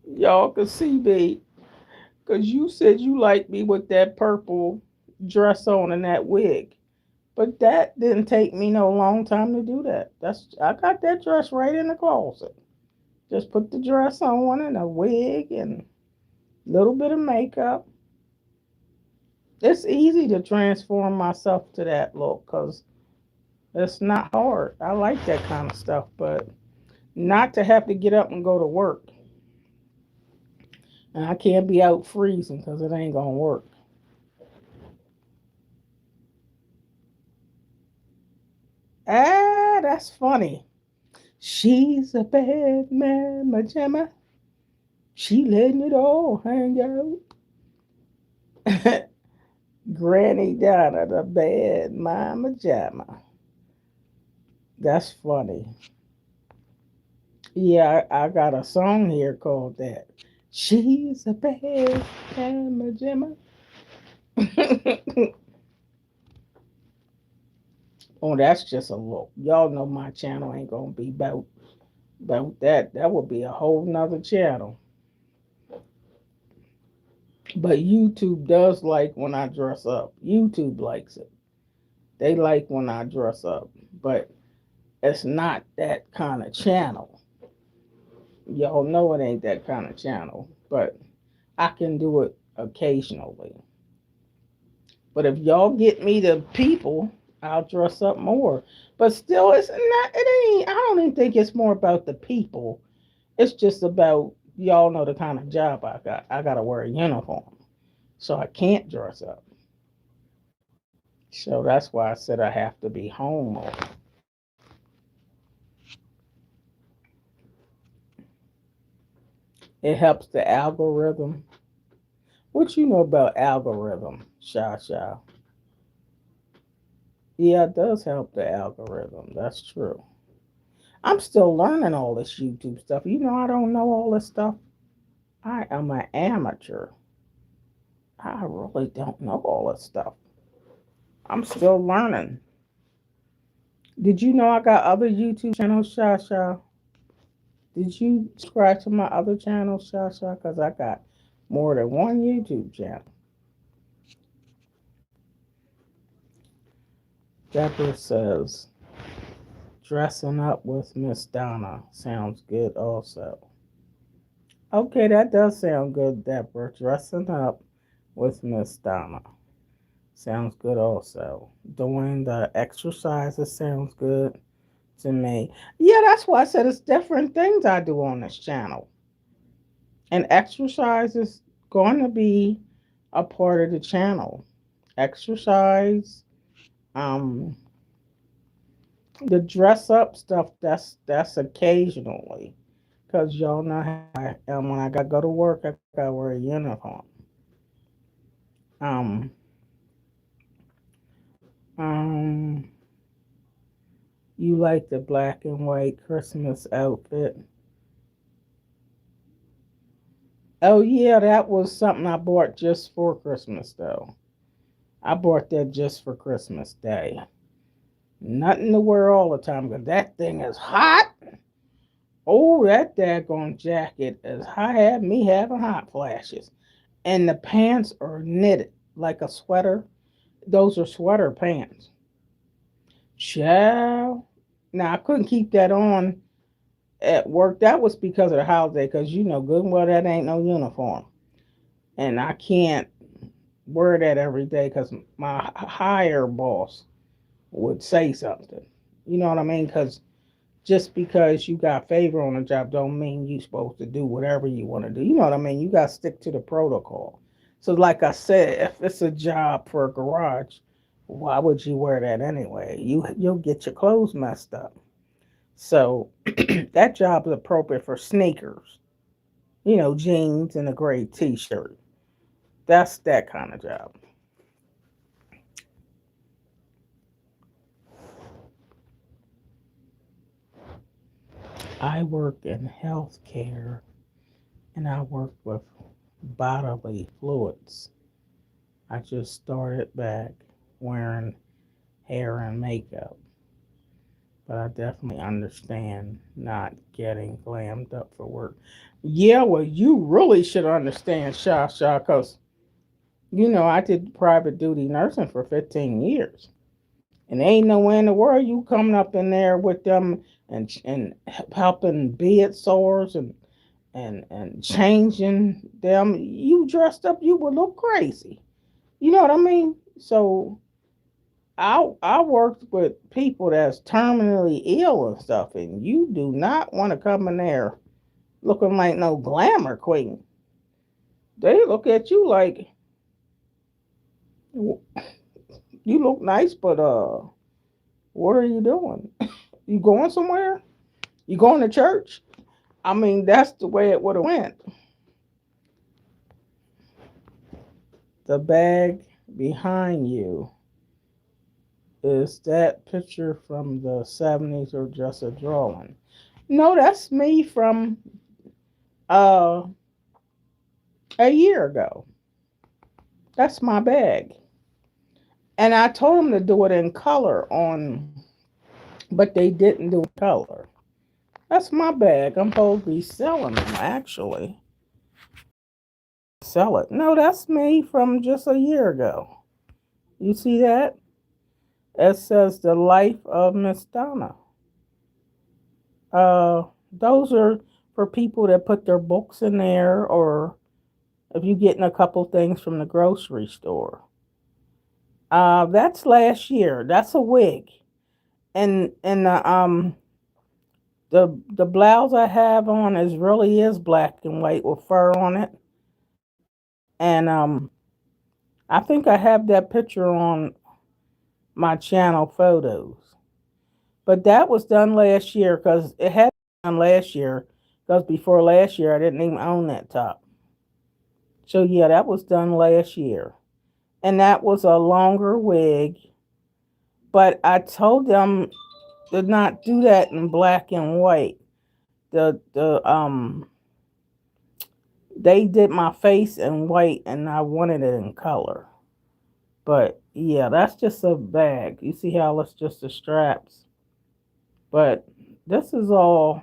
Y'all can see me. Because you said you liked me with that purple dress on and that wig. But that didn't take me no long time to do that. I got that dress right in the closet. Just put the dress on and a wig and a little bit of makeup. It's easy to transform myself to that look because it's not hard. I like that kind of stuff, but not to have to get up and go to work. And I can't be out freezing because it ain't going to work. Ah, that's funny. She's a bad mama jamma. She letting it all hang out. Granny Donna, the bad mama jamma. That's funny. Yeah, I got a song here called that. She's a bad mama jamma. Oh, that's just a look. Y'all know my channel ain't gonna be about that. That would be a whole nother channel. But YouTube does like when I dress up. YouTube likes it. They like when I dress up. But it's not that kind of channel. Y'all know it ain't that kind of channel. But I can do it occasionally. But if y'all get me the people, I'll dress up more. But still, it's not. It ain't. I don't even think it's more about the people. It's just about y'all know the kind of job I got. I gotta wear a uniform, so I can't dress up. So that's why I said I have to be home more. It helps the algorithm. What you know about algorithm, Sha Sha? Yeah, it does help the algorithm. That's true. I'm still learning all this YouTube stuff. You know, I don't know all this stuff. I am an amateur. I really don't know all this stuff. I'm still learning. Did you know I got other YouTube channels, Sha Sha? Did you subscribe to my other channels, Sha Sha? Because I got more than one YouTube channel. Deborah says, dressing up with Miss Donna sounds good also. Okay, that does sound good, Deborah. Dressing up with Miss Donna sounds good also. Doing the exercises sounds good to me. Yeah, that's why I said it's different things I do on this channel. And exercise is going to be a part of the channel. Exercise, um, the dress up stuff, that's occasionally. Because y'all know how I am when I got to go to work, I got to wear a uniform. Um, um, you like the black and white Christmas outfit? Oh yeah, that was something I bought just for Christmas though. I bought that just for Christmas Day. Nothing to wear all the time because that thing is hot. Oh, that daggone jacket is hot. Had me having hot flashes. And the pants are knitted like a sweater. Those are sweater pants. Child. Now I couldn't keep that on at work. That was because of the holiday, because you know good and well that ain't no uniform. And I can't wear that every day because my higher boss would say something. You know what I mean? Because just because you got favor on a job don't mean you supposed to do whatever you want to do. You know what I mean? You got to stick to the protocol. So like I said, if it's a job for a garage, why would you wear that anyway? You'll get your clothes messed up. So that job is appropriate for sneakers, you know, jeans and a gray t-shirt. That's that kind of job. I work in healthcare and I work with bodily fluids. I just started back wearing hair and makeup, but I definitely understand not getting glammed up for work. Yeah, well, you really should understand, Shasha, because I did private duty nursing for 15 years. And there ain't nowhere in the world you coming up in there with them and helping bed sores and changing them. You dressed up, you would look crazy. You know what I mean? So I worked with people that's terminally ill and stuff, and you do not want to come in there looking like no glamour queen. They look at you like you look nice, but what are you doing? You going somewhere? You going to church? I mean, that's the way it would have went. The bag behind you, is that picture from the 70s or just a drawing? No, that's me from uh a year ago. That's my bag. And I told them to do it in color but they didn't do it in color. That's my bag. I'm supposed to be selling them actually. Sell it. No, that's me from just a year ago. You see that? It says the life of Miss Donna. Those are for people that put their books in there, or if you're getting a couple things from the grocery store. That's last year. That's a wig, and the blouse I have on is black and white with fur on it, and I think I have that picture on my channel photos. But that was done last year because it had been done last year because before last year I didn't even own that top. So yeah, that was done last year. And that was a longer wig. But I told them to not do that in black and white. The they did my face in white and I wanted it in color. But yeah, that's just a bag. You see how it's just the straps. But this is all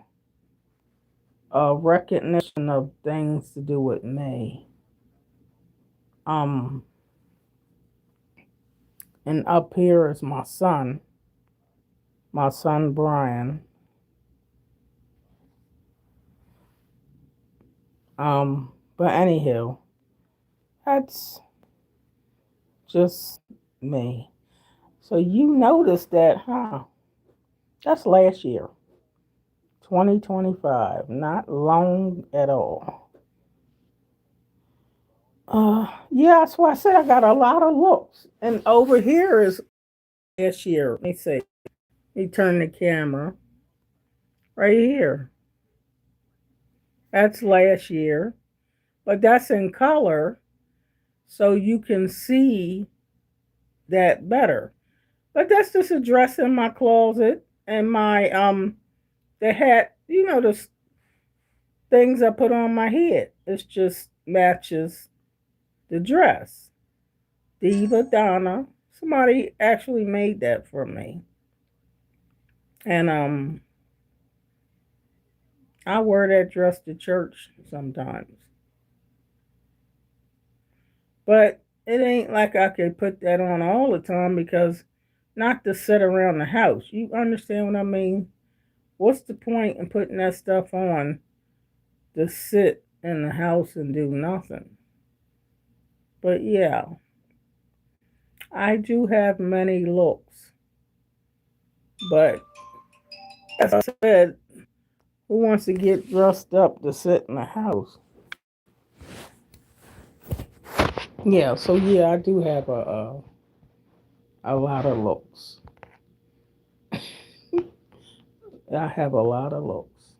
a recognition of things to do with me. Um, and up here is my son Brian. But anywho, that's just me. So you noticed that, huh? That's last year, 2025. Not long at all. Yeah, that's why I said I got a lot of looks. And over here is last year. Let me see. Let me turn the camera right here. That's last year, but that's in color, so you can see that better. But that's just a dress in my closet and my the hat, the things I put on my head. It just matches the dress. Diva Donna. Somebody actually made that for me. And I wear that dress to church sometimes. But it ain't like I could put that on all the time because not to sit around the house. You understand what I mean? What's the point in putting that stuff on to sit in the house and do nothing? But yeah, I do have many looks. But as I said, who wants to get dressed up to sit in the house? Yeah, so yeah, I do have a lot of looks. I have a lot of looks.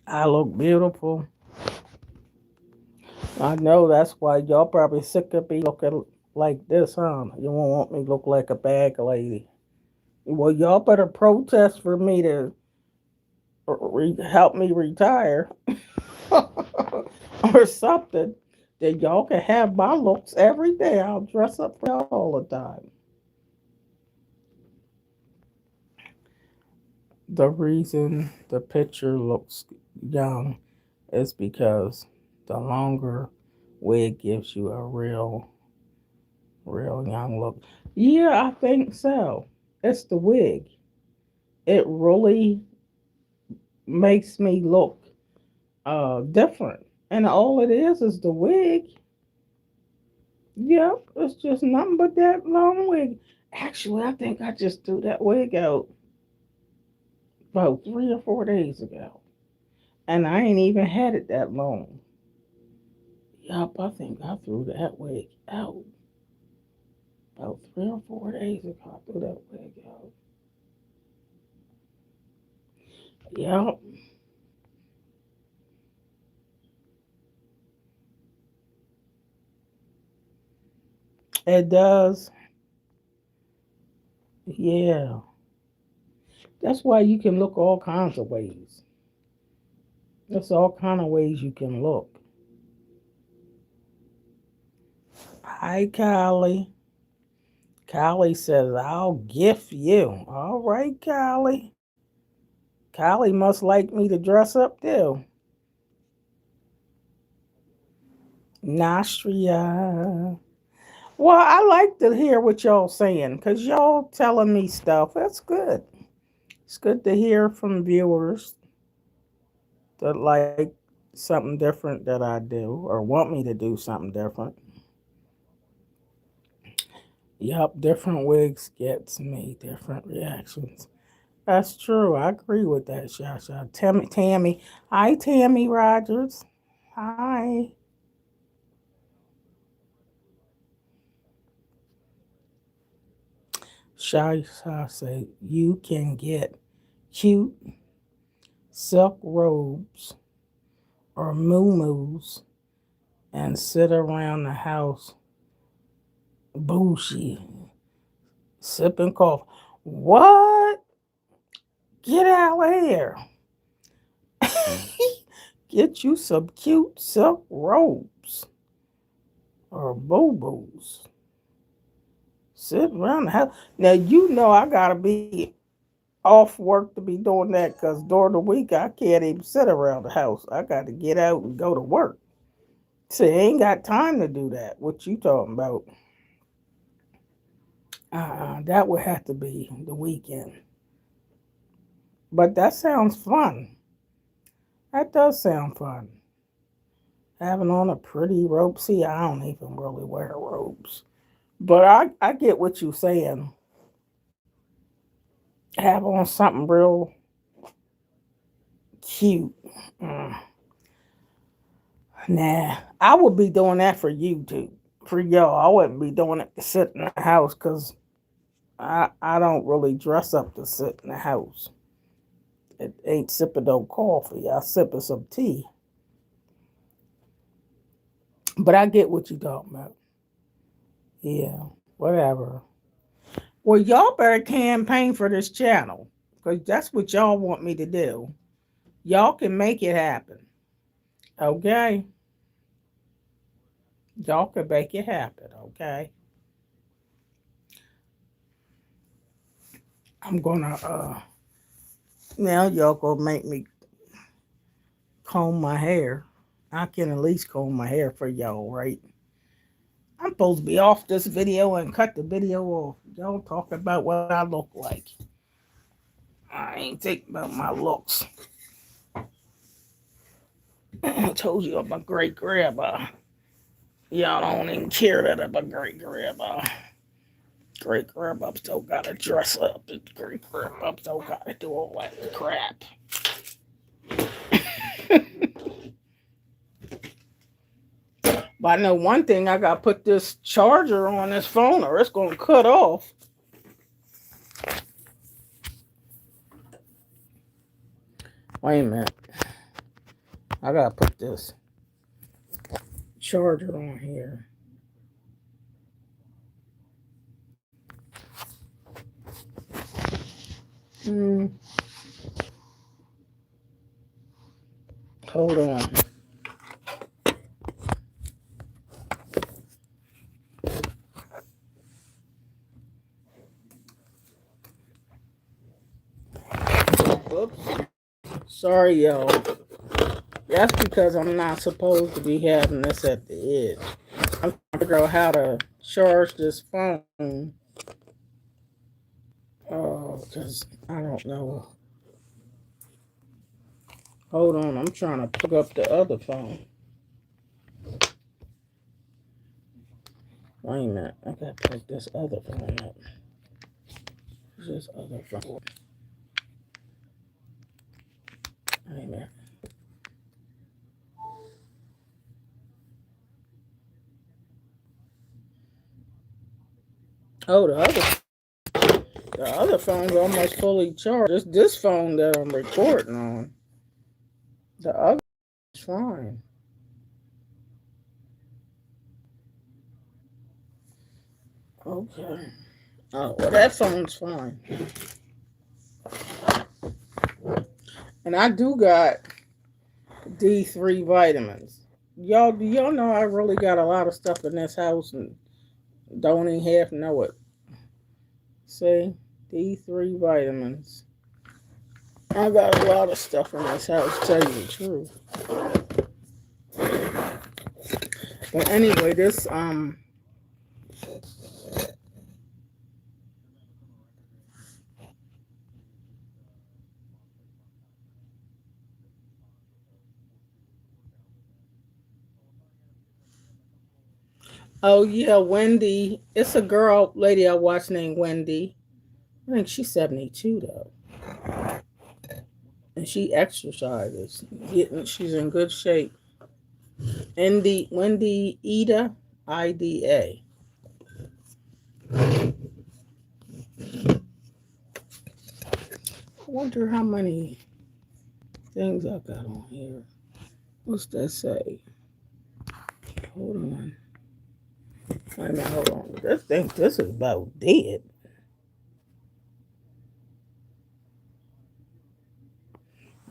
I look beautiful. I know that's why y'all probably sick of me looking like this, huh? You won't want me to look like a bag lady. Well, y'all better protest for me to help me retire or something. Then y'all can have my looks every day. I'll dress up for y'all all the time. The reason the picture looks young is because the longer wig gives you a real young look. Yeah, I think so. It's the wig. It really makes me look different. And all it is the wig. Yep, it's just nothing but that long wig. Actually, I think I just threw that wig out about 3 or 4 days ago. And I ain't even had it that long. Yup, I think I threw that wig out about 3 or 4 days ago. I threw that wig out. Yup, it does. Yeah. That's why you can look all kinds of ways. There's all kind of ways you can look. Hi, Kylie. Kylie says, I'll gift you. All right, Kylie. Kylie must like me to dress up too. Nostria. Well, I like to hear what y'all saying because y'all telling me stuff. That's good. It's good to hear from viewers that like something different that I do or want me to do something different. Yup, different wigs gets me different reactions. That's true. I agree with that, Shasha. Tammy. Hi, Tammy Rogers. Hi. Shasha say you can get cute silk robes or moo and sit around the house bougie, sipping coffee. What? Get out of here. Get you some cute silk robes or boo-boos. Sit around the house. Now, you know I got to be off work to be doing that because during the week I can't even sit around the house. I got to get out and go to work. See, I ain't got time to do that. What you talking about? That would have to be the weekend. But that sounds fun. That does sound fun. Having on a pretty robe. See, I don't even really wear robes. But I get what you're saying. Have on something real cute. Mm. Nah, I would be doing that for you too. For y'all, I wouldn't be doing it to sit in the house because I don't really dress up to sit in the house. It ain't sipping no coffee. I sipping some tea. But I get what you talking about. Yeah, whatever. Well, y'all better campaign for this channel because that's what y'all want me to do. Y'all can make it happen. Okay? Y'all can make it happen. Okay? I'm gonna now y'all gonna make me comb my hair. I can at least comb my hair for y'all, right? I'm supposed to be off this video and cut the video off. Y'all talking about what I look like. I ain't thinking about my looks. I told you I'm a great grandma. Y'all don't even care that I'm a great grandma. Great grandma still gotta dress up. Great grandma still gotta do all that crap. But I know one thing, I gotta put this charger on this phone or it's gonna cut off. Wait a minute. I gotta put this charger on here. Hmm. Hold on. Oops. Sorry, y'all. That's because I'm not supposed to be having this at the edge. I'm trying to figure out how to charge this phone. Oh, because I don't know. Hold on, I'm trying to pick up the other phone. Wait a minute, I gotta pick this other phone up. This other phone. Wait a minute. Oh, the other phone's almost fully charged. It's this phone that I'm recording on. The other is fine. Okay. Oh, well, that phone's fine. And I do got D3 vitamins. Do y'all know I really got a lot of stuff in this house and don't even half know it. See? D3 vitamins. I got a lot of stuff in this house, to tell you the truth. But anyway, this oh yeah, Wendy. It's a girl lady I watch named Wendy. I think she's 72 though. And she exercises. She's in good shape. Wendy Ida IDA. I wonder how many things I got on here. What's that say? Hold on. Wait a minute, hold on. This is about dead.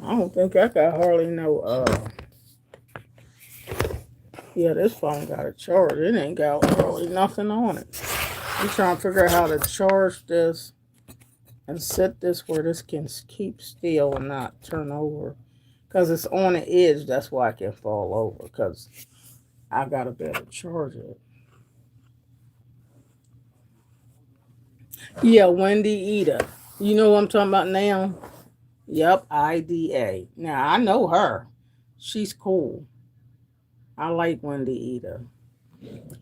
I don't think I got hardly no yeah, this phone got a charge. It ain't got hardly nothing on it. I'm trying to figure out how to charge this and set this where this can keep still and not turn over. Because it's on the edge, that's why I can fall over. Because I got to be able to charge it. Yeah, Wendy Ida. You know what I'm talking about now? Yep, IDA. Now, I know her. She's cool. I like Wendy Ida.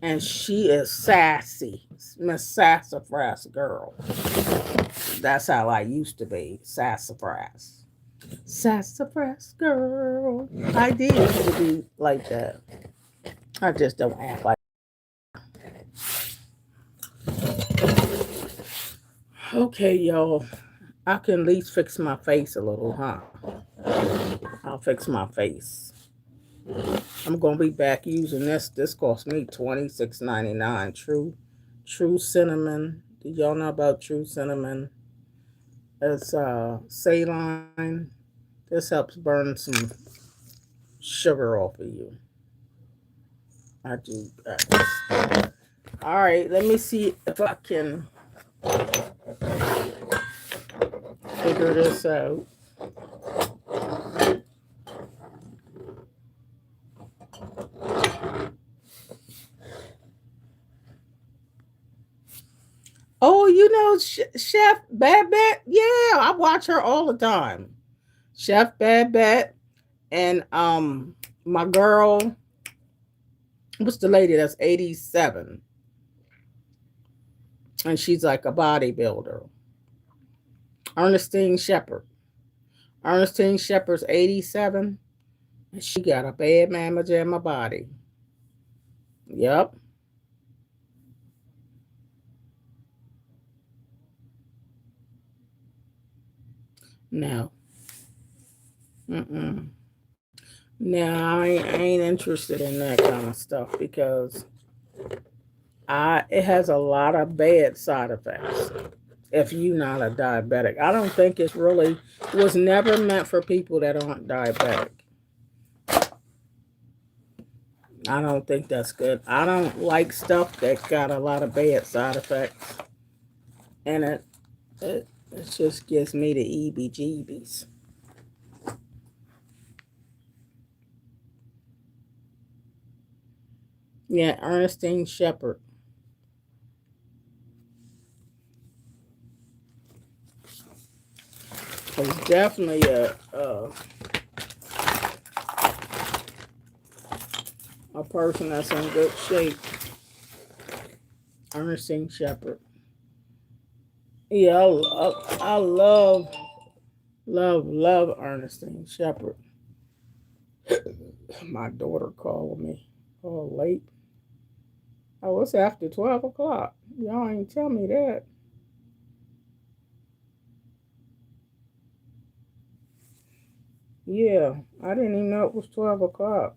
And she is sassy. Miss Sassafras girl. That's how I used to be. Sassafras. Sassafras girl. I did used to be like that. I just don't act like. Okay, y'all. I can at least fix my face a little, huh? I'll fix my face. I'm gonna be back using this. This cost me $26.99. True cinnamon. Do y'all know about true cinnamon? It's saline. This helps burn some sugar off of you. I do. All right, let me see if I can figure this out. Oh, Chef Bad Bat? Yeah, I watch her all the time. Chef Bad Bat and my girl, what's the lady that's 87? And she's like a bodybuilder. Ernestine Shepherd. Ernestine Shepherd's 87. And she got a bad mamma jamma body. Yep. No. Mm-mm. Now, I ain't interested in that kind of stuff because it has a lot of bad side effects if you're not a diabetic. I don't think it's really was never meant for people that aren't diabetic. I don't think that's good. I don't like stuff that got a lot of bad side effects, and it just gives me the EBGBs. Yeah, Ernestine Shepherd. Is definitely a person that's in good shape. Ernestine Shepherd. Yeah, I love Ernestine Shepherd. My daughter called me. Oh, late. Oh, it's after 12 o'clock. Y'all ain't tell me that. Yeah, I didn't even know it was 12 o'clock.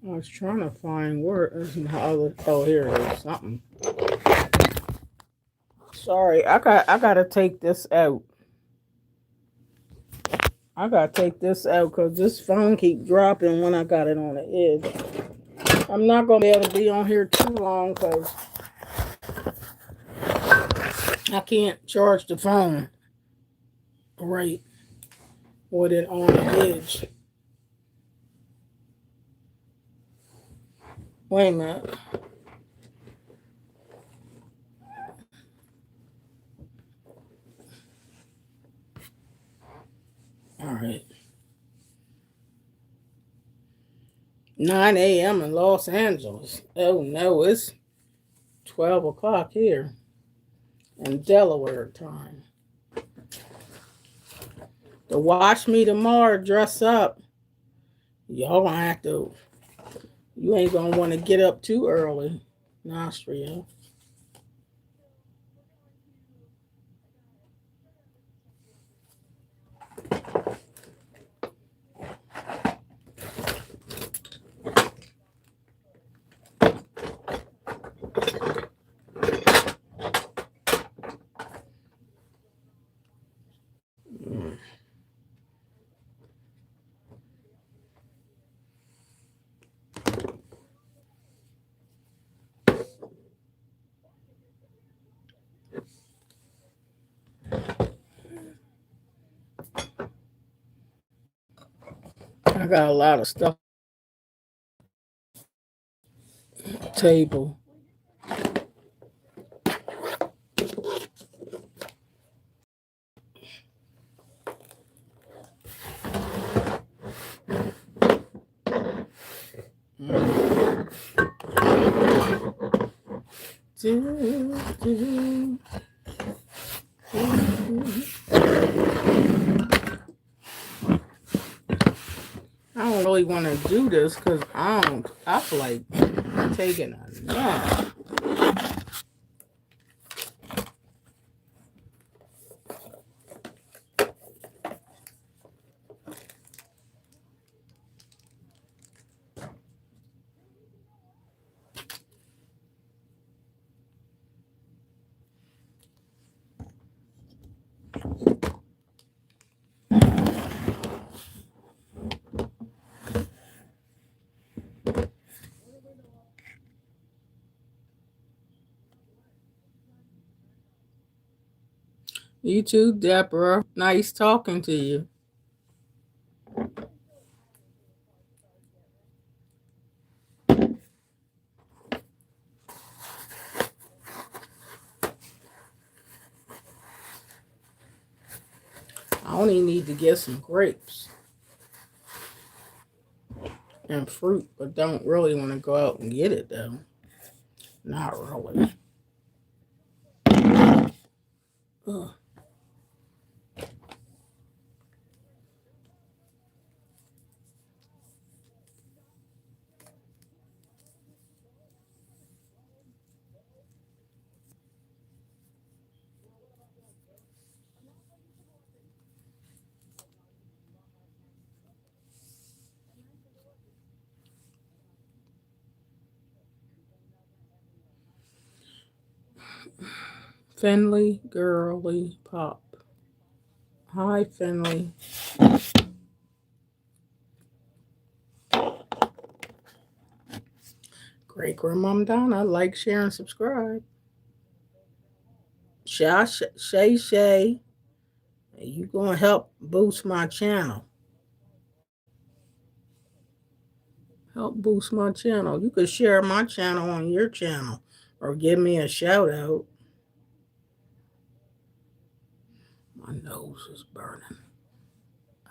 I was trying to find where is my other. Oh, here it is. Something. Sorry, I gotta take this out. I gotta take this out because this phone keep dropping when I got it on the edge. I'm not gonna be able to be on here too long because I can't charge the phone right with it on the edge. Wait a minute. All right. 9 a.m. in Los Angeles. Oh no, it's 12 o'clock here in Delaware time. To watch me tomorrow dress up, y'all gonna have to, you ain't gonna want to get up too early in Austria. I got a lot of stuff on the table. Do, do, do. I don't really want to do this because I feel like taking a nap. You too, Deborah. Nice talking to you. I only need to get some grapes and fruit, but don't really want to go out and get it though. Not really. Ugh. Finley Girly Pop. Hi, Finley. Great Grandmom Donna. Like, share, and subscribe. Shay, you gonna help boost my channel. Help boost my channel. You could share my channel on your channel or give me a shout out. My nose is burning.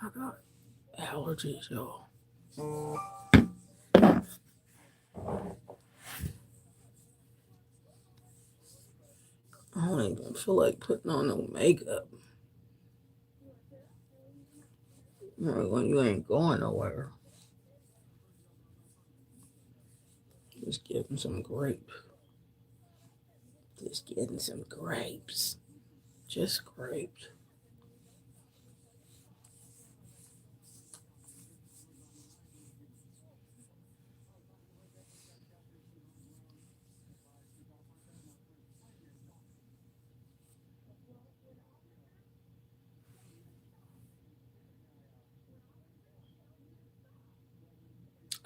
I got allergies, y'all. I don't even feel like putting on no makeup. When you ain't going nowhere. Just getting some grape. Just getting some grapes. Just grapes.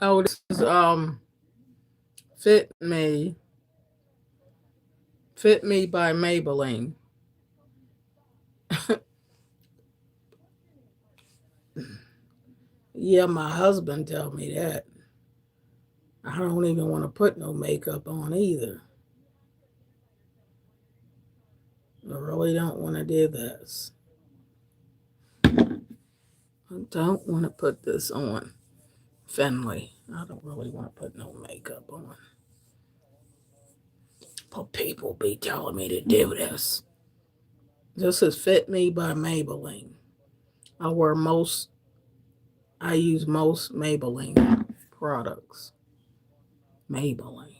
Oh, this is Fit Me. Fit Me by Maybelline. Yeah, my husband tell me that. I don't even want to put no makeup on either. I really don't want to do this. I don't want to put this on. Finley. I don't really want to put no makeup on. But people be telling me to do this. This is Fit Me by Maybelline. I wear most, I use most Maybelline products. Maybelline.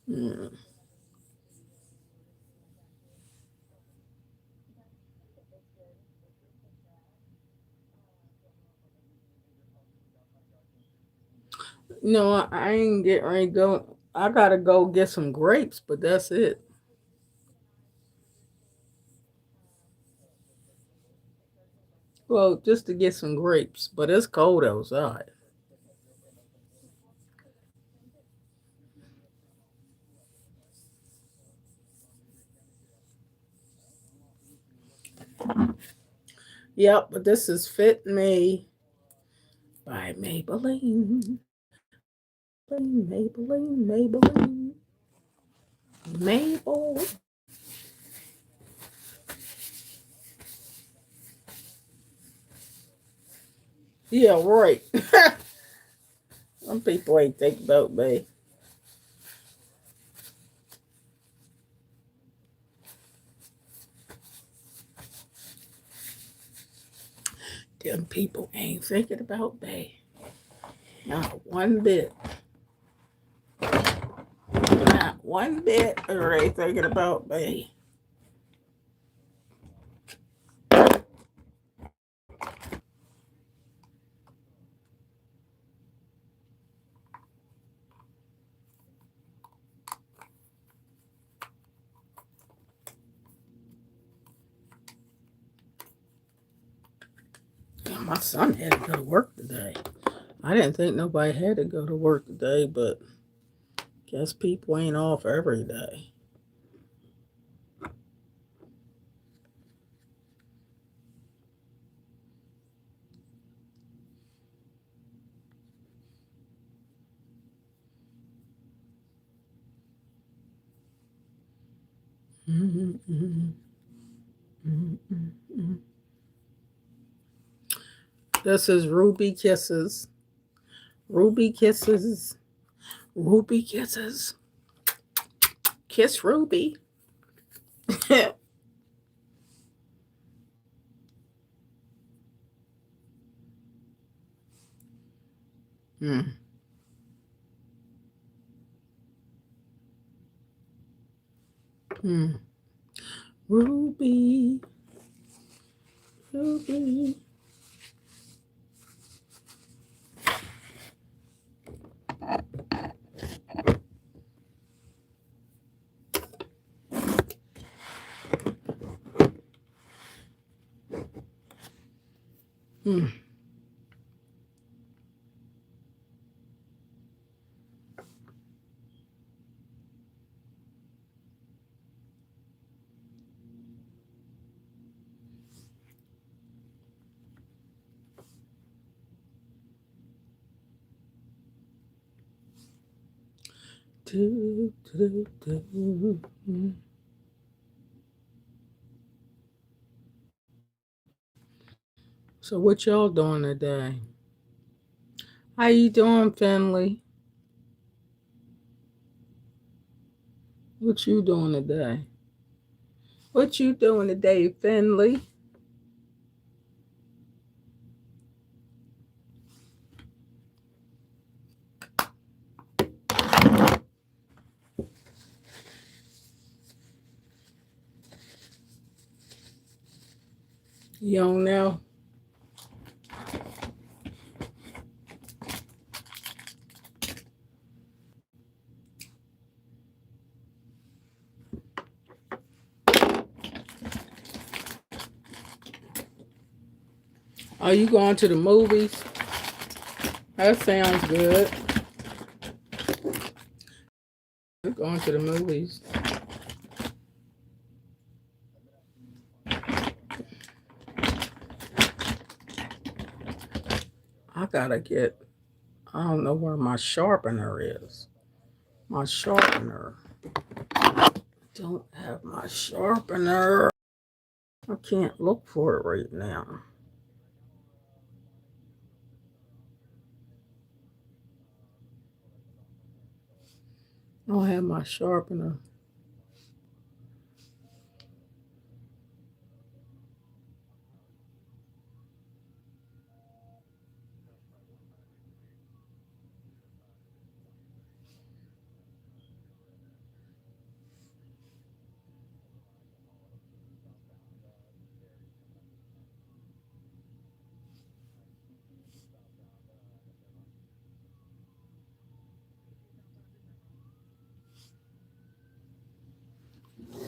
Mm. No, I ain't getting ready to go. I gotta go get some grapes, but that's it. Well, just to get some grapes, but it's cold outside. Yep, but this is Fit Me by Maybelline. Maybelline. Mabel. Yeah, right. Some people ain't think about me. Them people ain't thinking about me. Not one bit. Not one bit are they thinking about me. My son had to go to work today. I didn't think nobody had to go to work today, but guess people ain't off every day. This is Ruby Kisses. Ruby Kisses. Ruby Kisses. Kiss Ruby. Hmm. Hmm. Ruby. Ruby. Hmm. Do, do, do. Hmm. So what y'all doing today? How you doing, Finley? What you doing today? What you doing today, Finley? You don't know? Are you going to the movies? That sounds good. You're going to the movies. I gotta get, I don't know where my sharpener is. My sharpener. Don't have my sharpener. I can't look for it right now. I don't have my sharpener.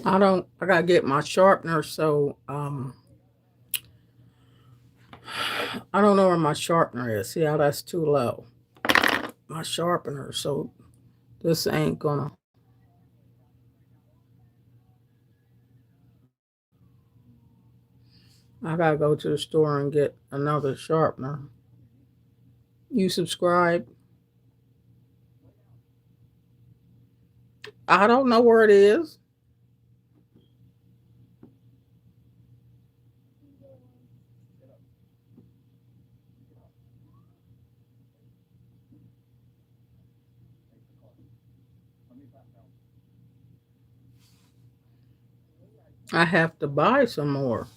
I gotta get my sharpener, so I don't know where my sharpener is. See how that's too low. My sharpener, so this ain't gonna. I gotta go to the store and get another sharpener. You subscribe? I don't know where it is. I have to buy some more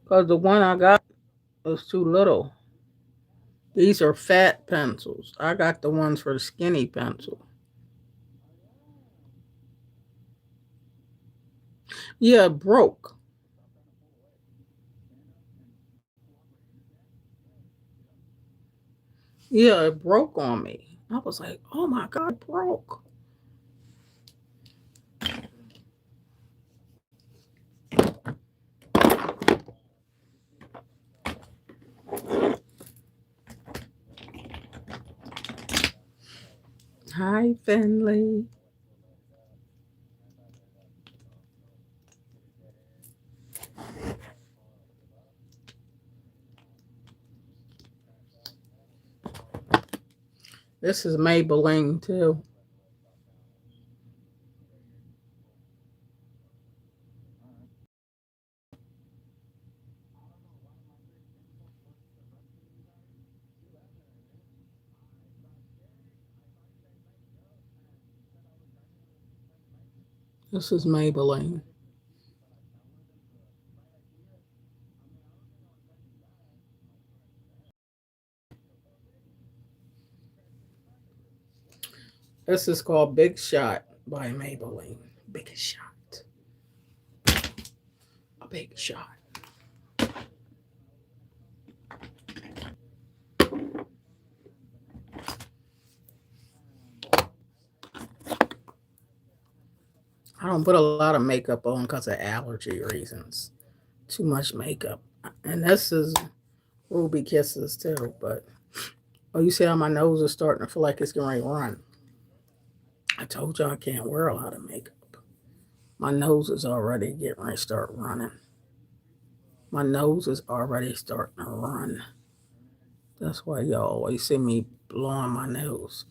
because the one I got was too little. These are fat pencils. I got the ones for the skinny pencil. Yeah, it broke. Yeah, it broke on me. I was like, oh my God, it broke. Hi, Finley. This is Maybelline too. This is Maybelline. This is called Big Shot by Maybelline. Big Shot. A big shot. I don't put a lot of makeup on because of allergy reasons. Too much makeup. And this is Ruby Kisses too, but oh, you see how my nose is starting to feel like it's going to run. I told you I can't wear a lot of makeup. My nose is already getting ready to start running. My nose is already starting to run. That's why y'all always see me blowing my nose.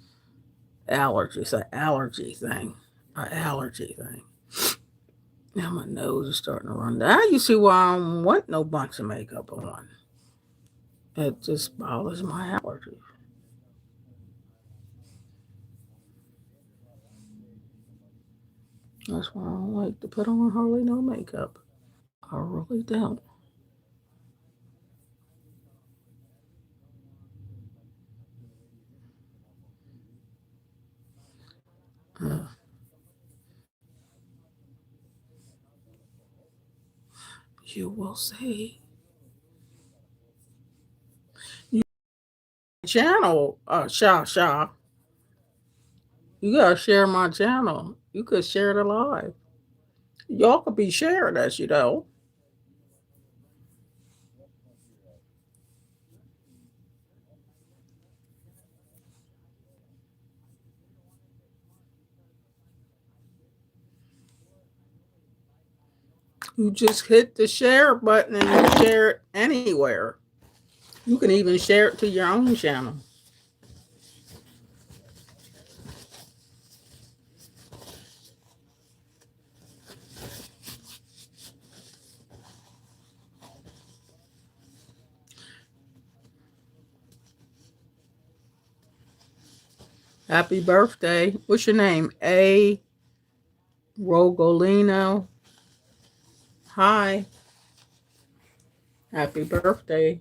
Allergies, an allergy thing. An allergy thing. Now my nose is starting to run. Now you see why I don't want no bunch of makeup on. It just bothers my allergies. That's why I don't like to put on hardly no makeup. I really don't. Uh, you will see. You channel, Sha. You gotta share my channel. You could share it live. Y'all could be sharing as you know. You just hit the share button and you share it anywhere. You can even share it to your own channel. Happy birthday. What's your name? A. Rogolino. Hi. Happy birthday.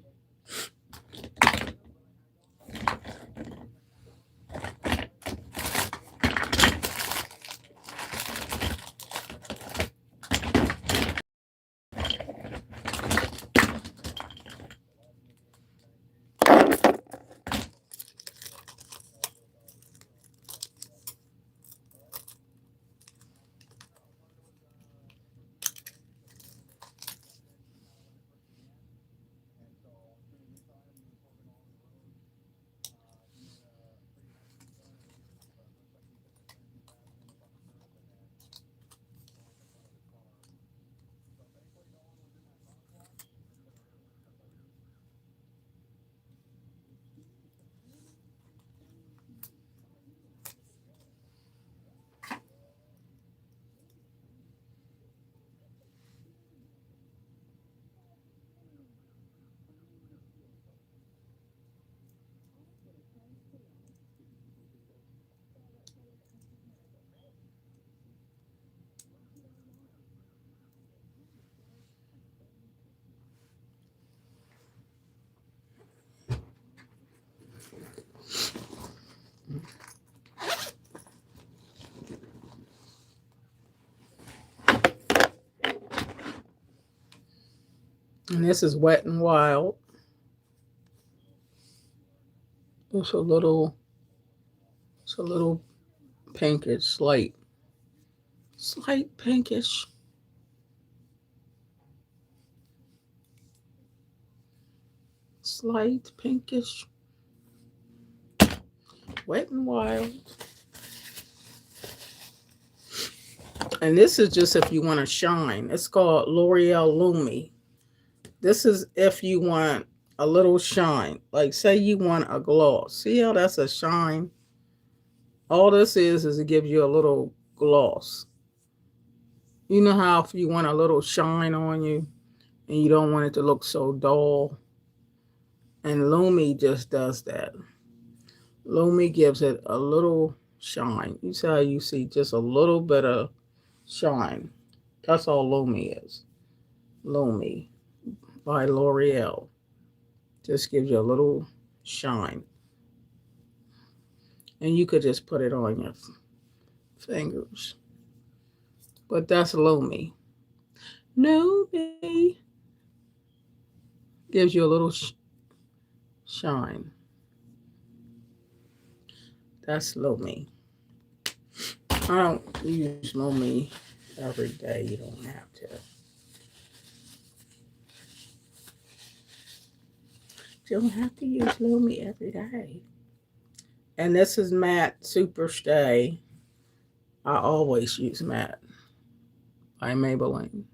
And this is Wet and Wild. It's a little pinkish, slight pinkish, slight pinkish. Wet and Wild. And this is just if you want to shine. It's called L'Oreal Lumi. This is if you want a little shine. Like say you want a gloss. See how that's a shine? All this is it gives you a little gloss. You know how if you want a little shine on you and you don't want it to look so dull? And Lumi just does that. Lumi gives it a little shine. You see how you see just a little bit of shine. That's all Lumi is. Lumi by L'Oreal. Just gives you a little shine. And you could just put it on your fingers. But that's Lumi. Lumi gives you a little shine. That's Lumi. I don't use Lumi every day. You don't have to. You don't have to use Lumi every day. And this is Matte Super Stay. I always use Matte by Maybelline.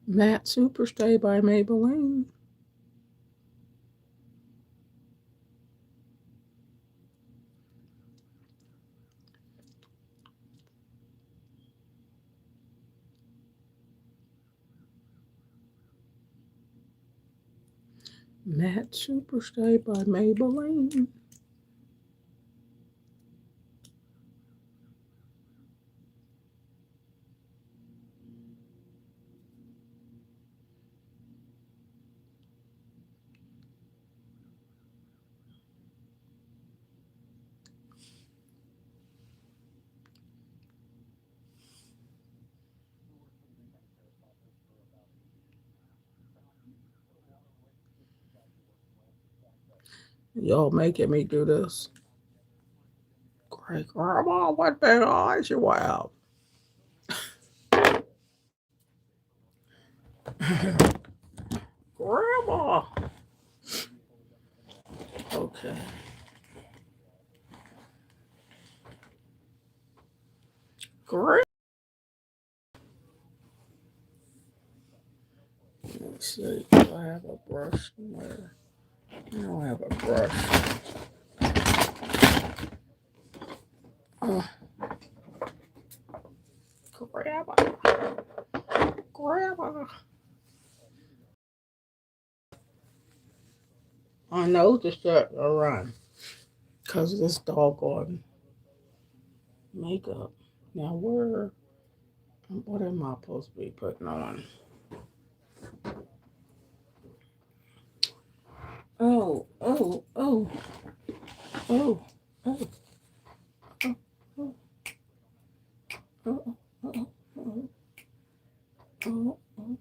Matte Super Stay by Maybelline. Matte Super Stay by Maybelline. Y'all making me do this. Great grandma, what big eyes you have. Grandma. Okay. Great. Let's see. Do I have a brush somewhere? I don't have a brush. Uh, grandma. Grandma. I know to start to run. Because of this doggone makeup. Now, what am I supposed to be putting on? Oh, oh, oh, oh, oh, oh, oh, oh, oh, oh, oh, oh.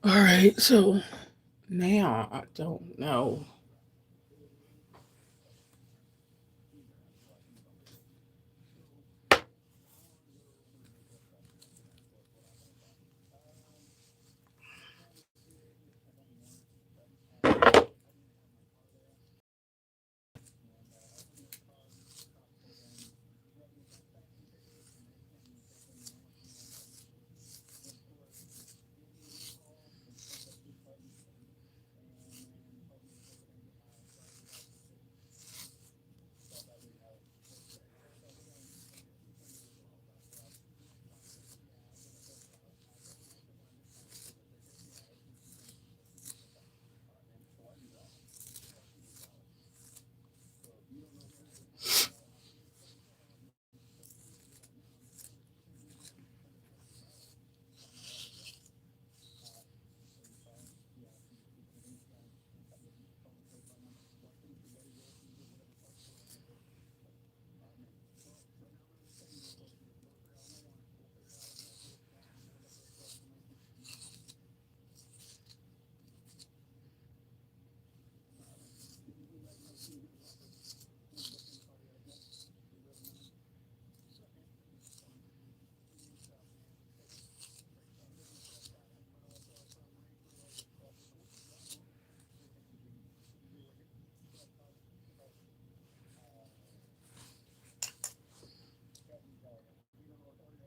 All right, so now I don't know.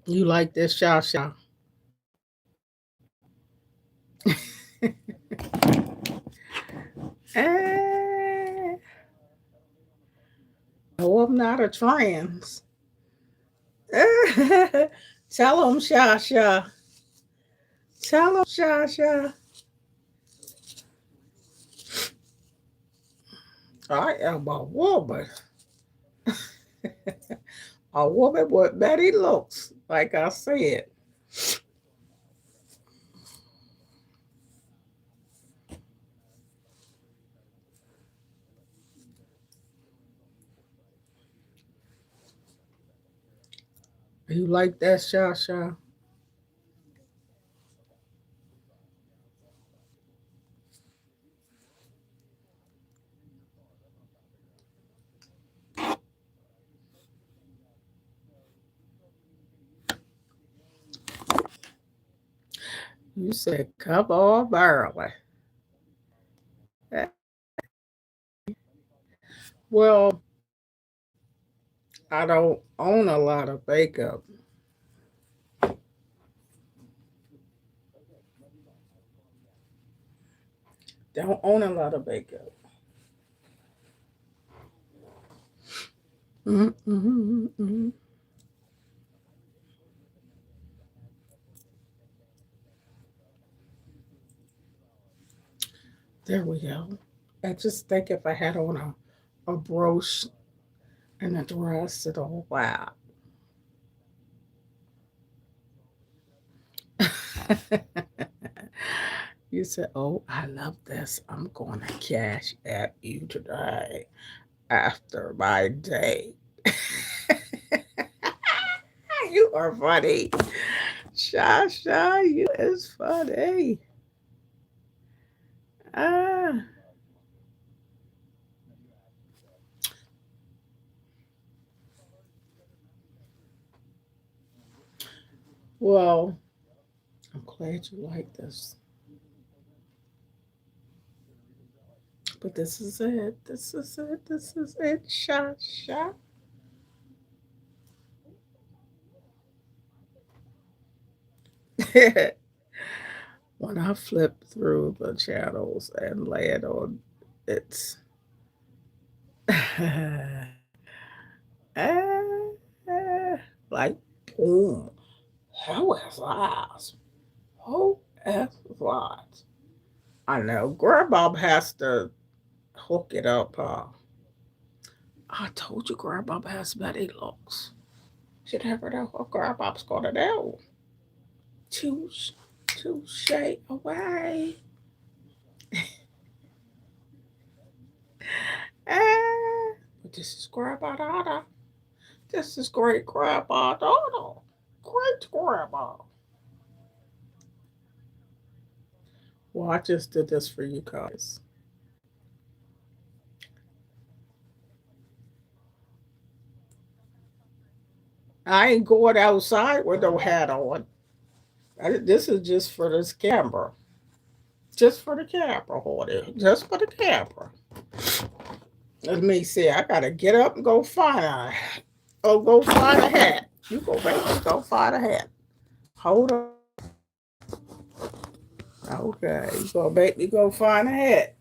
You like this, Shasha? Eh, I'm not a trans. Tell him, Sha Sha. Tell him, Sha Sha. I am a woman. A woman with many looks, like I said. You like that, Sha Sha? You said come on barley. Eh, well, I don't own a lot of makeup. Don't own a lot of makeup. Mm-hmm. There we go. I just think if I had on a brooch and a dress, it'll wow. You said, "Oh, I love this. I'm going to cash at you today after my day." You are funny. Shasha, you is funny. Ah, well, I'm glad you like this. But this is it. This is it. This is it. Shasha. When I flip through the channels and land on it's like boom. Who is that? Who is that? I know. Grandma has to hook it up. I told you Grandma has many looks. She never know what Grandma's gonna do. Touche, touche away. Ah, but this is Grandma Donna. This is great Grandma Donna. Great Grandma. Well, I just did this for you guys. I ain't going outside with no hat on. This is just for this camera. Just for the camera, honey. Just for the camera. Let me see. I gotta get up and go find a. Oh, go find a hat. You go make me go find a hat. Hold on. Okay, you gonna make me go find a hat.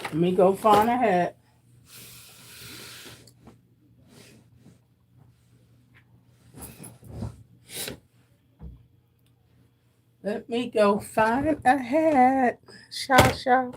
Let me go find a hat. Let me go find a hat. Sha sha.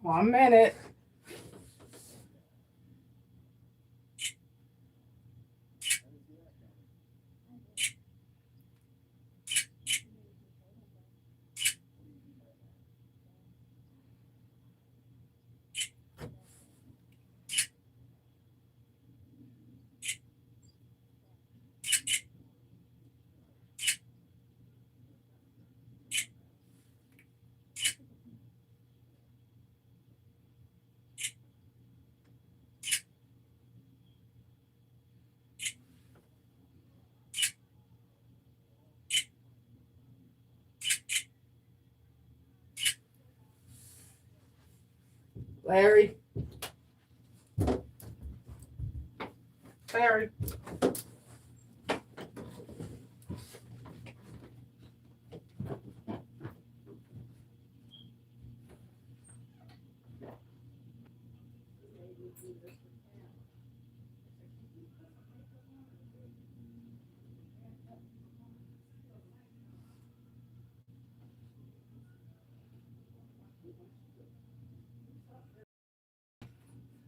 1 minute. Larry, Larry.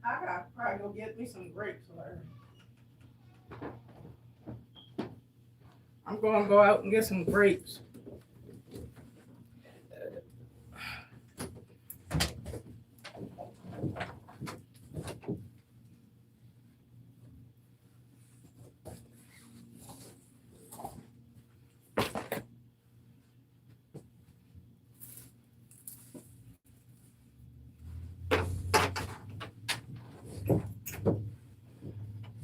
I gotta probably go get me some grapes, Larry. I'm gonna go out and get some grapes.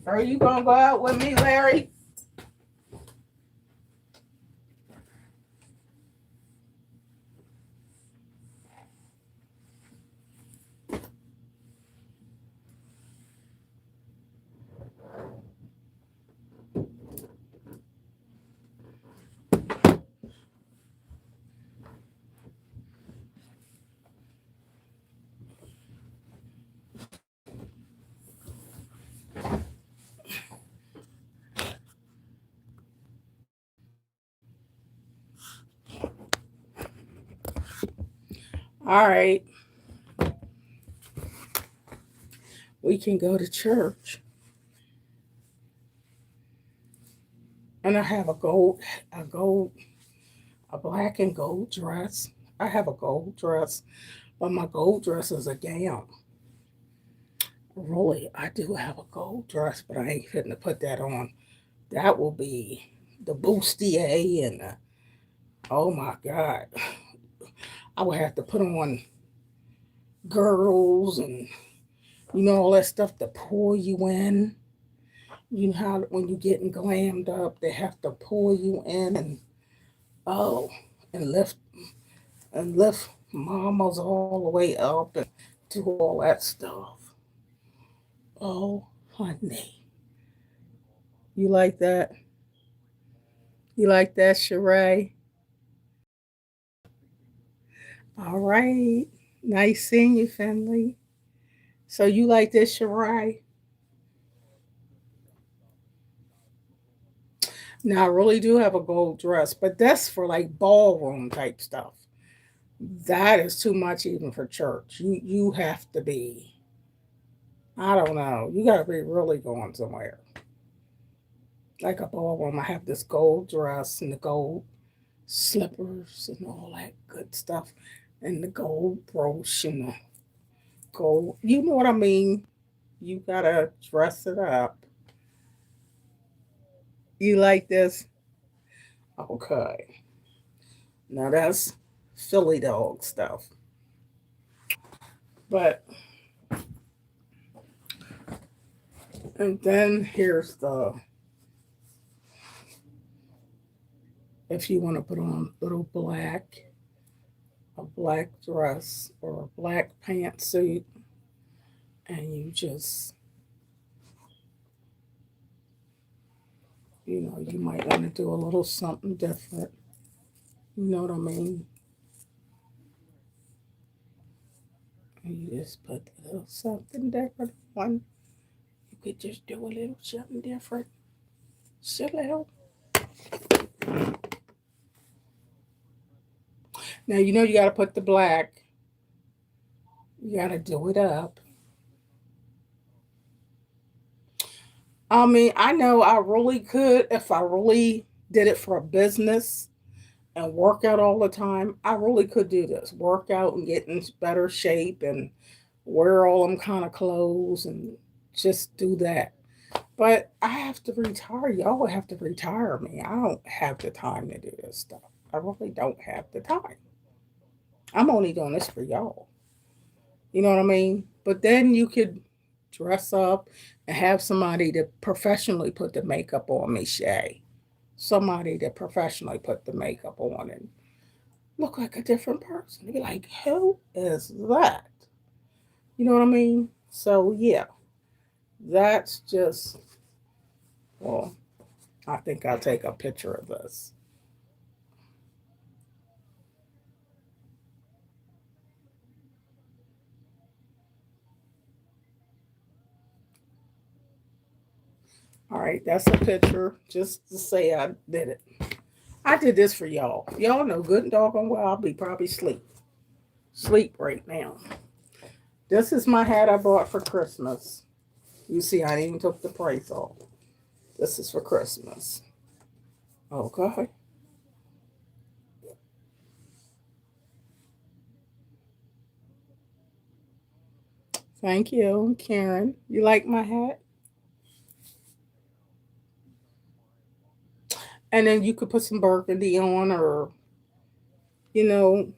Are you gonna go out with me, Larry? All right, we can go to church. And I have a black and gold dress. I have a gold dress, but my gold dress is a gown. Really, I do have a gold dress, but I ain't fitting to put that on. That will be the bustier and oh my God. I would have to put on girdles and all that stuff to pull you in. You know how when you're getting glammed up, they have to pull you in and oh, and lift mamas all the way up and do all that stuff. Oh, honey, you like that? You like that, Sheree? All right, nice seeing you, Finley. So you like this, Sheree? Now I really do have a gold dress, but that's for like ballroom type stuff. That is too much even for church. You have to be. I don't know. You gotta be really going somewhere. Like a ballroom. I have this gold dress and the gold slippers and all that good stuff. And the gold brooch and the gold. You know what I mean? You gotta dress it up. You like this? Okay. Now that's Philly dog stuff. But and then here's the if you want to put on a black dress or a black pantsuit, and you might want to do a little something different. You know what I mean? And you just put a little something different on. You could just do a little something different. Just a little. Now you got to put the black. You got to do it up. I mean, I know I really could if I really did it for a business and work out all the time. I really could do this. Work out and get in better shape and wear all them kind of clothes and just do that. But I have to retire. Y'all would have to retire me. I don't have the time to do this stuff. I really don't have the time. I'm only doing this for y'all. You know what I mean? But then you could dress up and have somebody to professionally put the makeup on me, Shay. Somebody to professionally put the makeup on and look like a different person. You'd be like, who is that? You know what I mean? So yeah, that's just, well, I think I'll take a picture of this. All right, that's a picture just to say I did it. I did this for y'all. Y'all know good and doggone well I'll be probably sleep right now. This is my hat I bought for Christmas. You see, I even took the price off. This is for Christmas. Okay. Thank you, Karen. You like my hat? And then you could put some burgundy on, or, you know,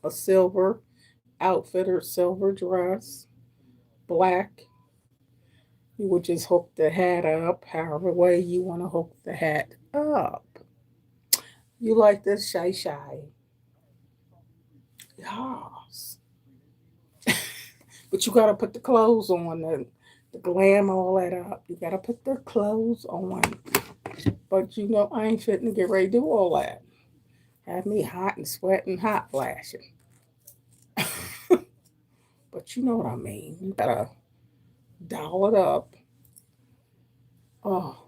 a silver outfit or silver dress, black. You would just hook the hat up, however way you want to hook the hat up. You like this, Shy Shy? Yes. But you gotta put the clothes on, the glam, all that up. You gotta put the clothes on. But you know, I ain't fitting to get ready to do all that. Have me hot and sweating, hot flashing. But you know what I mean. You gotta doll it up. Oh,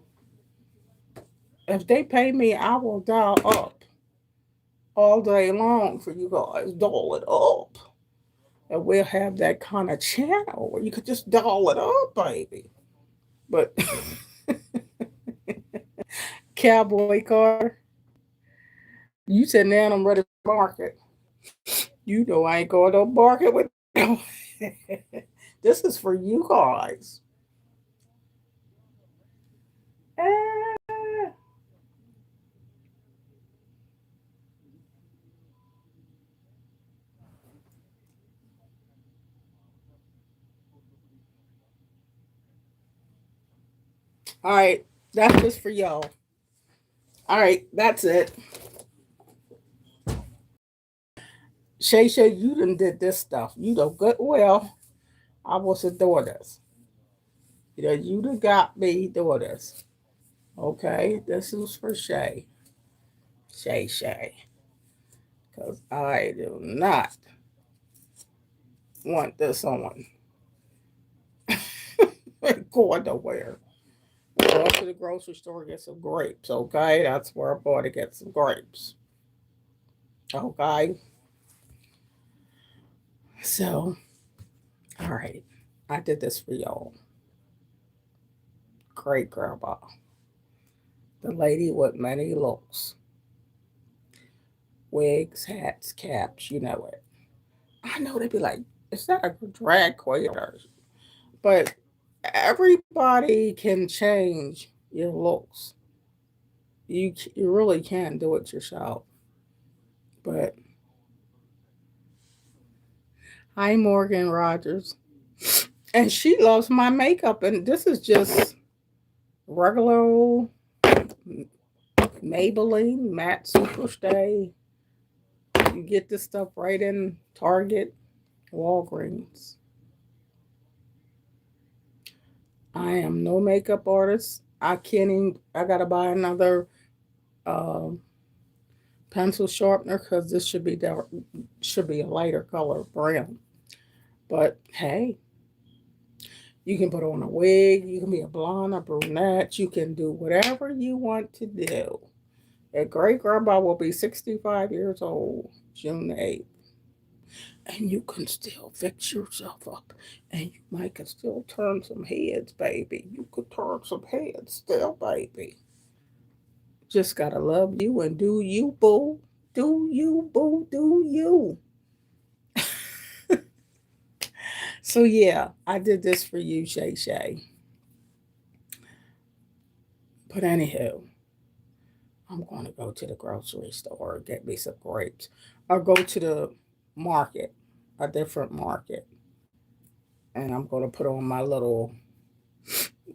if they pay me, I will dial up all day long for you guys. Doll it up. And we'll have that kind of channel where you could just doll it up, baby. But Cowboy Carter, you said now I'm ready to market. You know I ain't going to market with no. This is for you guys. Eh. All right, that's just for y'all. All right, that's it. Shay Shay, you done did this stuff. You know good well I was doing this. You know, you done got me doing this. Okay, this is for Shay. Shay Shay. Because I do not want this on going nowhere. Go to the grocery store, get some grapes. Okay, that's where I'm going to get some grapes. Okay, so, all right, I did this for y'all. Great grandma, the lady with many looks, wigs, hats, caps, you know it. I know they'd be like, is that a drag queen? But everybody can change your looks. You really can do it yourself. But hi, Morgan Rogers, and she loves my makeup, and this is just regular old Maybelline matte superstay. You get this stuff right in Target, Walgreens. I am no makeup artist. I can't even. I gotta buy another uh, pencil sharpener because this should be dark, should be a lighter color brown. But hey, you can put on a wig. You can be a blonde, a brunette. You can do whatever you want to do. A great grandma will be 65 years old June the 8th. And you can still fix yourself up. And you might can still turn some heads, baby. You could turn some heads still, baby. Just gotta love you and do you, boo. Do you, boo, do you. So yeah, I did this for you, Shay Shay. But anywho, I'm gonna go to the grocery store and get me some grapes. Or go to the market, a different market. And I'm gonna put on my little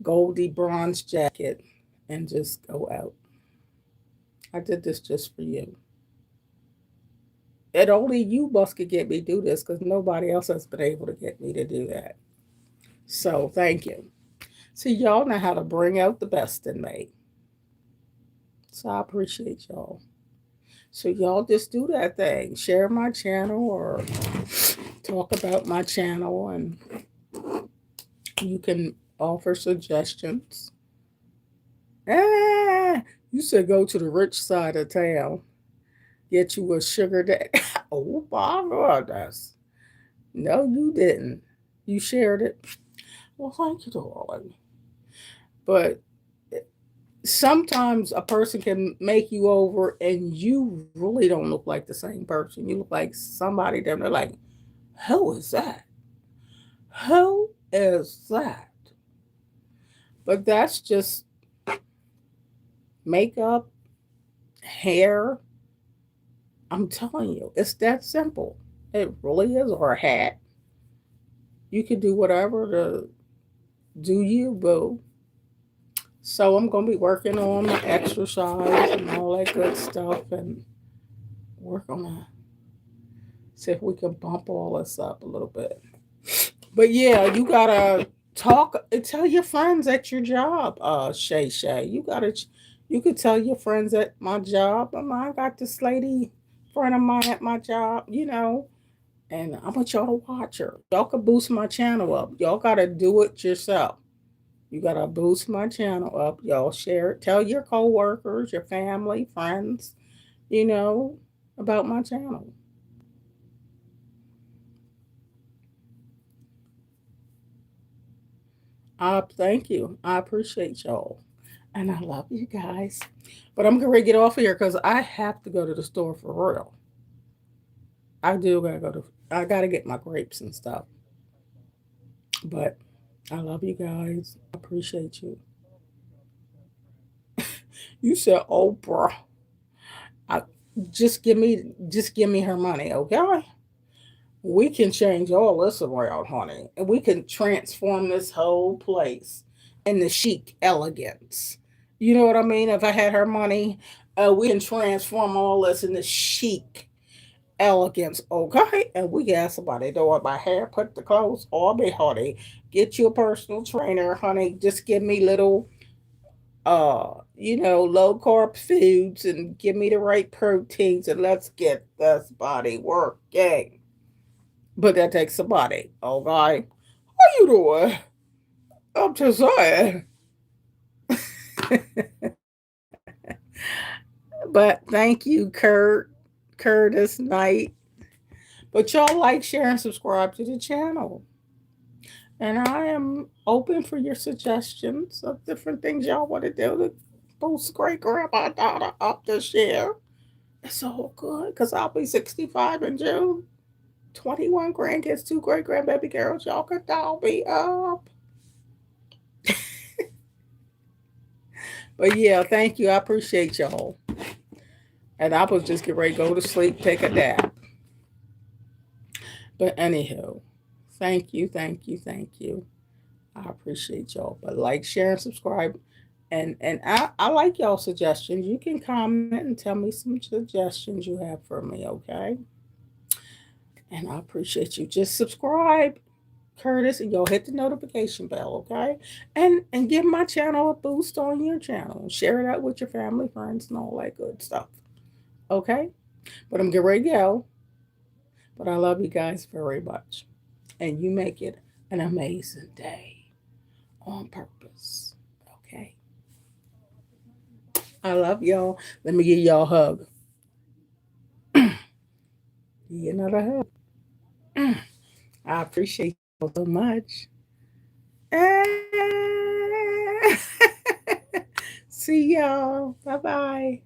goldy bronze jacket and just go out. I did this just for you. And only you must could get me to do this because nobody else has been able to get me to do that. So thank you. See, y'all know how to bring out the best in me. So I appreciate y'all. So y'all just do that thing. Share my channel or talk about my channel, and you can offer suggestions. Ah, you said go to the rich side of town. Get you a sugar daddy. Oh my goodness. No, you didn't. You shared it. Well, thank you, darling. But sometimes a person can make you over and you really don't look like the same person. You look like somebody that they're like, who is that? Who is that? But that's just makeup, hair. I'm telling you, it's that simple. It really is. Or a hat. You can do whatever to do you, boo. So I'm gonna be working on my exercise and all that good stuff, and work on that. See if we can bump all this up a little bit. But yeah, you gotta talk. Tell your friends at your job, Shay Shay. You could tell your friends at my job. I got this lady friend of mine at my job. And I want y'all to watch her. Y'all can boost my channel up. Y'all gotta do it yourself. You gotta boost my channel up. Y'all share it. Tell your coworkers, your family, friends, you know, about my channel. Thank you. I appreciate y'all. And I love you guys. But I'm gonna get off of here because I have to go to the store for real. I do gotta go to I gotta get my grapes and stuff. But I love you guys. I appreciate you. You said Oprah. I just give me her money, okay? We can change all this around, honey. And we can transform this whole place into chic elegance. You know what I mean? If I had her money, we can transform all this into chic elegance, okay? And we got somebody do it my hair, put the clothes on me, honey. Get you a personal trainer, honey. Just give me little uh low carb foods and give me the right proteins and let's get this body working. But that takes somebody. Okay. How you doing? I'm just saying. But thank you, Curtis Knight. But y'all like, share, and subscribe to the channel. And I am open for your suggestions of different things y'all want to do to boost great grandma daughter up this year. It's all good because I'll be 65 in June. 21 grandkids, two great grandbaby girls. Y'all could dial me up. But yeah, thank you. I appreciate y'all. And I was just getting ready to go to sleep, take a nap. But anyhow, thank you, thank you, thank you. I appreciate y'all. But like, share, and subscribe. And I like y'all suggestions. You can comment and tell me some suggestions you have for me, okay? And I appreciate you. Just subscribe, Curtis, and y'all hit the notification bell, okay? And give my channel a boost on your channel. Share it out with your family, friends, and all that good stuff. Okay? But I'm getting ready to go. But I love you guys very much. And you make it an amazing day on purpose. Okay? I love y'all. Let me give y'all a hug. Give you another hug. I appreciate you so much. See y'all. Bye bye.